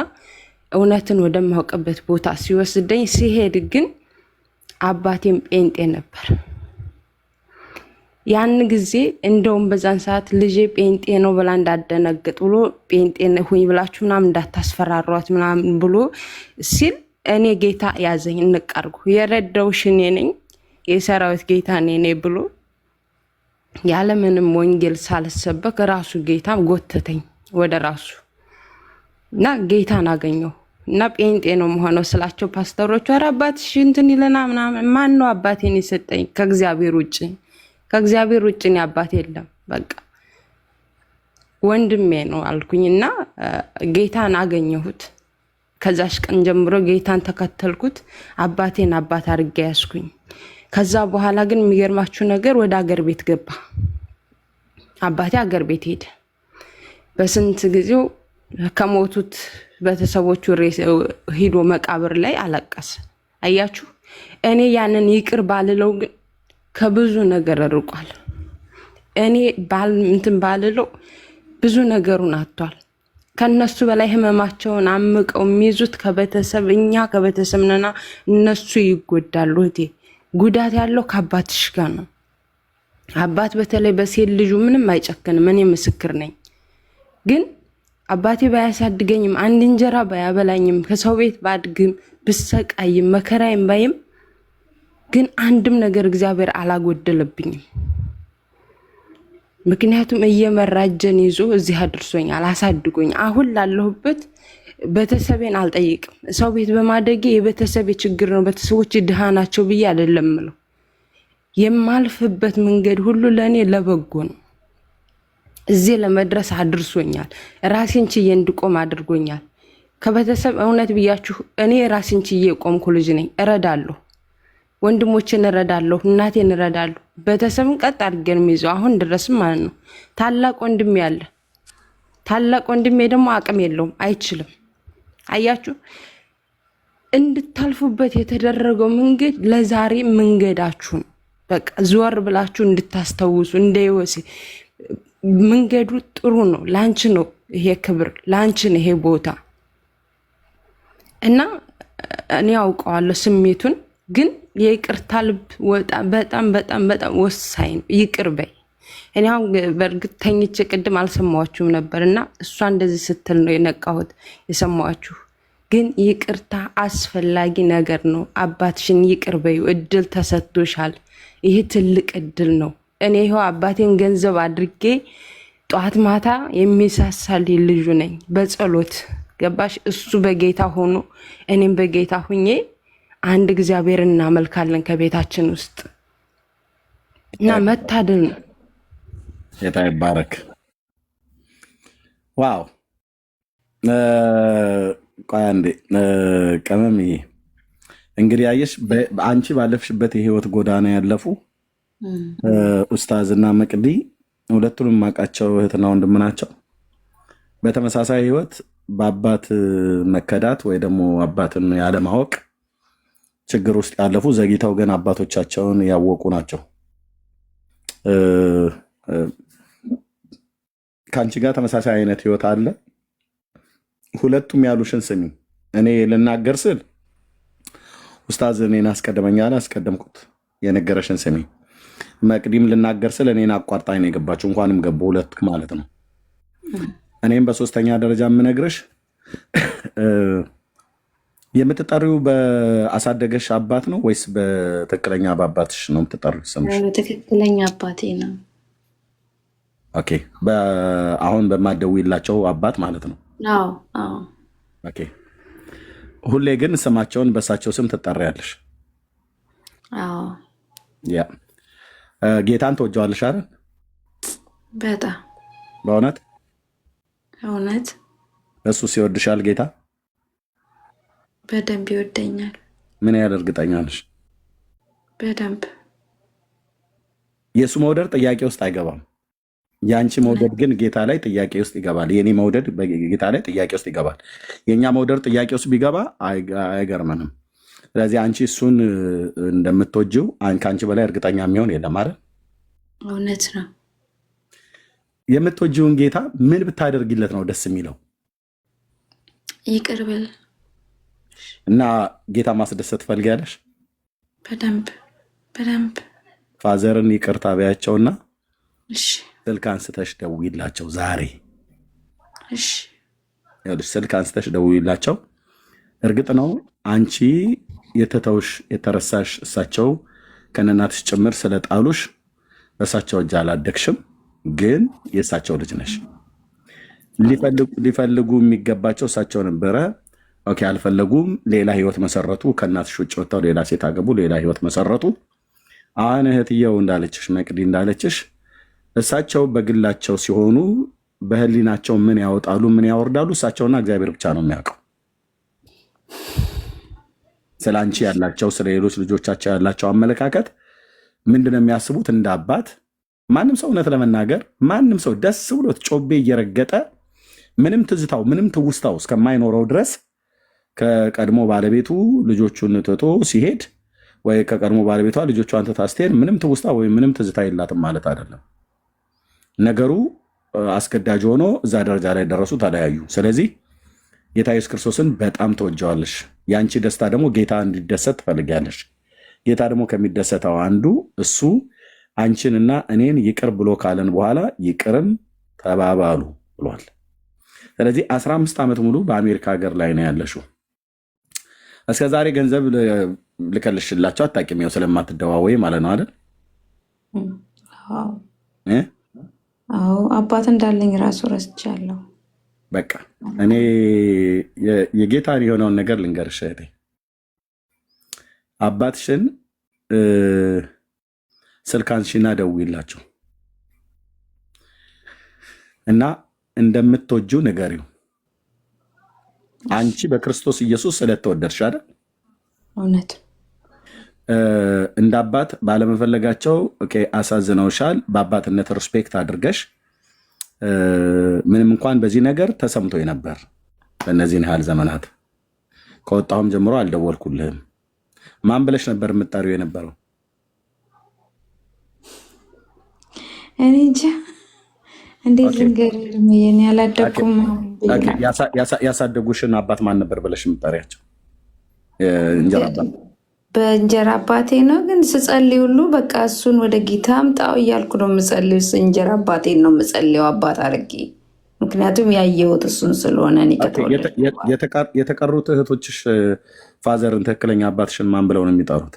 እውነትን ወደማውቅበት ቦታ ሲወስደኝ ሲሄድ ግን አባቴም ጴንጤ ነበር። ያን ጊዜ እንደውም በዛን ሰዓት ልጄ ጴንጤ ነው ብላ እንዳደነግጥ ብሎ ጴንጤ ሁኝ ብላችሁ ምናምን እንዳታስፈራሯት ምናምን ብሎ ሲል እኔ ጌታ ያዘኝ። እንቀርጉ የረዳውሽ እኔ ነኝ፣ የሰራዊት ጌታ እኔ ነኝ ብሎ ያለምንም ወንጌል ሳልሰበክ ራሱ ጌታ ጎተተኝ ወደ ራሱ እና ጌታን አገኘሁ። እና ጴንጤ ነው መሆነው ስላቸው ፓስተሮቹ ኧረ አባትሽ እንትን ይለና ምናምን። ማን ነው አባቴን የሰጠኝ? ከእግዚአብሔር ውጭ እኔ አባት የለም፣ በቃ ወንድሜ ነው አልኩኝና ጌታን አገኘሁት። ከዛሽ ቀን ጀምሮ ጌታን ተከተልኩት። አባቴን አባት አድርጌ ያስኩኝ። ከዛ በኋላ ግን የሚገርማችሁ ነገር ወደ አገር ቤት ገባ። አባቴ አገር ቤት ሄደ። በስንት ጊዜው ከሞቱት ቤተሰቦቹ ሄዶ መቃብር ላይ አለቀሰ። አያችሁ፣ እኔ ያንን ይቅር ባልለው ግን ከብዙ ነገር ርቋል። እኔ እንትን ባልለው ብዙ ነገሩን አጥቷል። ከነሱ በላይ ህመማቸውን አምቀው የሚይዙት ከቤተሰብ እኛ ከቤተሰብ ነና እነሱ ይጎዳሉ። እቴ ጉዳት ያለው ከአባትሽ ጋር ነው። አባት በተለይ በሴት ልጁ ምንም አይጨክንም። እኔ ምስክር ነኝ። ግን አባቴ ባያሳድገኝም አንድ እንጀራ ባያበላኝም ከሰው ቤት ባድግም ብሰቃይም መከራዬም ባይም ግን አንድም ነገር እግዚአብሔር አላጎደለብኝም። ምክንያቱም እየመራጀን ይዞ እዚህ አድርሶኛል፣ አሳድጎኝ። አሁን ላለሁበት ቤተሰቤን አልጠይቅም። ሰው ቤት በማደጌ የቤተሰቤ ችግር ነው ቤተሰቦች ድሃ ናቸው ብዬ አይደለም ምለው። የማልፍበት መንገድ ሁሉ ለእኔ ለበጎ ነው። እዚህ ለመድረስ አድርሶኛል። ራሴን ችዬ እንድቆም አድርጎኛል። ከቤተሰብ እውነት ብያችሁ እኔ ራሴን ችዬ የቆምኩ ልጅ ነኝ። እረዳለሁ፣ ወንድሞችን እረዳለሁ፣ እናቴን እረዳለሁ። ቤተሰብን ቀጥ አድርገን የሚይዘው አሁን ድረስም ማለት ነው። ታላቅ ወንድሜ ያለ ታላቅ ወንድሜ ደግሞ አቅም የለውም፣ አይችልም። አያችሁ፣ እንድታልፉበት የተደረገው መንገድ ለዛሬ መንገዳችሁ ነው። በቃ ዞር ብላችሁ እንድታስተውሱ እንደ ዮሴፍ መንገዱ ጥሩ ነው። ላንቺ ነው ይሄ ክብር፣ ላንቺ ነው ይሄ ቦታ እና እኔ አውቀዋለሁ ስሜቱን። ግን የይቅርታ ልብ በጣም በጣም በጣም ወሳኝ ነው። ይቅር በይ። እኔ አሁን በእርግጥ ተኝቼ ቅድም አልሰማኋችሁም ነበር እና እሷ እንደዚህ ስትል ነው የነቃሁት የሰማኋችሁ። ግን ይቅርታ አስፈላጊ ነገር ነው። አባትሽን ይቅር በዩ። እድል ተሰጥቶሻል። ይሄ ትልቅ እድል ነው። እኔ ይኸው አባቴን ገንዘብ አድርጌ ጠዋት ማታ የሚሳሳልኝ ልጁ ነኝ በጸሎት ገባሽ? እሱ በጌታ ሆኖ እኔም በጌታ ሁኜ አንድ እግዚአብሔር እናመልካለን ከቤታችን ውስጥ እና መታደል ነው። ጌታ ይባረክ። ዋው ቆይ አንዴ ቀመም እንግዲህ አየሽ፣ አንቺ ባለፍሽበት የህይወት ጎዳና ያለፉ ኡስታዝና መቅዲ ሁለቱንም ማቃቸው እህትና ወንድም ናቸው። በተመሳሳይ ህይወት በአባት መከዳት ወይ ደግሞ አባትን ያለማወቅ ችግር ውስጥ ያለፉ ዘግይተው ግን አባቶቻቸውን ያወቁ ናቸው። ከአንቺ ጋር ተመሳሳይ አይነት ህይወት አለ። ሁለቱም ያሉሽን ስሚ። እኔ ልናገር ስል ኡስታዝ እኔን አስቀደመኛል፣ አስቀደምኩት። የነገረሽን ስሚ። መቅዲም ልናገር ስል እኔን አቋርጣኝ ነው የገባችው። እንኳንም ገቡ ሁለት ማለት ነው። እኔም በሶስተኛ ደረጃ የምነግርሽ የምትጠሪው በአሳደገሽ አባት ነው ወይስ በትክክለኛ በአባትሽ ነው የምትጠሪው? ስምሽ በትክክለኛ አባቴ ነው። ኦኬ። አሁን በማትደውይላቸው አባት ማለት ነው? አዎ አዎ። ኦኬ። ሁሌ ግን ስማቸውን በእሳቸው ስም ትጠሪያለሽ? አዎ። ያ ጌታን ትወጂዋለሽ አይደል? በጣም በእውነት እውነት። እሱ ሲወድሻል ጌታ? በደንብ ይወደኛል። ምን ያህል እርግጠኛ ነሽ? በደንብ። የእሱ መውደድ ጥያቄ ውስጥ አይገባም። የአንቺ መውደድ ግን ጌታ ላይ ጥያቄ ውስጥ ይገባል። የኔ መውደድ ጌታ ላይ ጥያቄ ውስጥ ይገባል። የእኛ መውደድ ጥያቄ ውስጥ ቢገባ አይገርመንም። ስለዚህ አንቺ እሱን እንደምትወጂው ከአንቺ በላይ እርግጠኛ የሚሆን የለም አይደል? እውነት ነው። የምትወጂውን ጌታ ምን ብታደርጊለት ነው ደስ የሚለው? ይቅር በል እና ጌታ ማስደሰት ትፈልጊያለሽ? በደንብ በደንብ። ፋዘርን ይቅርታ በያቸውና እሺ፣ ስልክ አንስተሽ ደውይላቸው ዛሬ። እሺ፣ ስልክ አንስተሽ ደውይላቸው። እርግጥ ነው አንቺ የተተውሽ የተረሳሽ እሳቸው ከነናትሽ ጭምር ስለጣሉሽ በእሳቸው እጅ አላደግሽም፣ ግን የእሳቸው ልጅ ነሽ። ሊፈልጉ የሚገባቸው እሳቸው ነበረ። ኦኬ፣ አልፈለጉም። ሌላ ህይወት መሰረቱ። ከእናትሽ ውጭ ወጥተው ሌላ ሴት አገቡ፣ ሌላ ህይወት መሰረቱ። አሁን እህትየው እንዳለችሽ መቅዲ እንዳለችሽ እሳቸው በግላቸው ሲሆኑ በህሊናቸው ምን ያወጣሉ ምን ያወርዳሉ እሳቸውና እግዚአብሔር ብቻ ነው የሚያውቀው። ስለ አንቺ ያላቸው ስለ ሌሎች ልጆቻቸው ያላቸው አመለካከት ምንድነው የሚያስቡት? እንደ አባት ማንም ሰው እውነት ለመናገር ማንም ሰው ደስ ብሎት ጮቤ እየረገጠ ምንም ትዝታው ምንም ትውስታው እስከማይኖረው ድረስ ከቀድሞ ባለቤቱ ልጆቹን ትቶ ሲሄድ ወይ ከቀድሞ ባለቤቷ ልጆቿን ትታ ስትሄድ ምንም ትውስታ ወይ ምንም ትዝታ የላትም ማለት አይደለም። ነገሩ አስገዳጅ ሆኖ እዛ ደረጃ ላይ ደረሱ፣ ተለያዩ። ስለዚህ ጌታ ኢየሱስ ክርስቶስን በጣም ተወጀዋለሽ። የአንቺ ደስታ ደግሞ ጌታ እንዲደሰት ትፈልጊያለሽ። ጌታ ደግሞ ከሚደሰተው አንዱ እሱ አንቺንና እኔን ይቅር ብሎ ካለን በኋላ ይቅርም ተባባሉ ብሏል። ስለዚህ 15 ዓመት ሙሉ በአሜሪካ ሀገር ላይ ነው ያለሽው። እስከ ዛሬ ገንዘብ ልከልሽላቸው አታውቂም፣ ያው ስለማትደዋወይ ማለት ነው አይደል? አዎ አባት እንዳለኝ ራሱ ረስቻለሁ። በቃ እኔ የጌታን የሆነውን ነገር ልንገርሽ እህቴ። አባትሽን ስልክ አንሺና ደውይላቸው እና እንደምትወጂው ንገሪው። አንቺ በክርስቶስ ኢየሱስ ስለተወደድሽ አይደል? እውነት እንደ አባት ባለመፈለጋቸው አሳዝነውሻል። በአባትነት ሪስፔክት አድርገሽ ምንም እንኳን በዚህ ነገር ተሰምቶኝ ነበር። በእነዚህን ያህል ዘመናት ከወጣሁም ጀምሮ አልደወልኩልህም። ማን ብለሽ ነበር የምጠሪው የነበረው? እኔ እንጃ እንዴት ልንገርህ፣ እኔ አላደኩም። ያሳደጉሽን አባት ማን ነበር ብለሽ የምጠሪያቸው? እንጀራ አባት በእንጀራ አባቴ ነው። ግን ስጸልይ ሁሉ በቃ እሱን ወደ ጌታ አምጣው እያልኩ ነው የምጸልዩ። እንጀራ አባቴን ነው የምጸልየው አባት አድርጌ፣ ምክንያቱም ያየሁት እሱን ስለሆነ። የተቀሩት እህቶችሽ ፋዘርን ትክክለኛ አባትሽን ማን ብለው ነው የሚጠሩት?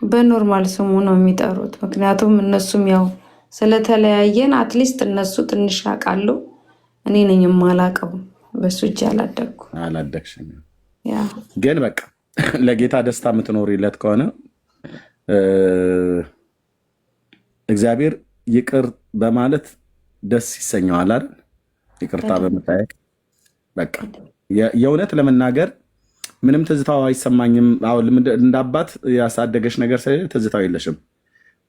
በኖርማል ስሙ ነው የሚጠሩት። ምክንያቱም እነሱም ያው ስለተለያየን አትሊስት እነሱ ትንሽ ያውቃሉ፣ እኔ ነኝ የማላውቀው። በሱ እጅ አላደግሽም። ግን በቃ ለጌታ ደስታ የምትኖሪለት ከሆነ እግዚአብሔር ይቅር በማለት ደስ ይሰኘዋል አይደል? ይቅርታ በመጠየቅ በቃ የእውነት ለመናገር ምንም ትዝታው አይሰማኝም። እንደ አባት ያሳደገሽ ነገር ስለሌለ ትዝታው የለሽም።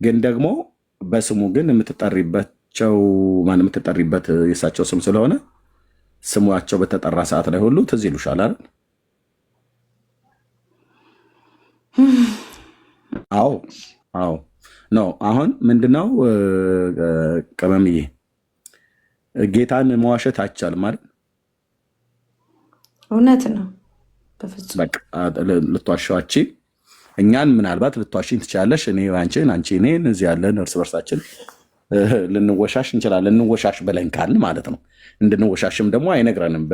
ግን ደግሞ በስሙ ግን የምትጠሪበት የእሳቸው ስም ስለሆነ ስሟቸው በተጠራ ሰዓት ላይ ሁሉ ትዝ ይሉሻል አይደል? አዎ ነው። አሁን ምንድነው ቅመምዬ፣ ጌታን መዋሸት አይቻልም ማለት እውነት ነው። ልትዋሸዋች እኛን ምናልባት ልትዋሽኝ ትችላለሽ። እኔ አንቺን፣ አንቺ እኔን፣ እዚህ ያለን እርስ በርሳችን ልንወሻሽ እንችላለን። እንወሻሽ በለን ካልን ማለት ነው። እንድንወሻሽም ደግሞ አይነግረንም።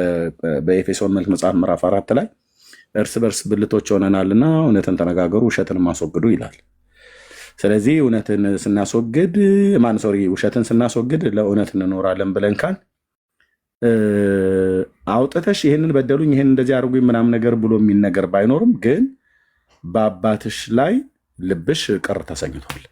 በኤፌሶን መልክ መጽሐፍ ምዕራፍ 4 ላይ እርስ በርስ ብልቶች ሆነናልና እውነትን ተነጋገሩ፣ ውሸትን ማስወግዱ ይላል። ስለዚህ እውነትን ስናስወግድ ውሸትን ስናስወግድ ለእውነት እንኖራለን ብለን ካል አውጥተሽ ይህንን በደሉኝ፣ ይህን እንደዚህ አድርጉኝ ምናምን ነገር ብሎ የሚል ነገር ባይኖርም ግን በአባትሽ ላይ ልብሽ ቅር ተሰኝቷል።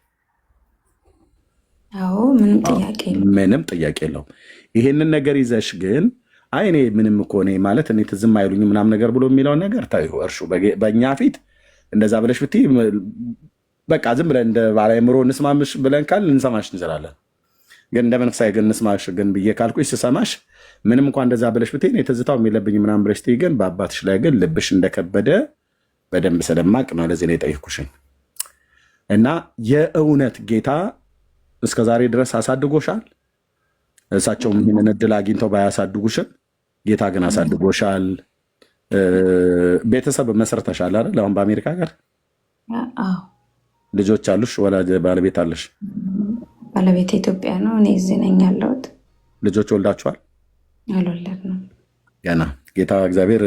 ምንም ጥያቄ የለውም። ይህንን ነገር ይዘሽ ግን አይ እኔ ምንም እኮ እኔ ማለት እኔ ትዝም አይሉኝ ምናምን ነገር ብሎ የሚለውን ነገር ታዩ እርሹ በእኛ ፊት እንደዛ ብለሽ ብትይ በቃ ዝም ብለን እንደ ባለአእምሮ እንስማምሽ ብለን ካል እንሰማሽ እንችላለን። ግን እንደ መንፈሳዊ ግን እንስማሽ ግን ብዬ ካልኩሽ ስሰማሽ ምንም እንኳን እንደዛ ብለሽ ብትይ እኔ ትዝታው የሚለብኝ ምናምን ብለሽ ትይ ግን በአባትሽ ላይ ግን ልብሽ እንደከበደ በደንብ ስለማቅ ነው ለዚህ ነው የጠየኩሽኝ። እና የእውነት ጌታ እስከዛሬ ድረስ አሳድጎሻል። እሳቸውም ይህንን እድል አግኝተው ባያሳድጉሽም ጌታ ግን አሳድጎሻል። ቤተሰብ መስርተሻል አይደል? አሁን በአሜሪካ ሀገር ልጆች አሉሽ? ወላጅ ባለቤት አለሽ? ባለቤት ኢትዮጵያ ነው፣ እኔ እዚህ ነኝ ያለሁት። ልጆች ወልዳችኋል? አልወለድንም ገና። ጌታ እግዚአብሔር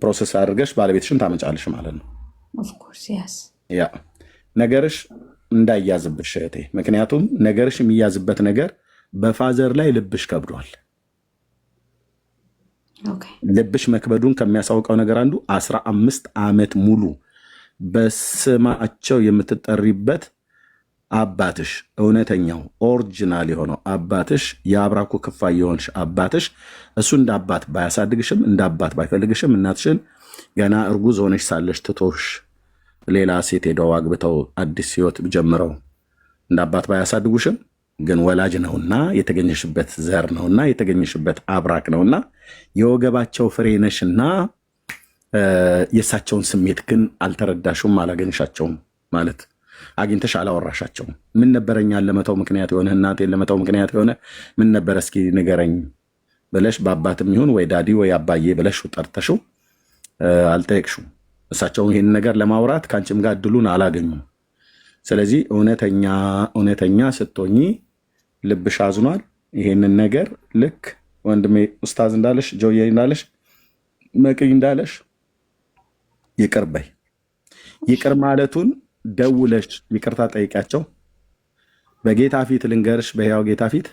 ፕሮሰስ አድርገሽ ባለቤትሽን ታመጫለሽ ማለት ነው። ኦፍኮርስ ያስ ያ ነገርሽ እንዳይያዝብሽ እህቴ። ምክንያቱም ነገርሽ የሚያዝበት ነገር በፋዘር ላይ ልብሽ ከብዷል። ልብሽ መክበዱን ከሚያሳውቀው ነገር አንዱ 15 ዓመት ሙሉ በስማቸው የምትጠሪበት አባትሽ፣ እውነተኛው ኦሪጂናል የሆነው አባትሽ፣ የአብራኩ ክፋይ የሆንሽ አባትሽ እሱ እንደ አባት ባያሳድግሽም እንደ አባት ባይፈልግሽም እናትሽን ገና እርጉዝ ሆነሽ ሳለሽ ትቶሽ ሌላ ሴት ሄደው አግብተው አዲስ ህይወት ጀምረው እንደ አባት ባያሳድጉሽም ግን ወላጅ ነውና የተገኘሽበት ዘር ነውና የተገኘሽበት አብራክ ነውና የወገባቸው ፍሬ ነሽና የእሳቸውን ስሜት ግን አልተረዳሽውም፣ አላገኝሻቸውም ማለት አግኝተሽ አላወራሻቸውም። ምን ነበረኛን ለመተው ምክንያት የሆነ እናቴን ለመተው ምክንያት የሆነ ምን ነበረ እስኪ ንገረኝ ብለሽ በአባትም ይሁን ወይ ዳዲ ወይ አባዬ ብለሽ ጠርተሽው አልጠየቅሽው። እሳቸው ይህን ነገር ለማውራት ከአንቺም ጋር እድሉን አላገኙም። ስለዚህ እውነተኛ ስትሆኚ ልብሽ አዝኗል። ይሄንን ነገር ልክ ወንድሜ ኡስታዝ እንዳለሽ ጆዬ እንዳለሽ መቅኝ እንዳለሽ ይቅር በይ። ይቅር ማለቱን ደውለሽ ይቅርታ ጠይቂያቸው። በጌታ ፊት ልንገርሽ፣ በሕያው ጌታ ፊት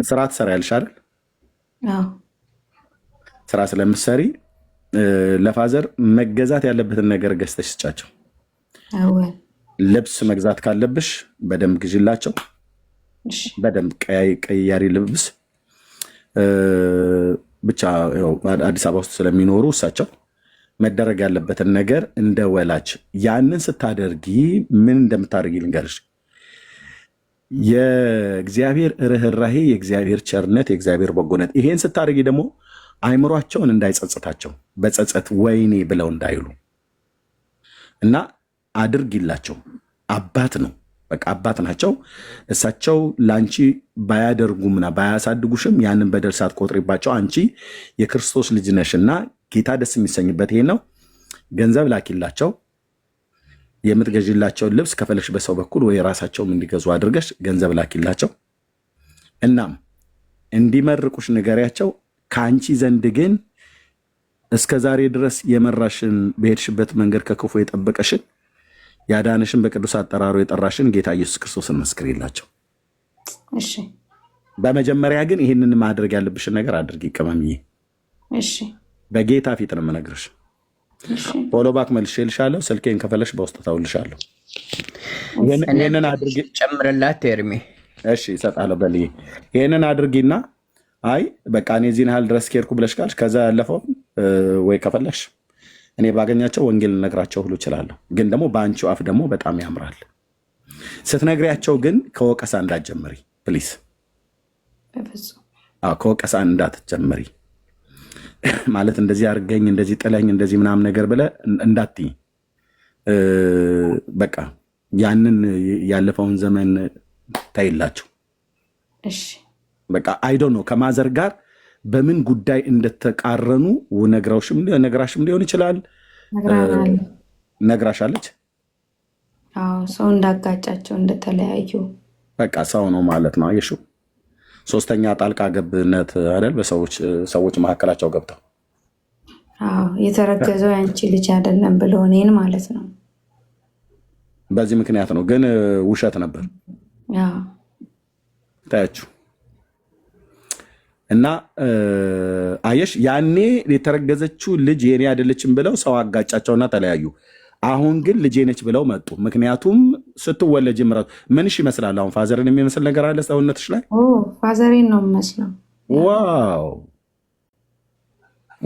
ስራ ትሰሪያለሽ አይደል? አዎ ስራ ስለምትሰሪ ለፋዘር መገዛት ያለበትን ነገር ገዝተሽ ስጫቸው። አወል ልብስ መግዛት ካለብሽ በደንብ ግዢላቸው። እሺ በደንብ ቀያሪ ልብስ ብቻ ያው አዲስ አበባ ውስጥ ስለሚኖሩ እሳቸው መደረግ ያለበትን ነገር እንደ ወላጅ ያንን ስታደርጊ ምን እንደምታደርጊ ልንገርሽ። የእግዚአብሔር ርኅራሄ፣ የእግዚአብሔር ቸርነት፣ የእግዚአብሔር በጎነት ይሄን ስታደርጊ ደግሞ አይምሯቸውን እንዳይጸጽታቸው በጸጸት ወይኔ ብለው እንዳይሉ እና አድርጊላቸው። አባት ነው፣ በቃ አባት ናቸው እሳቸው። ለአንቺ ባያደርጉምና ባያሳድጉሽም ያንን በደል ሳትቆጥሪባቸው አንቺ የክርስቶስ ልጅ ነሽና ጌታ ደስ የሚሰኝበት ይሄ ነው። ገንዘብ ላኪላቸው። የምትገዥላቸውን ልብስ ከፈለሽ በሰው በኩል ወይ ራሳቸውም እንዲገዙ አድርገሽ ገንዘብ ላኪላቸው። እናም እንዲመርቁሽ ንገሪያቸው። ከአንቺ ዘንድ ግን እስከ ዛሬ ድረስ የመራሽን በሄድሽበት መንገድ ከክፉ የጠበቀሽን ያዳንሽን በቅዱስ አጠራሩ የጠራሽን ጌታ ኢየሱስ ክርስቶስን መስክሪላቸው። እሺ በመጀመሪያ ግን ይህንን ማድረግ ያለብሽን ነገር አድርጊ ቅመምዬ። እሺ በጌታ ፊት ነው የምነግርሽ። ፎሎ ባክ መልሼልሻለሁ። ስልኬን ከፈለሽ በውስጥ ታውልሻለሁ። ይህንን አድርጊ። ጨምርላት ኤርሚ። እሺ እሰጣለሁ። በልዬ ይህንን አድርጊና አይ በቃ እኔ እዚህን ያህል ድረስ ከሄድኩ ብለሽ ካልሽ ከዛ ያለፈው ወይ ከፈለሽ እኔ ባገኛቸው ወንጌል ልነግራቸው ሁሉ እችላለሁ። ግን ደግሞ በአንቺው አፍ ደግሞ በጣም ያምራል። ስትነግሪያቸው ግን ከወቀሳ እንዳትጀምሪ ፕሊስ። ከወቀሳ እንዳትጀምሪ ማለት እንደዚህ አድርገኝ፣ እንደዚህ ጥለኝ፣ እንደዚህ ምናምን ነገር ብለህ እንዳትይ። በቃ ያንን ያለፈውን ዘመን ታይላቸው። እሺ በቃ አይዶ ነው ከማዘር ጋር በምን ጉዳይ እንደተቃረኑ ነግራሽም ሊሆን ይችላል። ነግራሻለች። አዎ ሰው እንዳጋጫቸው እንደተለያዩ በቃ ሰው ነው ማለት ነው። አየሽው፣ ሶስተኛ ጣልቃ ገብነት አይደል? ሰዎች መካከላቸው ገብተው አዎ የተረገዘው ያንቺ ልጅ አይደለም ብለው እኔን ማለት ነው። በዚህ ምክንያት ነው፣ ግን ውሸት ነበር። አዎ ታያችሁ። እና አየሽ ያኔ የተረገዘችው ልጅ የኔ አይደለችም ብለው ሰው አጋጫቸውና ተለያዩ። አሁን ግን ልጄ ነች ብለው መጡ። ምክንያቱም ስትወለጅ ምራቱ ምንሽ ይመስላል? አሁን ፋዘርን የሚመስል ነገር አለ ሰውነትሽ ላይ? ፋዘሬን ነው የሚመስለው። ዋው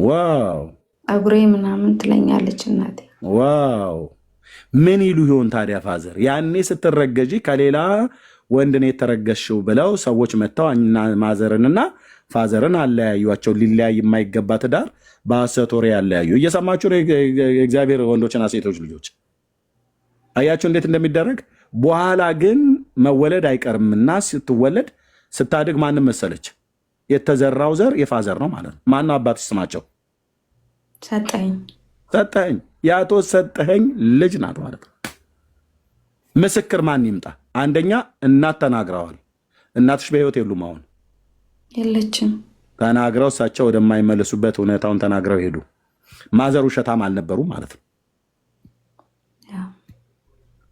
ዋው፣ ፀጉሬ ምናምን ትለኛለች እናቴ። ዋው ምን ይሉ ይሆን ታዲያ ፋዘር? ያኔ ስትረገጂ ከሌላ ወንድ ነው የተረገሽው ብለው ሰዎች መጥተው ማዘርንና ፋዘርን አለያዩቸው። ሊለያይ የማይገባ ትዳር በሐሰት ወሬ ያለያዩ። እየሰማችሁ ነው የእግዚአብሔር ወንዶችና ሴቶች ልጆች፣ አያችሁ እንዴት እንደሚደረግ። በኋላ ግን መወለድ አይቀርምና ስትወለድ ስታድግ ማንም መሰለች? የተዘራው ዘር የፋዘር ነው ማለት ነው። ማነው አባትሽ ስማቸው? ሰጠኝ። የአቶ ሰጠኸኝ ልጅ ናት ማለት ነው። ምስክር ማን ይምጣ? አንደኛ እናት ተናግረዋል። እናትሽ በህይወት የሉም አሁን የለችም። ተናግረው እሳቸው ወደማይመለሱበት እውነታውን ተናግረው ሄዱ። ማዘር ውሸታም አልነበሩ ማለት ነው።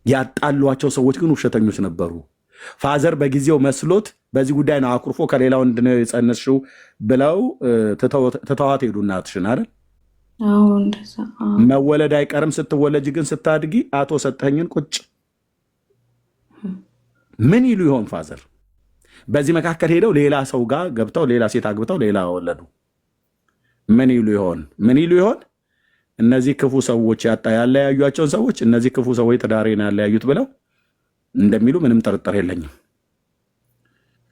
ያጣሏቸው ሰዎች ግን ውሸተኞች ነበሩ። ፋዘር በጊዜው መስሎት በዚህ ጉዳይ ነው አኩርፎ ከሌላው እንድነው የጸነስሽው ብለው ትተዋት ሄዱ እናትሽን አይደል? መወለድ አይቀርም። ስትወለጅ ግን ስታድጊ አቶ ሰጠኸኝን ቁጭ ምን ይሉ ይሆን ፋዘር? በዚህ መካከል ሄደው ሌላ ሰው ጋር ገብተው ሌላ ሴት አግብተው ሌላ ወለዱ። ምን ይሉ ይሆን? እነዚህ ክፉ ሰዎች ያለያዩቸውን ሰዎች እነዚህ ክፉ ሰዎች ትዳሬን ያለያዩት ብለው እንደሚሉ ምንም ጥርጥር የለኝም።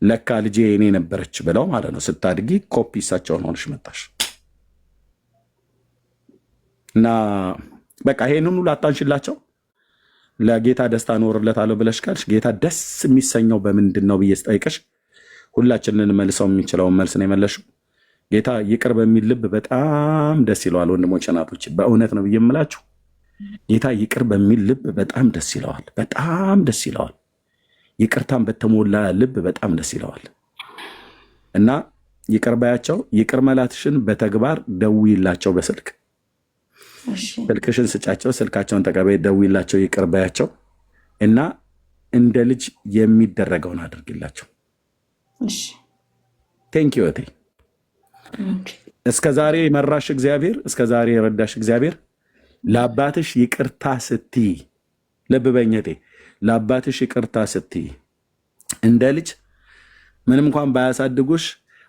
ለካ ልጄ እኔ ነበረች ብለው ማለት ነው። ስታድጊ ኮፒ እሳቸውን ሆነሽ መጣሽ እና በቃ ይሄንን ሁሉ አታንሽላቸው። ለጌታ ደስታ ኖርለታለሁ ብለሽ ካልሽ ጌታ ደስ የሚሰኘው በምንድን ነው ብዬ ስጠይቅሽ ሁላችንን መልሰው የሚችለውን መልስ ነው የመለሽው። ጌታ ይቅር በሚል ልብ በጣም ደስ ይለዋል። ወንድሞች እናቶች፣ በእውነት ነው ብዬ የምላችሁ ጌታ ይቅር በሚል ልብ በጣም ደስ ይለዋል። በጣም ደስ ይለዋል። ይቅርታን በተሞላ ልብ በጣም ደስ ይለዋል። እና ይቅር ባያቸው። ይቅር መላትሽን በተግባር ደውይላቸው። በስልክ ስልክሽን ስጫቸው፣ ስልካቸውን ተቀበይ፣ ደውይላቸው፣ ይቅር ባያቸው እና እንደ ልጅ የሚደረገውን አድርግላቸው። እሺ ቴንኪዩ እቴ። እስከ ዛሬ የመራሽ እግዚአብሔር፣ እስከ ዛሬ የረዳሽ እግዚአብሔር ለአባትሽ ይቅርታ ስትይ፣ ልብ በኝ እቴ፣ ለአባትሽ ይቅርታ ስትይ እንደ ልጅ ምንም እንኳን ባያሳድጉሽ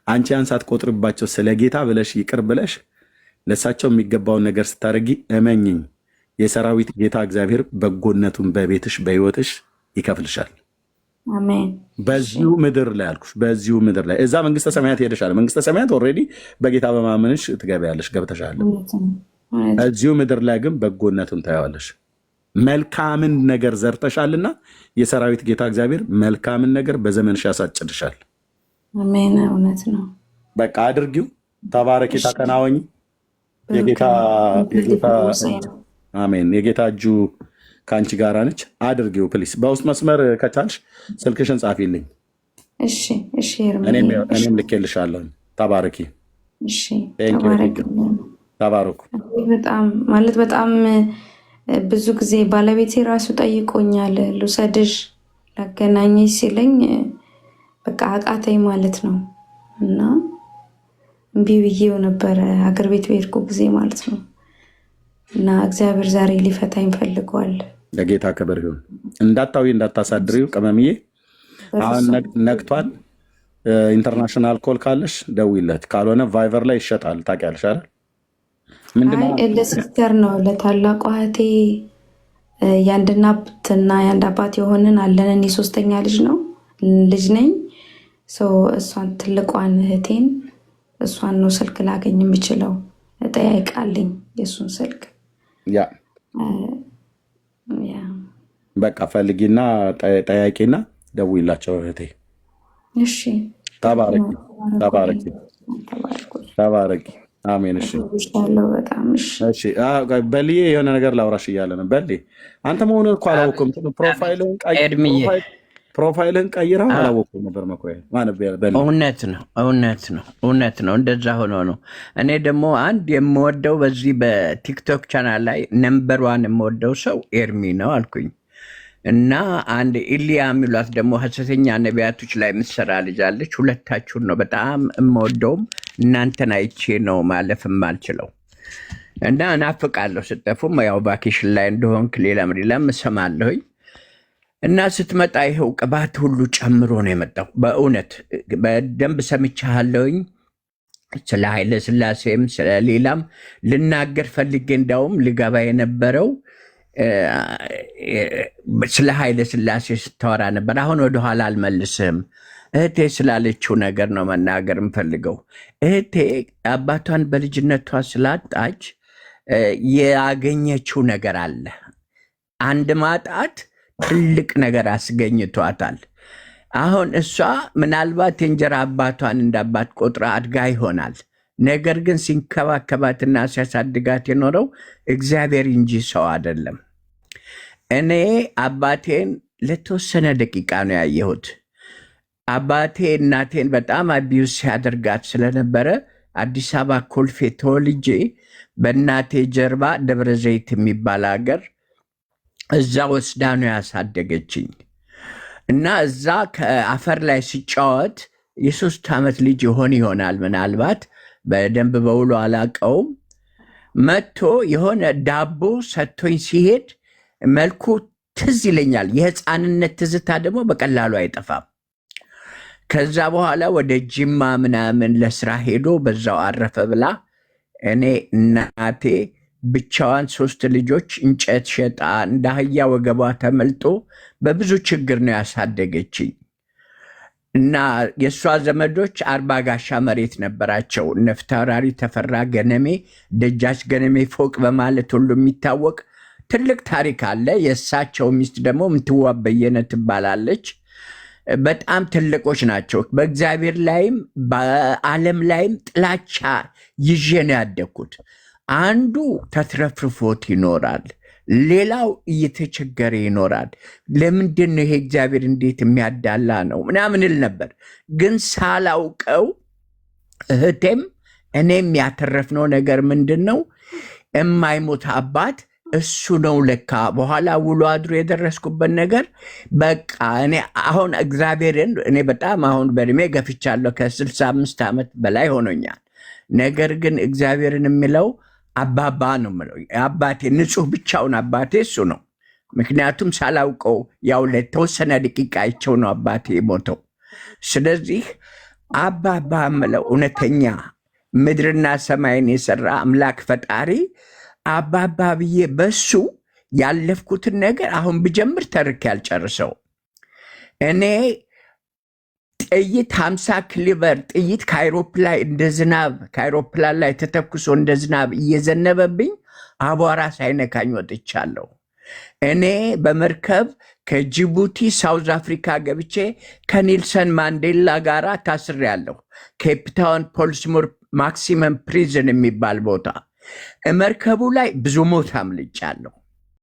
አንቺ ያን ሳትቆጥርባቸው ስለ ጌታ ብለሽ ይቅር ብለሽ ለእሳቸው የሚገባውን ነገር ስታደርጊ እመኝኝ የሰራዊት ጌታ እግዚአብሔር በጎነቱን በቤትሽ በሕይወትሽ ይከፍልሻል። አሜን። በዚሁ ምድር ላይ አልኩሽ፣ በዚሁ ምድር ላይ እዛ መንግስተ ሰማያት ሄደሻል። መንግስተ ሰማያት ኦልሬዲ በጌታ በማመንሽ ትገቢያለሽ፣ ገብተሻል። እዚሁ ምድር ላይ ግን በጎነቱን ታየዋለሽ። መልካምን ነገር ዘርተሻልና የሰራዊት ጌታ እግዚአብሔር መልካምን ነገር በዘመንሽ ያሳጭድሻል። አሜን። እውነት ነው። በቃ አድርጊው። ተባረኪ፣ ተከናወኝ። አሜን። የጌታ እጁ ከአንቺ ጋር ነች። አድርጊው ፕሊስ። በውስጥ መስመር ከቻልሽ ስልክሽን ጻፊልኝ። እሺ፣ እሺ። እኔም ልኬልሻለሁ። ተባረኪ። እሺ፣ ተባረኩ። በጣም ብዙ ጊዜ ባለቤቴ ራሱ ጠይቆኛል፣ ልውሰድሽ ላገናኘሽ ሲለኝ በቃ አቃተኝ ማለት ነው። እና እምቢ ብዬው ነበረ ሀገር ቤት በሄድኩ ጊዜ ማለት ነው። እና እግዚአብሔር ዛሬ ሊፈታኝ ፈልጓል። ለጌታ ክብር ይሁን። እንዳታዊ እንዳታሳድሪው ቅመምዬ። አሁን ነግቷል። ኢንተርናሽናል ኮል ካለሽ ደውይለት፣ ካልሆነ ቫይቨር ላይ ይሸጣል። ታውቂያለሽ አይደል? ለሲስተር ነው ለታላቋ እህቴ የአንድ እናትና የአንድ አባት የሆንን አለን። እኔ ሶስተኛ ልጅ ነኝ። እሷን ትልቋን እህቴን እሷን ነው ስልክ ላገኝ የምችለው። ጠያይቃልኝ የእሱን ስልክ በቃ ፈልጊና ጠያቂና ደውይላቸው እህቴ። እሺ። ተባረኪ። አሜን። እሺ በልዬ የሆነ ነገር ላውራሽ እያለ ነው። በል አንተ መሆኑን እኮ አላወኩም። ፕሮፋይልን ቀይራ አላወኩም ነበር። መኩሪያ እውነት ነው። እንደዛ ሆኖ ነው። እኔ ደግሞ አንድ የምወደው በዚህ በቲክቶክ ቻናል ላይ ነምበር ዋን የምወደው ሰው ኤርሚ ነው አልኩኝ እና አንድ ኢሊያ የሚሏት ደግሞ ሐሰተኛ ነቢያቶች ላይ የምትሰራ ልጅ አለች። ሁለታችሁን ነው በጣም የምወደውም እናንተን አይቼ ነው ማለፍ የማልችለው እና እናፍቃለሁ። ስጠፉም ያው ቫኬሽን ላይ እንደሆንክ ሌላም እሰማለሁኝ እና ስትመጣ ይኸው ቅባት ሁሉ ጨምሮ ነው የመጣው። በእውነት በደንብ ሰምቻለሁኝ። ስለ ኃይለ ሥላሴም ስለ ሌላም ልናገር ፈልጌ እንዳውም ልገባ የነበረው ስለ ኃይለ ሥላሴ ስታወራ ነበር። አሁን ወደኋላ አልመልስም። እህቴ ስላለችው ነገር ነው መናገር የምፈልገው። እህቴ አባቷን በልጅነቷ ስላጣች ያገኘችው ነገር አለ። አንድ ማጣት ትልቅ ነገር አስገኝቷታል። አሁን እሷ ምናልባት የእንጀራ አባቷን እንደ አባት ቆጥራ አድጋ ይሆናል። ነገር ግን ሲንከባከባትና ሲያሳድጋት የኖረው እግዚአብሔር እንጂ ሰው አይደለም። እኔ አባቴን ለተወሰነ ደቂቃ ነው ያየሁት። አባቴ እናቴን በጣም አቢዩስ ሲያደርጋት ስለነበረ አዲስ አበባ ኮልፌ ተወልጄ በእናቴ ጀርባ ደብረ ዘይት የሚባል ሀገር እዛ ወስዳ ነው ያሳደገችኝ እና እዛ ከአፈር ላይ ሲጫወት የ3 ዓመት ልጅ ይሆናል ምናልባት በደንብ በውሎ አላቀውም። መጥቶ የሆነ ዳቦ ሰጥቶኝ ሲሄድ መልኩ ትዝ ይለኛል። የህፃንነት ትዝታ ደግሞ በቀላሉ አይጠፋም። ከዛ በኋላ ወደ ጅማ ምናምን ለስራ ሄዶ በዛው አረፈ ብላ እኔ እናቴ ብቻዋን 3 ልጆች እንጨት ሸጣ እንደ አህያ ወገቧ ተመልጦ በብዙ ችግር ነው ያሳደገችኝ እና የእሷ ዘመዶች 40 ጋሻ መሬት ነበራቸው። ነፍታራሪ ተፈራ ገነሜ፣ ደጃች ገነሜ ፎቅ በማለት ሁሉ የሚታወቅ ትልቅ ታሪክ አለ። የእሳቸው ሚስት ደግሞ ምትዋብ በየነ ትባላለች። በጣም ትልቆች ናቸው። በእግዚአብሔር ላይም በዓለም ላይም ጥላቻ ይዤ ነው ያደግኩት። አንዱ ተትረፍርፎት ይኖራል፣ ሌላው እየተቸገረ ይኖራል። ለምንድን ነው ይሄ እግዚአብሔር እንዴት የሚያዳላ ነው ምናምን እል ነበር። ግን ሳላውቀው እህቴም እኔም ያተረፍነው ነገር ምንድን ነው? የማይሞት አባት እሱ ነው ለካ በኋላ ውሎ አድሮ የደረስኩበት ነገር። በቃ እኔ አሁን እግዚአብሔርን እኔ በጣም አሁን በእድሜ ገፍቻለሁ፣ ከ65 ዓመት በላይ ሆኖኛል። ነገር ግን እግዚአብሔርን የሚለው አባባ ነው የምለው። አባቴ ንጹሕ ብቻውን አባቴ እሱ ነው። ምክንያቱም ሳላውቀው ያው ለተወሰነ ደቂቃ አይቸው ነው አባቴ የሞተው። ስለዚህ አባባ የምለው እውነተኛ ምድርና ሰማይን የሰራ አምላክ ፈጣሪ አባባ ብዬ በሱ ያለፍኩትን ነገር አሁን ብጀምር ተርክ ያልጨርሰው። እኔ ጥይት 50 ክሊቨር ጥይት ከአይሮፕላን ላይ ተተኩሶ እንደ ዝናብ እየዘነበብኝ አቧራ ሳይነካኝ ወጥቻለሁ። እኔ በመርከብ ከጅቡቲ ሳውዝ አፍሪካ ገብቼ ከኔልሰን ማንዴላ ጋር ታስሬያለሁ። ኬፕታውን ፖልስሞር ማክሲመም ፕሪዝን የሚባል ቦታ። መርከቡ ላይ ብዙ ሞት አምልጫለሁ።